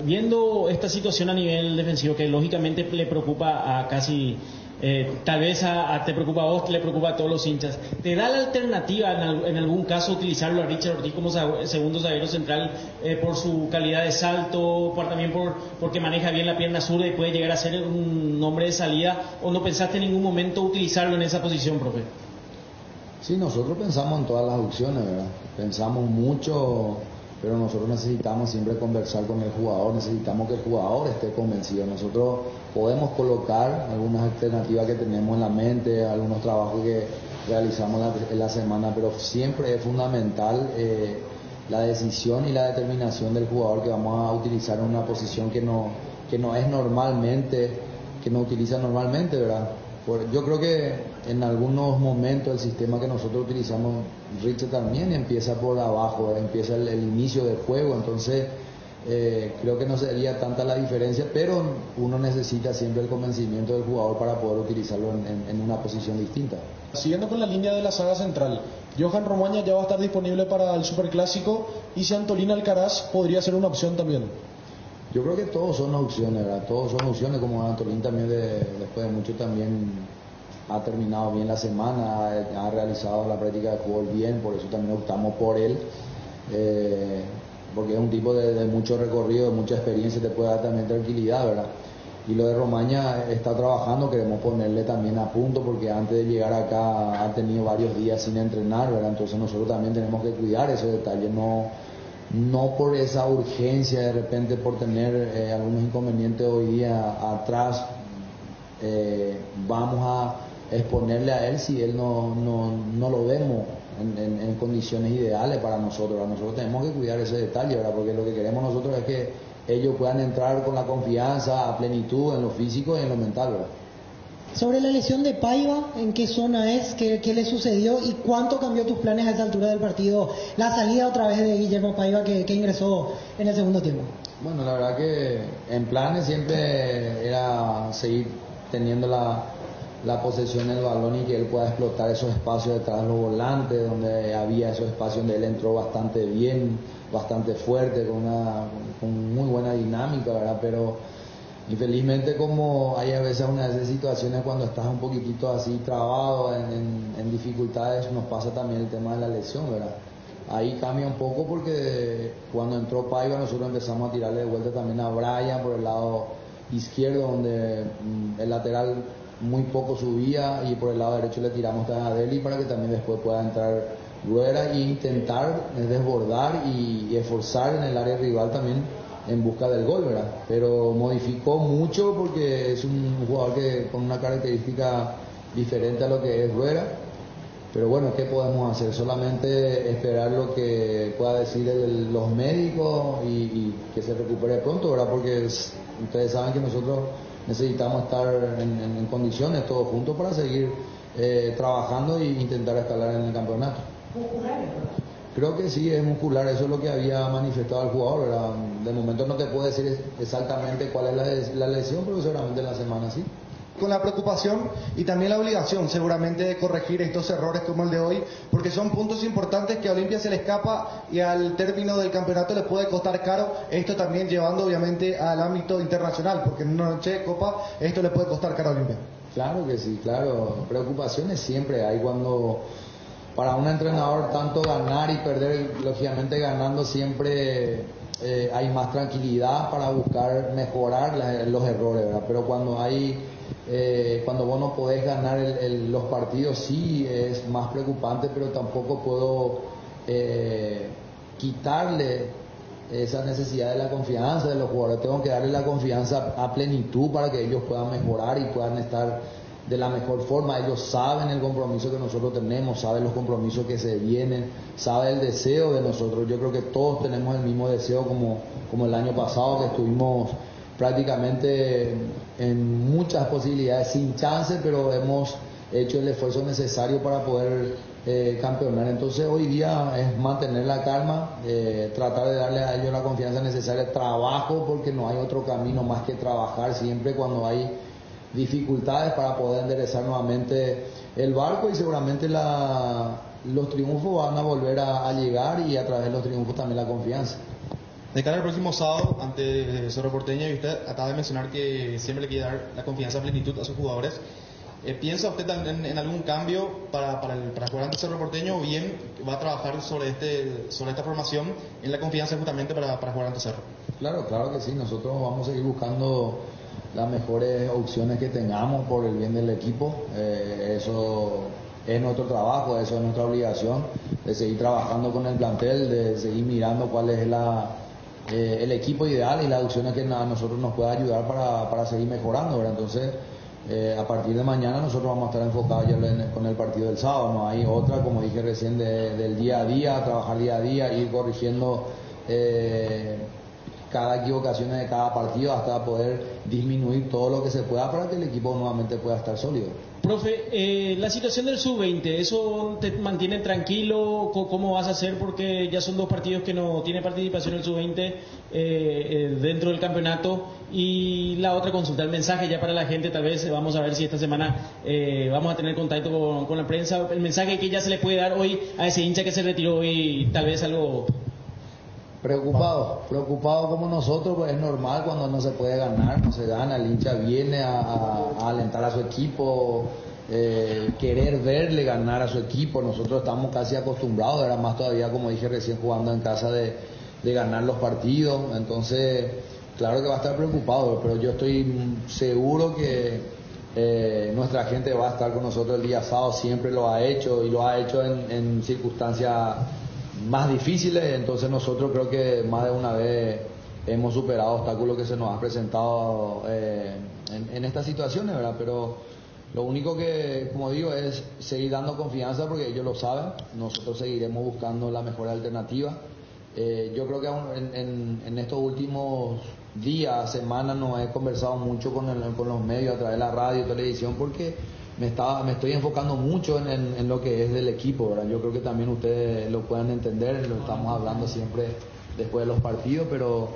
Viendo esta situación a nivel defensivo que lógicamente le preocupa a casi, tal vez te preocupa a vos, le preocupa a todos los hinchas, ¿te da la alternativa en algún caso utilizarlo a Richard Ortiz como segundo zaguero central por su calidad de salto, también porque maneja bien la pierna zurda y puede llegar a ser un hombre de salida, o no pensaste en ningún momento utilizarlo en esa posición, profe? Sí, nosotros pensamos en todas las opciones, ¿verdad? Pensamos mucho, pero nosotros necesitamos siempre conversar con el jugador, necesitamos que el jugador esté convencido. Nosotros podemos colocar algunas alternativas que tenemos en la mente, algunos trabajos que realizamos en la semana, pero siempre es fundamental la decisión y la determinación del jugador que vamos a utilizar en una posición que no es normalmente, que no utiliza normalmente, ¿verdad? Yo creo que en algunos momentos el sistema que nosotros utilizamos, Richard también empieza por abajo, empieza el inicio del juego, entonces creo que no sería tanta la diferencia, pero uno necesita siempre el convencimiento del jugador para poder utilizarlo en una posición distinta. Siguiendo con la línea de la saga central, Johan Romaña ya va a estar disponible para el Superclásico y si Antolín Alcaraz podría ser una opción también. Yo creo que todos son opciones, ¿verdad? Todos son opciones, como Antolín también después de mucho también ha terminado bien la semana, ha realizado la práctica de fútbol bien, por eso también optamos por él, porque es un tipo de mucho recorrido, de mucha experiencia, te puede dar también tranquilidad, ¿verdad? Y lo de Romaña está trabajando, queremos ponerle también a punto, porque antes de llegar acá ha tenido varios días sin entrenar, ¿verdad? Entonces nosotros también tenemos que cuidar ese detalle, no por esa urgencia de repente por tener algunos inconvenientes hoy día atrás, vamos a exponerle a él si él no lo vemos en condiciones ideales para nosotros. Nosotros tenemos que cuidar ese detalle, ¿verdad? Porque lo que queremos nosotros es que ellos puedan entrar con la confianza a plenitud en lo físico y en lo mental, ¿verdad? Sobre la lesión de Paiva, ¿en qué zona es? ¿Qué le sucedió? ¿Y cuánto cambió tus planes a esa altura del partido? La salida otra vez de Guillermo Paiva que ingresó en el segundo tiempo. Bueno, la verdad que en planes siempre era seguir teniendo la posesión del balón y que él pueda explotar esos espacios detrás de los volantes, donde había esos espacios donde él entró bastante bien, bastante fuerte, con muy buena dinámica, ¿verdad? Pero infelizmente, como hay a veces unas situaciones cuando estás un poquitito así trabado en dificultades, nos pasa también el tema de la lesión, ¿verdad? Ahí cambia un poco porque cuando entró Paiva nosotros empezamos a tirarle de vuelta también a Brian por el lado izquierdo, donde el lateral muy poco subía, y por el lado derecho le tiramos también a Deli para que también después pueda entrar Rueda e intentar desbordar y esforzar en el área rival también en busca del gol, ¿verdad? Pero modificó mucho porque es un jugador que con una característica diferente a lo que es Rueda. Pero bueno, ¿qué podemos hacer? Solamente esperar lo que pueda decir los médicos y que se recupere pronto, ¿verdad? Porque ustedes saben que nosotros necesitamos estar en condiciones todos juntos para seguir trabajando e intentar escalar en el campeonato. Creo que sí, es muscular, eso es lo que había manifestado el jugador, ¿verdad? De momento no te puedo decir exactamente cuál es la lesión, pero seguramente en la semana sí. Con la preocupación y también la obligación seguramente de corregir estos errores como el de hoy, porque son puntos importantes que a Olimpia se le escapa y al término del campeonato le puede costar caro, esto también llevando obviamente al ámbito internacional, porque en una noche de Copa esto le puede costar caro a Olimpia. Claro que sí, claro, preocupaciones siempre hay cuando para un entrenador tanto ganar y perder, lógicamente ganando siempre hay más tranquilidad para buscar mejorar los errores, ¿verdad? Pero cuando cuando vos no podés ganar los partidos sí es más preocupante, pero tampoco puedo quitarle esa necesidad de la confianza de los jugadores. Tengo que darle la confianza a plenitud para que ellos puedan mejorar y puedan estar de la mejor forma. Ellos saben el compromiso que nosotros tenemos, saben los compromisos que se vienen, saben el deseo de nosotros. Yo creo que todos tenemos el mismo deseo como el año pasado, que estuvimos prácticamente en muchas posibilidades sin chance, pero hemos hecho el esfuerzo necesario para poder campeonar. Entonces hoy día es mantener la calma, tratar de darle a ellos la confianza necesaria, trabajo, porque no hay otro camino más que trabajar siempre cuando hay dificultades para poder enderezar nuevamente el barco, y seguramente los triunfos van a volver a llegar, y a través de los triunfos también la confianza. De cara al próximo sábado ante Cerro Porteño, y usted acaba de mencionar que siempre le quiere dar la confianza a plenitud a sus jugadores, ¿piensa usted también en algún cambio para jugar ante Cerro Porteño, o bien va a trabajar sobre esta formación en la confianza justamente para jugar ante Cerro? Claro que sí, nosotros vamos a seguir buscando las mejores opciones que tengamos por el bien del equipo. Eso es nuestro trabajo, eso es nuestra obligación, de seguir trabajando con el plantel, de seguir mirando cuál es el equipo ideal y las opciones que a nosotros nos pueda ayudar para seguir mejorando, ¿verdad? Entonces, a partir de mañana nosotros vamos a estar enfocados ya con el partido del sábado. No hay otra, como dije recién, del día a día, trabajar día a día, ir corrigiendo cada equivocación de cada partido hasta poder disminuir todo lo que se pueda para que el equipo nuevamente pueda estar sólido. Profe, la situación del sub-20, ¿eso te mantiene tranquilo? ¿Cómo vas a hacer? Porque ya son 2 partidos que no tiene participación el sub-20 dentro del campeonato. Y la otra consulta, el mensaje ya para la gente, tal vez vamos a ver si esta semana vamos a tener contacto con la prensa. El mensaje que ya se le puede dar hoy a ese hincha que se retiró hoy, tal vez algo... Preocupado como nosotros, pues es normal cuando no se puede ganar, no se gana, el hincha viene a alentar a su equipo, querer verle ganar a su equipo. Nosotros estamos casi acostumbrados, era más todavía, como dije recién, jugando en casa de ganar los partidos. Entonces, claro que va a estar preocupado, pero yo estoy seguro que nuestra gente va a estar con nosotros el día sábado, siempre lo ha hecho, y lo ha hecho en circunstancias más difíciles. Entonces nosotros creo que más de una vez hemos superado obstáculos que se nos han presentado en estas situaciones, ¿verdad? Pero lo único que, como digo, es seguir dando confianza, porque ellos lo saben. Nosotros seguiremos buscando la mejor alternativa. Yo creo que en estos últimos días, semanas, no he conversado mucho con los medios a través de la radio y televisión, porque me estoy enfocando mucho en lo que es del equipo, ¿verdad? Yo creo que también ustedes lo pueden entender, lo estamos hablando siempre después de los partidos, pero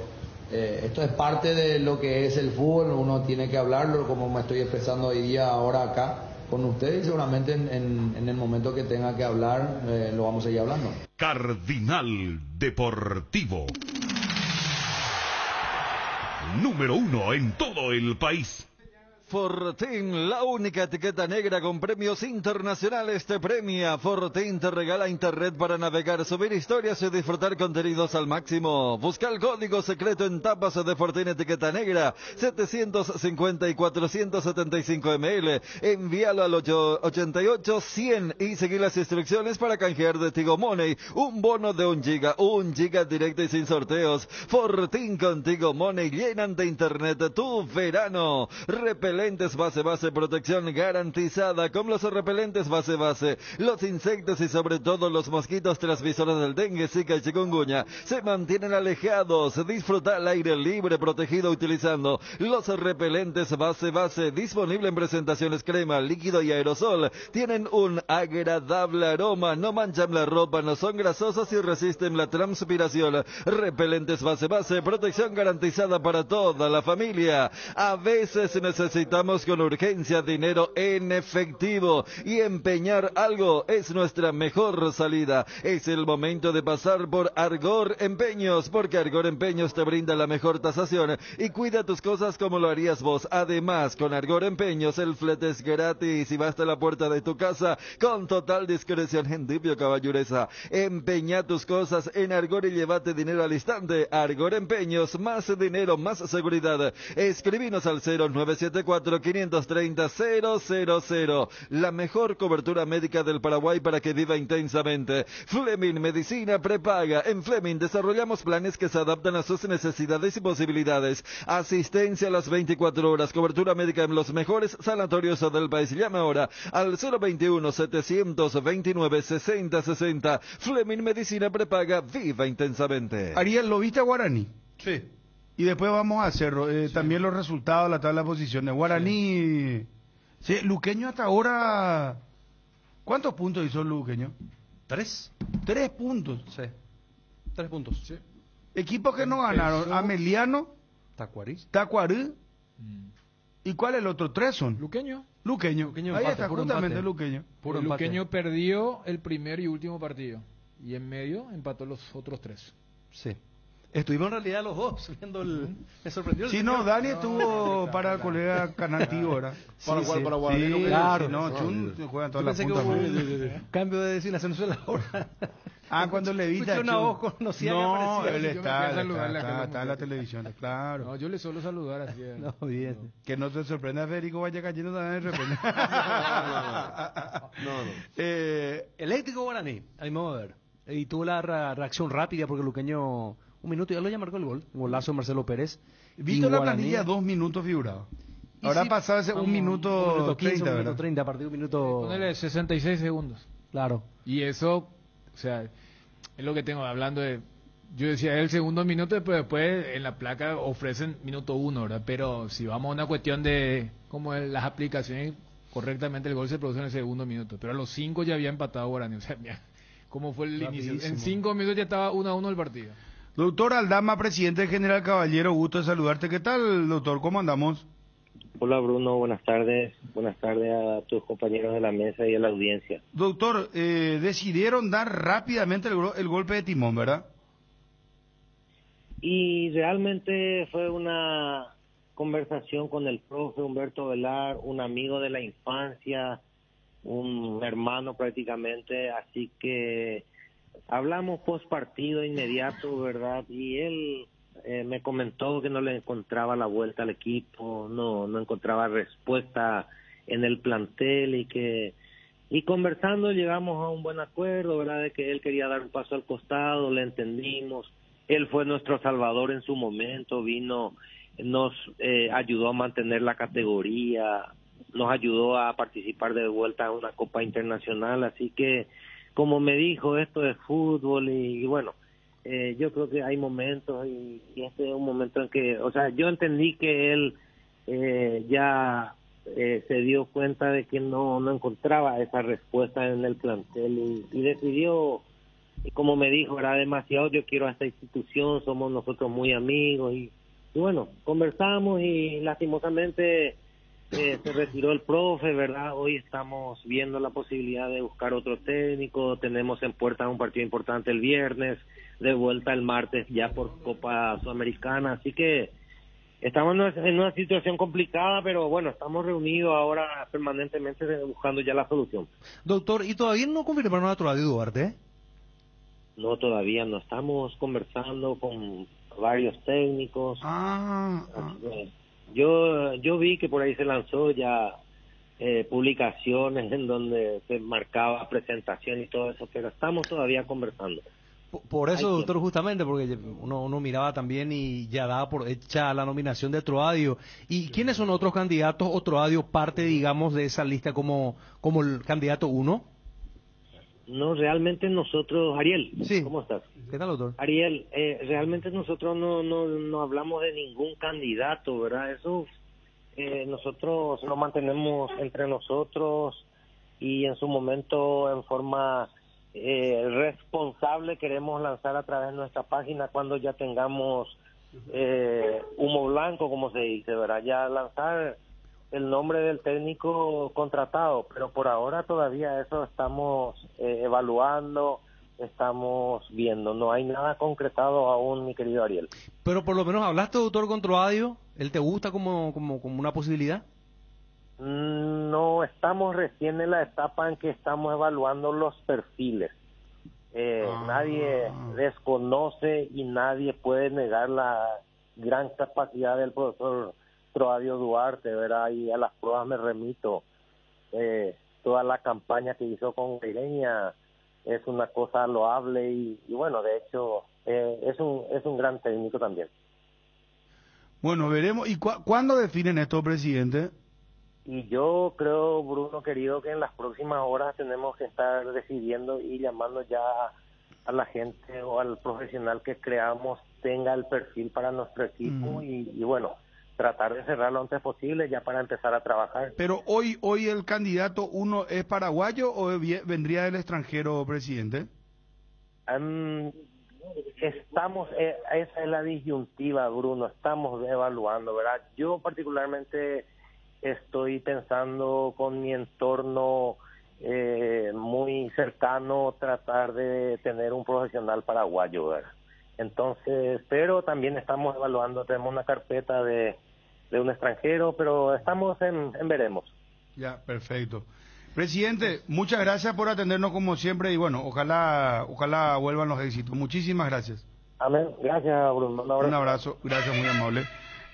Esto es parte de lo que es el fútbol, uno tiene que hablarlo como me estoy expresando hoy día ahora acá con ustedes, y seguramente en el momento que tenga que hablar lo vamos a seguir hablando. Cardinal Deportivo, número 1 en todo el país. Fortín, la única etiqueta negra con premios internacionales te premia. Fortín te regala internet para navegar, subir historias y disfrutar contenidos al máximo. Busca el código secreto en tapas de Fortín etiqueta negra 750 y 475 ml. Envíalo al 88-100 y seguir las instrucciones para canjear de Tigo Money un bono de 1 giga directo y sin sorteos. Fortín con Tigo Money llenan de internet tu verano. Repelentes base, protección garantizada. Con los repelentes base, los insectos y sobre todo los mosquitos transmisores del dengue, zika y chikungunya se mantienen alejados. Disfruta al aire libre protegido utilizando los repelentes base, disponible en presentaciones crema, líquido y aerosol. Tienen un agradable aroma, no manchan la ropa, no son grasosos y resisten la transpiración. Repelentes base, protección garantizada para toda la familia. A veces necesitamos con urgencia dinero en efectivo y empeñar algo es nuestra mejor salida. Es el momento de pasar por Argor Empeños, porque Argor Empeños te brinda la mejor tasación y cuida tus cosas como lo harías vos. Además, con Argor Empeños el flete es gratis y va hasta la puerta de tu casa con total discreción. Gendipio caballureza, empeña tus cosas en Argor y llévate dinero al instante. Argor Empeños, más dinero, más seguridad. Escribinos al 0974-530-000. La mejor cobertura médica del Paraguay para que viva intensamente. Fleming Medicina Prepaga. En Fleming desarrollamos planes que se adaptan a sus necesidades y posibilidades. Asistencia a las 24 horas. Cobertura médica en los mejores sanatorios del país. Llama ahora al 021-729-6060. Fleming Medicina Prepaga. Viva intensamente. Ariel, ¿lo viste a Guaraní? Sí. Y después vamos a hacer también los resultados, la tabla de posiciones. Guaraní. Sí, Luqueño hasta ahora. ¿Cuántos puntos hizo el Luqueño? 3. 3 puntos. Sí. 3 puntos. Sí. Equipos que no ganaron: Ameliano, Tacuarí. ¿Y cuál es el otro? 3 son. Luqueño. Ahí está, justamente Luqueño. El Luqueño perdió el primer y último partido. Y en medio empató los otros 3. Sí. Estuvimos en realidad los dos viendo me sorprendió. Sí, no, Dani estuvo para el colega Canal Tigo, ¿verdad? ¿Para cuál? ¿Para Guaraní? Sí, claro. No, Chun juega toda la pensé punta. Que hubo cambio de designación en la hora. Cuando le viste a una voz conocida que no, aparecía. él está en la televisión, claro. No, yo le suelo saludar así. No, bien. No. Que no te sorprenda, Federico vaya cayendo también de repente. No. Eléctrico Guaraní, ahí me voy a ver. Y tuvo la reacción rápida porque Luqueño... Un minuto ya lo ya marcó el gol. Un golazo de Marcelo Pérez. Visto la planilla, 2 minutos figurados. Ahora ha pasado ese 1 minuto 15, 30, un ¿verdad? minuto 30, a partir de 1 minuto... Ponele 66 segundos. Claro. Y eso, o sea, es lo que tengo hablando de... Yo decía el segundo minuto, pero después en la placa ofrecen minuto 1, ¿verdad? Pero si vamos a una cuestión de como las aplicaciones, correctamente el gol se produce en el segundo minuto. Pero a los 5 ya había empatado Guaraní. O sea, mira, ¿cómo fue el inicio? En 5 minutos ya estaba 1-1 el partido. Doctor Aldama, presidente general Caballero, gusto de saludarte. ¿Qué tal, doctor? ¿Cómo andamos? Hola, Bruno, buenas tardes. Buenas tardes a tus compañeros de la mesa y a la audiencia. Doctor, decidieron dar rápidamente el golpe de timón, ¿verdad? Y realmente fue una conversación con el profe Humberto Velar, un amigo de la infancia, un hermano prácticamente, así que... Hablamos post partido inmediato, ¿verdad? Y él me comentó que no le encontraba la vuelta al equipo, no encontraba respuesta en el plantel y conversando llegamos a un buen acuerdo, ¿verdad? De que él quería dar un paso al costado, le entendimos. Él fue nuestro salvador en su momento, vino, nos ayudó a mantener la categoría, nos ayudó a participar de vuelta a una Copa Internacional, así que como me dijo, esto es fútbol y bueno, yo creo que hay momentos y este es un momento en que, o sea, yo entendí que él ya se dio cuenta de que no encontraba esa respuesta en el plantel y decidió y como me dijo, era demasiado, yo quiero a esta institución, somos nosotros muy amigos, y bueno, conversamos y lastimosamente se retiró el profe, ¿verdad? Hoy estamos viendo la posibilidad de buscar otro técnico, tenemos en puerta un partido importante el viernes, de vuelta el martes ya por Copa Sudamericana, así que estamos en una situación complicada, pero bueno, estamos reunidos ahora permanentemente buscando ya la solución. Doctor, ¿y todavía no confirmaron a Troadio Duarte? No, todavía no, estamos conversando con varios técnicos. Yo vi que por ahí se lanzó ya publicaciones en donde se marcaba presentación y todo eso, pero estamos todavía conversando. Por eso, doctor, justamente, porque uno miraba también y ya daba por hecha la nominación de Troadio. ¿Y quiénes son otros candidatos o Troadio parte, digamos, de esa lista como el candidato 1? No, realmente nosotros, Ariel, sí. ¿Cómo estás? ¿Qué tal, doctor? Ariel, realmente nosotros no hablamos de ningún candidato, ¿verdad? Eso nosotros lo mantenemos entre nosotros y en su momento en forma responsable queremos lanzar a través de nuestra página cuando ya tengamos humo blanco, como se dice, ¿verdad? Ya lanzar el nombre del técnico contratado, pero por ahora todavía eso estamos evaluando, estamos viendo, no hay nada concretado aún, mi querido Ariel. Pero por lo menos hablaste, doctor, con Troadio, ¿él te gusta como una posibilidad? No, estamos recién en la etapa en que estamos evaluando los perfiles. Nadie desconoce y nadie puede negar la gran capacidad del profesor Troadio Duarte, ¿verdad? Y a las pruebas me remito. Toda la campaña que hizo con Guaireña es una cosa loable y bueno, de hecho, es un gran técnico también. Bueno, veremos. ¿Y cuándo definen esto, presidente? Y yo creo, Bruno querido, que en las próximas horas tenemos que estar decidiendo y llamando ya a la gente o al profesional que creamos tenga el perfil para nuestro equipo y bueno, tratar de cerrar lo antes posible ya para empezar a trabajar. Pero hoy el candidato 1 es paraguayo o vendría del extranjero, presidente? Estamos, esa es la disyuntiva, Bruno, estamos evaluando, ¿verdad? Yo particularmente estoy pensando con mi entorno muy cercano tratar de tener un profesional paraguayo, ¿verdad? Entonces, pero también estamos evaluando, tenemos una carpeta de un extranjero, pero estamos en veremos. Ya, perfecto. Presidente, muchas gracias por atendernos como siempre y bueno, ojalá vuelvan los éxitos. Muchísimas gracias. Amén. Gracias, Bruno. Un abrazo, gracias, muy amable.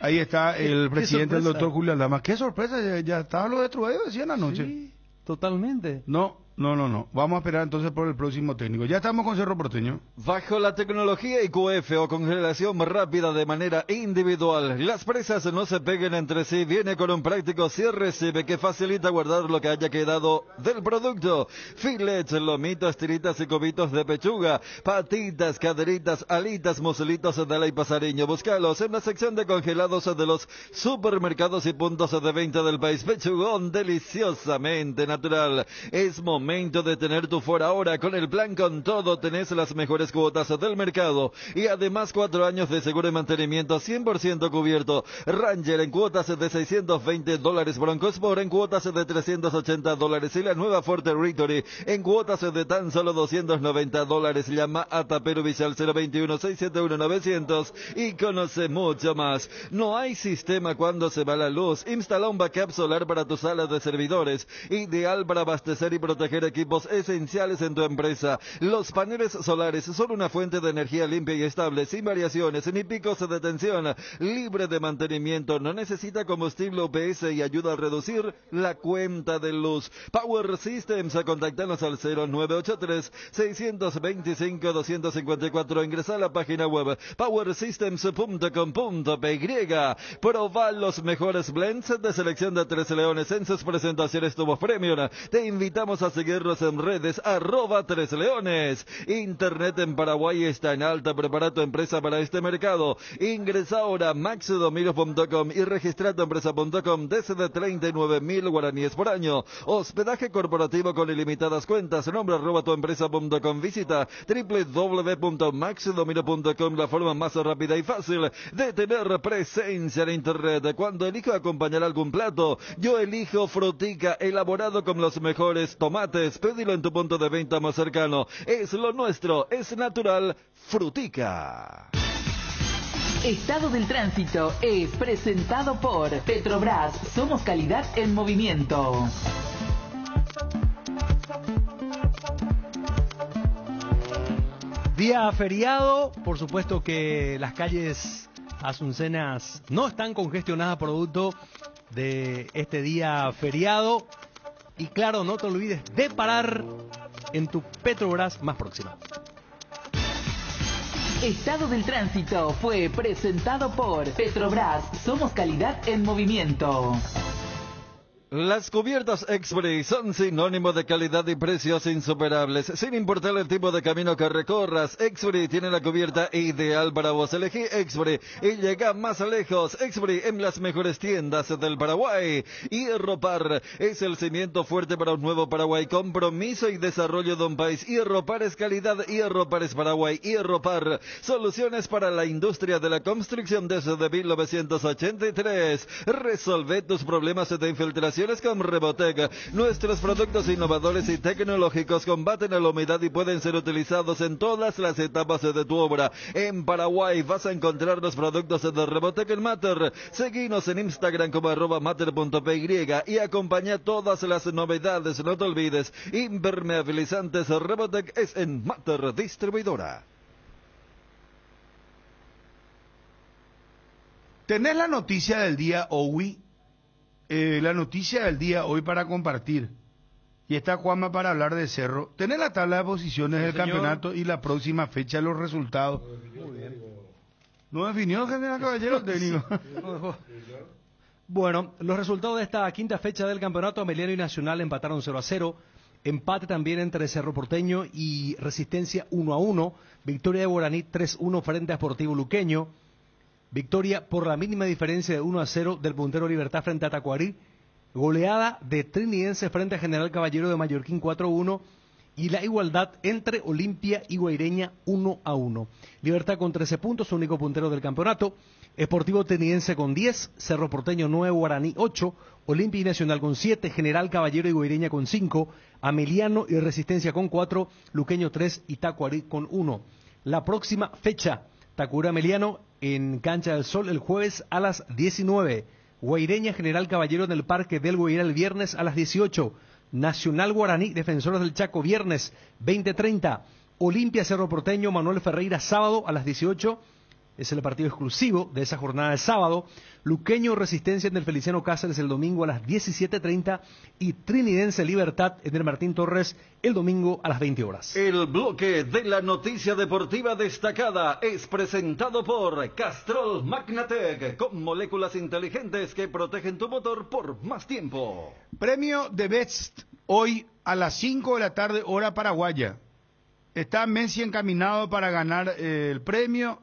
Ahí está el presidente, el doctor Julio Aldama. Qué sorpresa, ya estaba lo de Troadio, decían anoche. Sí, totalmente. No. Vamos a esperar entonces por el próximo técnico. Ya estamos con Cerro Porteño. Bajo la tecnología IQF o congelación rápida de manera individual, las presas no se peguen entre sí. Viene con un práctico cierre CIB que facilita guardar lo que haya quedado del producto. Filets, lomitos, tiritas y cubitos de pechuga, patitas, caderitas, alitas, muselitos de ley pasariño. Búscalos en la sección de congelados de los supermercados y puntos de venta del país. Pechugón deliciosamente natural. Es momento de tener tu for ahora. Con el plan Con Todo tenés las mejores cuotas del mercado y además 4 años de seguro de mantenimiento 100% cubierto. Ranger en cuotas de $620, Broncosport en cuotas de $380 y la nueva Ford Territory en cuotas de tan solo $290. Llama a Tapero Visual 021-671-900 y conoce mucho más. No hay sistema cuando se va la luz. Instala un backup solar para tu sala de servidores, ideal para abastecer y proteger equipos esenciales en tu empresa. Los paneles solares son una fuente de energía limpia y estable, sin variaciones ni picos de tensión, libre de mantenimiento, no necesita combustible UPS y ayuda a reducir la cuenta de luz. Power Systems, contáctanos al 0983-625-254. Ingresa a la página web powersystems.com.py. Proba los mejores blends de selección de Tres Leones en sus presentaciones tubo premium. Te invitamos a seguir seguirnos en redes @3leones. Internet en Paraguay está en alta. Prepara tu empresa para este mercado. Ingresa ahora a maxdominios.com y registra tu empresa.com desde 39.000 guaraníes por año. Hospedaje corporativo con ilimitadas cuentas. Nombre @tuempresa.com. Visita www.maxdominio.com, la forma más rápida y fácil de tener presencia en Internet. Cuando elijo acompañar algún plato, yo elijo Frutica, elaborado con los mejores tomates. Pedilo en tu punto de venta más cercano. Es lo nuestro, es natural. Frutica. Estado del Tránsito es presentado por Petrobras. Somos calidad en movimiento. Día feriado, por supuesto que las calles asuncenas no están congestionadas producto de este día feriado. Y claro, no te olvides de parar en tu Petrobras más próxima. Estado del Tránsito fue presentado por Petrobras. Somos calidad en movimiento. Las cubiertas Expre son sinónimo de calidad y precios insuperables. Sin importar el tipo de camino que recorras, Expre tiene la cubierta ideal para vos. Elegí Expre y llega más lejos. Expre en las mejores tiendas del Paraguay. Hierropar es el cimiento fuerte para un nuevo Paraguay. Compromiso y desarrollo de un país. Hierropar es calidad. Hierropar es Paraguay. Hierropar, soluciones para la industria de la construcción desde 1983. Resolve tus problemas de infiltración con Rebotec. Nuestros productos innovadores y tecnológicos combaten la humedad y pueden ser utilizados en todas las etapas de tu obra. En Paraguay vas a encontrar los productos de Rebotec en Mater. Seguinos en Instagram como @mater.py y acompaña todas las novedades. No te olvides, impermeabilizantes Rebotec es en Mater Distribuidora. ¿Tenés la noticia del día, Owi? La noticia del día hoy para compartir. Y está Juanma para hablar de Cerro. ¿Tenés la tabla de posiciones del campeonato y la próxima fecha, los resultados? Muy bien. ¿No definió, general Caballero, técnico? Bueno, los resultados de esta quinta fecha del campeonato, Ameliano y Nacional empataron 0-0. Empate también entre Cerro Porteño y Resistencia 1-1. Victoria de Guaraní 3-1 frente a Sportivo Luqueño. Victoria por la mínima diferencia de 1-0 del puntero Libertad frente a Tacuarí. Goleada de Trinidense frente a General Caballero de Mallorquín 4-1. Y la igualdad entre Olimpia y Guaireña 1-1. Libertad con 13 puntos, único puntero del campeonato. Sportivo Trinidense con 10. Cerro Porteño 9, Guaraní 8. Olimpia y Nacional con 7. General Caballero y Guaireña con 5. Ameliano y Resistencia con 4. Luqueño 3 y Tacuarí con 1. La próxima fecha, Tacuarí Ameliano en Cancha del Sol el jueves a las 19. Guaireña General Caballero en el Parque del Guairá el viernes a las 18. Nacional Guaraní Defensores del Chaco viernes 20:30. Olimpia Cerro Porteño Manuel Ferreira sábado a las 18. Es el partido exclusivo de esa jornada de sábado. Luqueño Resistencia en el Feliciano Cáceres el domingo a las 17:30 y Trinidense Libertad en el Martín Torres el domingo a las 20 horas. El bloque de la noticia deportiva destacada es presentado por Castrol Magnatec, con moléculas inteligentes que protegen tu motor por más tiempo. Premio de Best hoy a las 5 de la tarde, hora paraguaya. Está Messi encaminado para ganar el premio.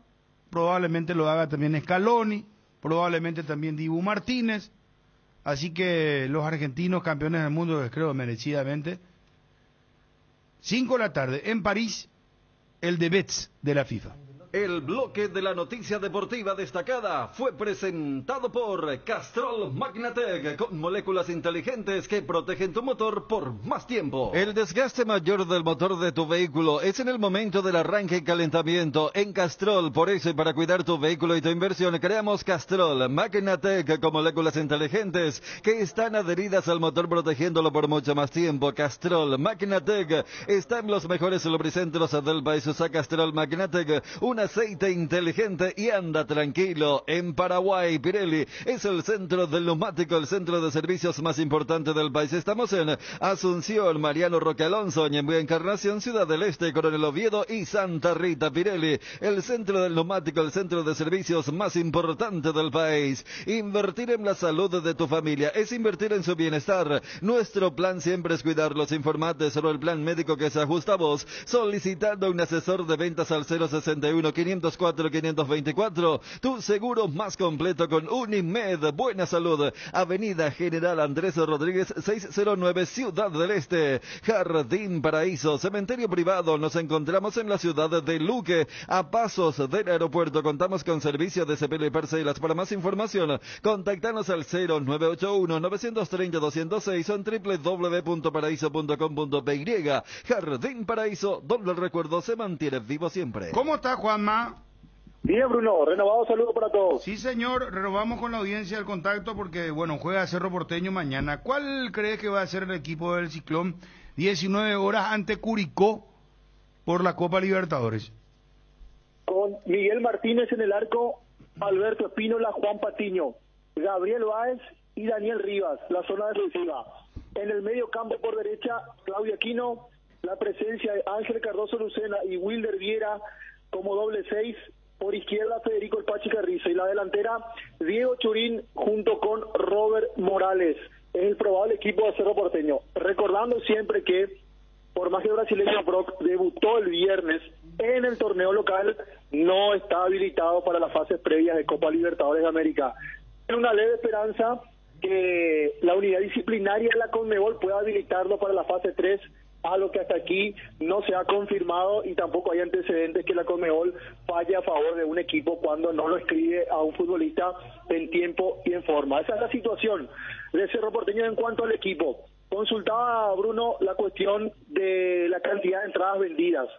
Probablemente lo haga también Scaloni, probablemente también Dibu Martínez. Así que los argentinos campeones del mundo, que creo merecidamente. 5 de la tarde en París, el debate de la FIFA. El bloque de la noticia deportiva destacada fue presentado por Castrol Magnatec, con moléculas inteligentes que protegen tu motor por más tiempo. El desgaste mayor del motor de tu vehículo es en el momento del arranque y calentamiento. En Castrol, por eso y para cuidar tu vehículo y tu inversión, creamos Castrol Magnatec con moléculas inteligentes que están adheridas al motor protegiéndolo por mucho más tiempo. Castrol Magnatec está en los mejores lubricentros del país. Usa Castrol Magnatec, una con aceite inteligente y anda tranquilo. En Paraguay, Pirelli es el centro del neumático, el centro de servicios más importante del país. Estamos en Asunción, Mariano Roque Alonso, Ñemby Encarnación, Ciudad del Este, Coronel Oviedo y Santa Rita. Pirelli, el centro del neumático, el centro de servicios más importante del país. Invertir en la salud de tu familia es invertir en su bienestar. Nuestro plan siempre es cuidarlos. Informate sobre el plan médico que se ajusta a vos, solicitando un asesor de ventas al 061-504-524. Tu seguro más completo con Unimed. Buena Salud, Avenida General Andrés Rodríguez 609, Ciudad del Este. Jardín Paraíso, cementerio privado. Nos encontramos en la ciudad de Luque, a pasos del aeropuerto. Contamos con servicio de cepillo y parcelas. Para más información, contactanos al 0981-930-206 o en www.paraíso.com.py. Jardín Paraíso, donde el recuerdo se mantiene vivo siempre. ¿Cómo está, Juanma? Bien, Bruno, renovado saludo para todos. Sí, señor, renovamos con la audiencia el contacto porque, bueno, juega Cerro Porteño mañana. ¿Cuál cree que va a ser el equipo del Ciclón? 19 horas ante Curicó por la Copa Libertadores. Con Miguel Martínez en el arco, Alberto Espínola, Juan Patiño, Gabriel Báez y Daniel Rivas, la zona defensiva. En el medio campo por derecha, Claudio Aquino, la presencia de Ángel Cardoso Lucena y Wilder Viera como doble 6. Por izquierda, Federico El Pachi Carrizo. Y la delantera, Diego Churín junto con Robert Morales. Es el probable equipo de Cerro Porteño. Recordando siempre que, por más que el brasileño Brock debutó el viernes en el torneo local, no está habilitado para las fases previas de Copa Libertadores de América. Hay una leve esperanza que la unidad disciplinaria de la Conmebol pueda habilitarlo para la fase 3, a lo que hasta aquí no se ha confirmado y tampoco hay antecedentes que la Conmebol falle a favor de un equipo cuando no lo escribe a un futbolista en tiempo y en forma. Esa es la situación de Cerro Porteño en cuanto al equipo. Consultaba, Bruno, la cuestión de la cantidad de entradas vendidas.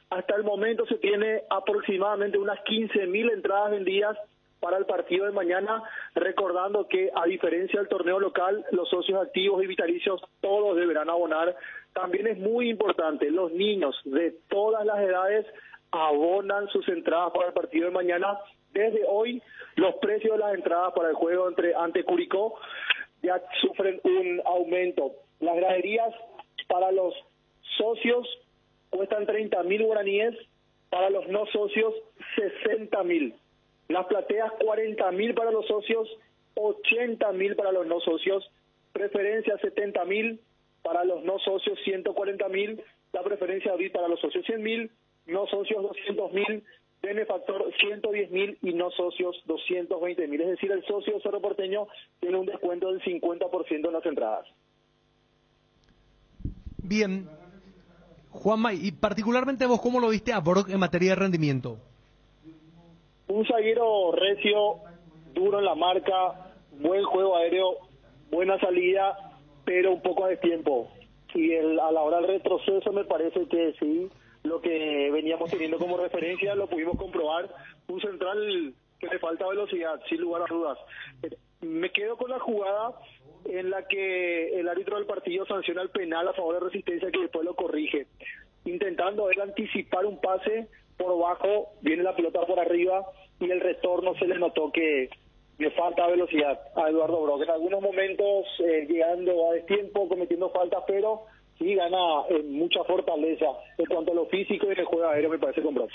Hasta el momento se tiene aproximadamente unas 15.000 entradas vendidas para el partido de mañana, recordando que a diferencia del torneo local, los socios activos y vitalicios todos deberán abonar. También es muy importante, los niños de todas las edades abonan sus entradas para el partido de mañana. Desde hoy, los precios de las entradas para el juego ante Curicó ya sufren un aumento. Las graderías para los socios cuestan 30.000 guaraníes, para los no socios 60.000. Las plateas 40.000 para los socios, 80.000 para los no socios, preferencia 70.000, para los no socios 140.000, la preferencia VIP para los socios 100.000, no socios 200.000, benefactor 110.000 y no socios 220.000. Es decir, el socio de Cerro Porteño tiene un descuento del 50% en las entradas. Bien, Juanma, y particularmente vos, ¿cómo lo viste a Brock en materia de rendimiento? Un zaguero recio, duro en la marca, buen juego aéreo, buena salida, pero un poco a destiempo. Y a la hora del retroceso me parece que sí, lo que veníamos teniendo como referencia lo pudimos comprobar. Un central que le falta velocidad, sin lugar a dudas. Me quedo con la jugada en la que el árbitro del partido sanciona el penal a favor de Resistencia, que después lo corrige. Intentando él anticipar un pase por bajo, viene la pelota por arriba y el retorno se le notó que le falta velocidad a Eduardo Brock. En algunos momentos llegando a destiempo, cometiendo faltas, pero sí gana mucha fortaleza en cuanto a lo físico y en el juego aéreo, me parece, con Brock.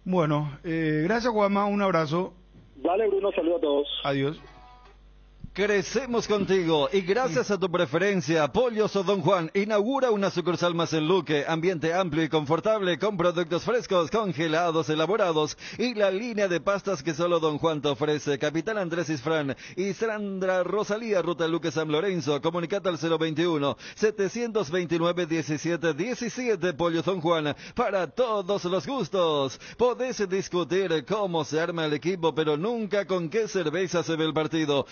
Bueno, gracias, Juanma, un abrazo. Dale, Bruno, saludos a todos. Adiós. Crecemos contigo y gracias a tu preferencia, Pollos o Don Juan inaugura una sucursal más en Luque, ambiente amplio y confortable con productos frescos, congelados, elaborados y la línea de pastas que solo Don Juan te ofrece. Capitán Andrés Isfrán y Sandra Rosalía, Ruta Luque San Lorenzo. Comunicate al 021-729-1717. Pollos Don Juan, para todos los gustos. Podés discutir cómo se arma el equipo, pero nunca con qué cerveza se ve el partido.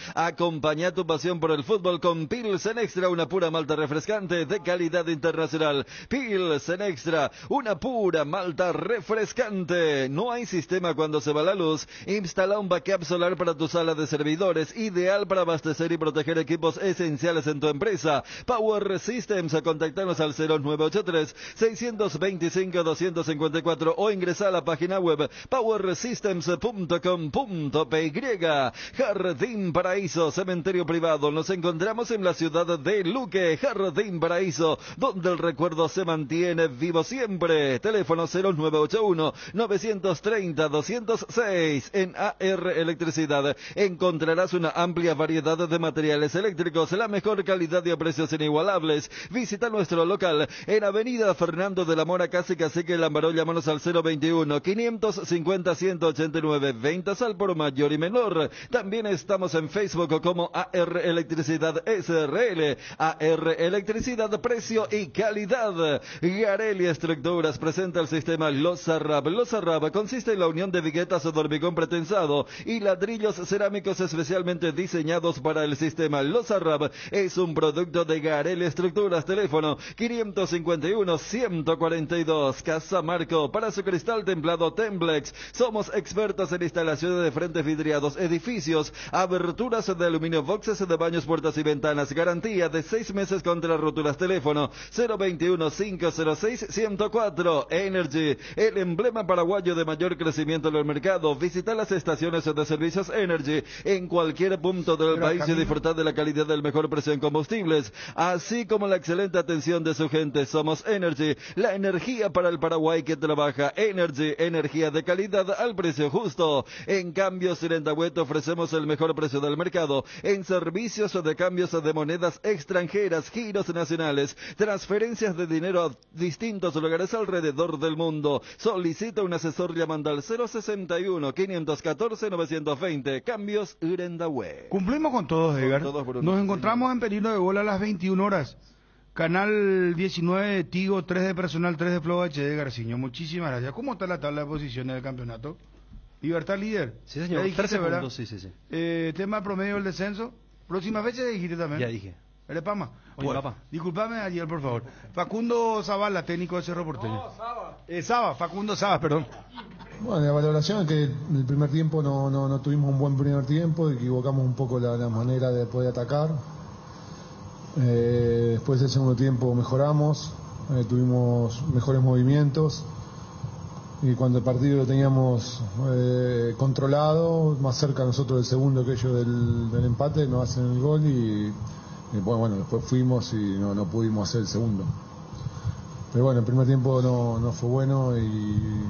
Acompaña tu pasión por el fútbol con Pilsen Extra, una pura malta refrescante de calidad internacional. Pilsen Extra, una pura malta refrescante. No hay sistema cuando se va la luz. Instala un backup solar para tu sala de servidores, ideal para abastecer y proteger equipos esenciales en tu empresa. Power Systems, contactanos al 0983-625-254 o ingresa a la página web powersystems.com.py. Jardín Paraíso, cementerio privado. Nos encontramos en la ciudad de Luque. Jardín Paraíso, donde el recuerdo se mantiene vivo siempre. Teléfono 0981-930-206. En AR Electricidad encontrarás una amplia variedad de materiales eléctricos, la mejor calidad y a precios inigualables. Visita nuestro local en Avenida Fernando de la Mora, casi Cacique Lambaró. Llámanos al 021-550-189. Ventas al por mayor y menor. También estamos en Facebook como AR Electricidad SRL. AR Electricidad, precio y calidad. Gareli Estructuras presenta el sistema Lozarrab. Lozarrab consiste en la unión de viguetas de hormigón pretensado y ladrillos cerámicos especialmente diseñados para el sistema. Lozarrab es un producto de Gareli Estructuras. Teléfono 551-142. Casa Marco, para su cristal templado Templex. Somos expertos en instalaciones de frentes vidriados, edificios, aberturas de aluminio, boxes de baños, puertas y ventanas. Garantía de 6 meses contra roturas. Teléfono 021-506-104. Energy, el emblema paraguayo de mayor crecimiento en el mercado. Visita las estaciones de servicios Energy en cualquier punto del país y disfrutar de la calidad del mejor precio en combustibles, así como la excelente atención de su gente. Somos Energy, la energía para el Paraguay que trabaja. Energy, energía de calidad al precio justo. En Cambios Irendahuet ofrecemos el mejor precio del mercado en servicios de cambios de monedas extranjeras, giros nacionales, transferencias de dinero a distintos lugares alrededor del mundo. Solicita un asesor llamando al 061-514-920. Cambios Irendahuet. Cumplimos con todos, Edgar. Nos encontramos en Perino de Bola a las 21 horas. Canal 19 de Tigo, 3 de personal, 3 de Flow HD Garciño. Muchísimas gracias. ¿Cómo está la tabla de posiciones del campeonato? Libertad líder. Sí, señor. Ya dijiste, 13 ¿verdad? puntos, sí. Tema promedio del descenso. Próxima fecha ya dijiste también. Ya dije. ¿Eres Pama? Oye, Bueno, papá. discúlpame ayer, por favor. Facundo Zavala, técnico de Cerro Porteño. Facundo Saba, perdón. Bueno, la valoración es que en el primer tiempo no tuvimos un buen primer tiempo, equivocamos un poco la manera de poder atacar. Después del segundo tiempo mejoramos, tuvimos mejores movimientos y cuando el partido lo teníamos controlado, más cerca nosotros del segundo que ellos del empate, nos hacen el gol y bueno, después fuimos y no pudimos hacer el segundo. Pero bueno, el primer tiempo no fue bueno y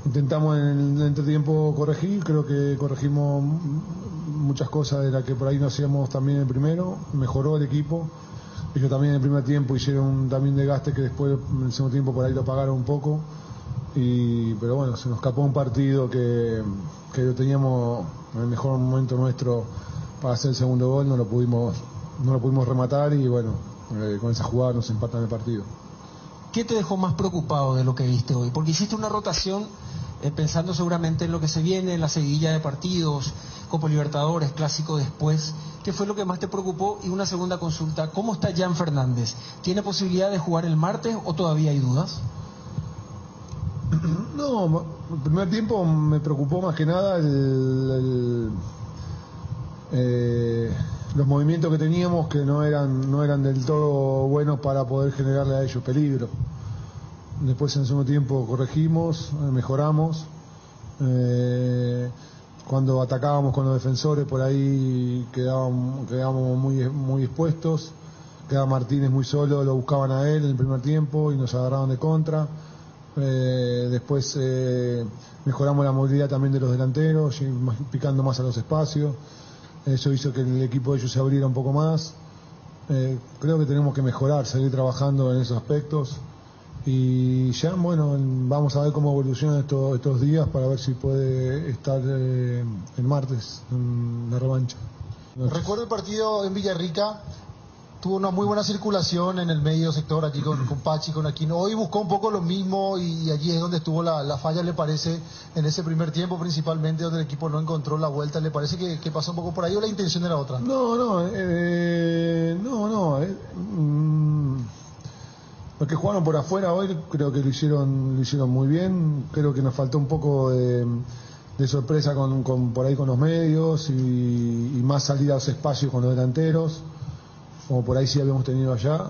intentamos en el entretiempo corregir, creo que corregimos muchas cosas de las que por ahí no hacíamos también el primero, mejoró el equipo, ellos también en el primer tiempo hicieron también desgaste que después en el segundo tiempo por ahí lo pagaron un poco, pero bueno, se nos escapó un partido que lo teníamos en el mejor momento nuestro para hacer el segundo gol, no lo pudimos rematar y bueno, con esa jugada nos empatan el partido. ¿Qué te dejó más preocupado de lo que viste hoy? Porque hiciste una rotación pensando seguramente en lo que se viene, en la seguidilla de partidos, Copa Libertadores, Clásico después. ¿Qué fue lo que más te preocupó? Y una segunda consulta, ¿cómo está Jan Fernández? ¿Tiene posibilidad de jugar el martes o todavía hay dudas? No, el primer tiempo me preocupó más que nada los movimientos que teníamos que no eran del todo buenos para poder generarle a ellos peligro. Después en el segundo tiempo corregimos, mejoramos. Cuando atacábamos con los defensores por ahí quedábamos muy expuestos. Quedaba Martínez muy solo, lo buscaban a él en el primer tiempo y nos agarraban de contra. Después mejoramos la movilidad también de los delanteros, picando más a los espacios. Eso hizo que el equipo de ellos se abriera un poco más. Creo que tenemos que mejorar, seguir trabajando en esos aspectos. Y ya, bueno, vamos a ver cómo evoluciona estos días para ver si puede estar el martes en la revancha. Recuerdo el partido en Villarrica, tuvo una muy buena circulación en el medio sector aquí con Pachi, con Aquino. Hoy buscó un poco lo mismo y allí es donde estuvo la falla, le parece, en ese primer tiempo principalmente, donde el equipo no encontró la vuelta. ¿Le parece que pasó un poco por ahí o la intención era otra? Los que jugaron por afuera hoy creo que lo hicieron muy bien. Creo que nos faltó un poco de sorpresa por ahí con los medios y más salida a los espacios con los delanteros, como por ahí sí habíamos tenido allá.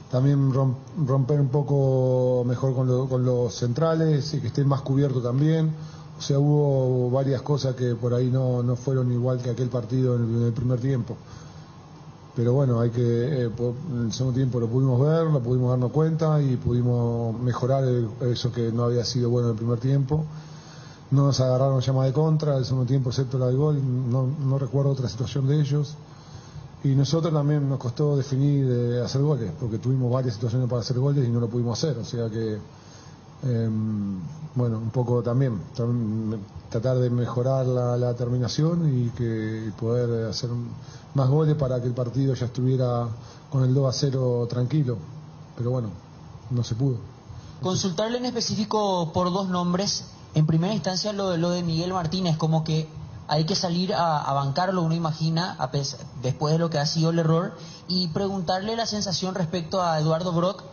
También romper un poco mejor con los centrales y que estén más cubiertos también. O sea, hubo varias cosas que por ahí no fueron igual que aquel partido en el primer tiempo. Pero bueno, en el segundo tiempo lo pudimos ver, lo pudimos darnos cuenta y pudimos mejorar eso que no había sido bueno en el primer tiempo. No nos agarraron llama de contra el segundo tiempo, excepto la del gol. No recuerdo otra situación de ellos. Y nosotros también nos costó definir hacer goles, porque tuvimos varias situaciones para hacer goles y no lo pudimos hacer. O sea que, un poco también tratar de mejorar la terminación y poder hacer más goles para que el partido ya estuviera con el 2-0 tranquilo. Pero bueno, no se pudo. Consultarle en específico por dos nombres. En primera instancia lo de Miguel Martínez, como que hay que salir a bancarlo, uno imagina, después de lo que ha sido el error, y preguntarle la sensación respecto a Eduardo Brock,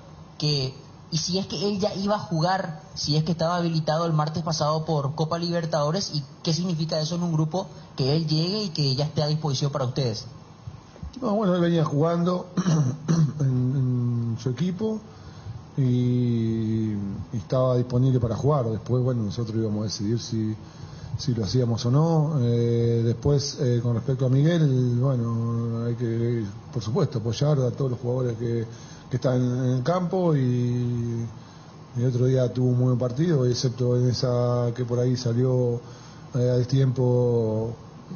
y si es que él ya iba a jugar, si es que estaba habilitado el martes pasado por Copa Libertadores, y qué significa eso en un grupo, que él llegue y que ya esté a disposición para ustedes. No, bueno, él venía jugando en su equipo y estaba disponible para jugar. Después, bueno, nosotros íbamos a decidir si lo hacíamos o no. Después, con respecto a Miguel, bueno, hay que, por supuesto, apoyar a todos los jugadores que están en el campo, y el otro día tuvo un muy buen partido, excepto en esa que por ahí salió a destiempo.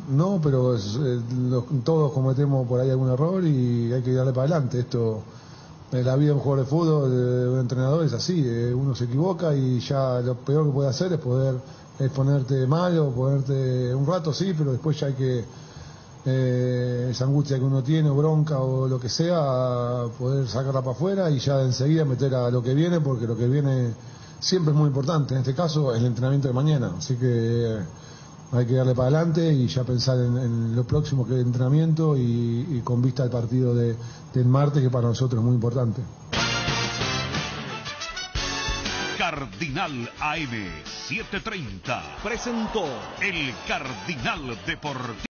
No, pero todos cometemos por ahí algún error y hay que darle para adelante. Esto, la vida de un jugador de fútbol, de un entrenador, es así. Uno se equivoca y ya lo peor que puede hacer es ponerte mal o ponerte un rato, sí, pero después ya hay que, esa angustia que uno tiene, o bronca o lo que sea, poder sacarla para afuera y ya enseguida meter a lo que viene, porque lo que viene siempre es muy importante. En este caso, el entrenamiento de mañana. Así que hay que darle para adelante y ya pensar en lo próximo, que es el entrenamiento, y con vista al partido del martes, que para nosotros es muy importante. Cardinal AM 730 presentó el Cardinal Deportivo.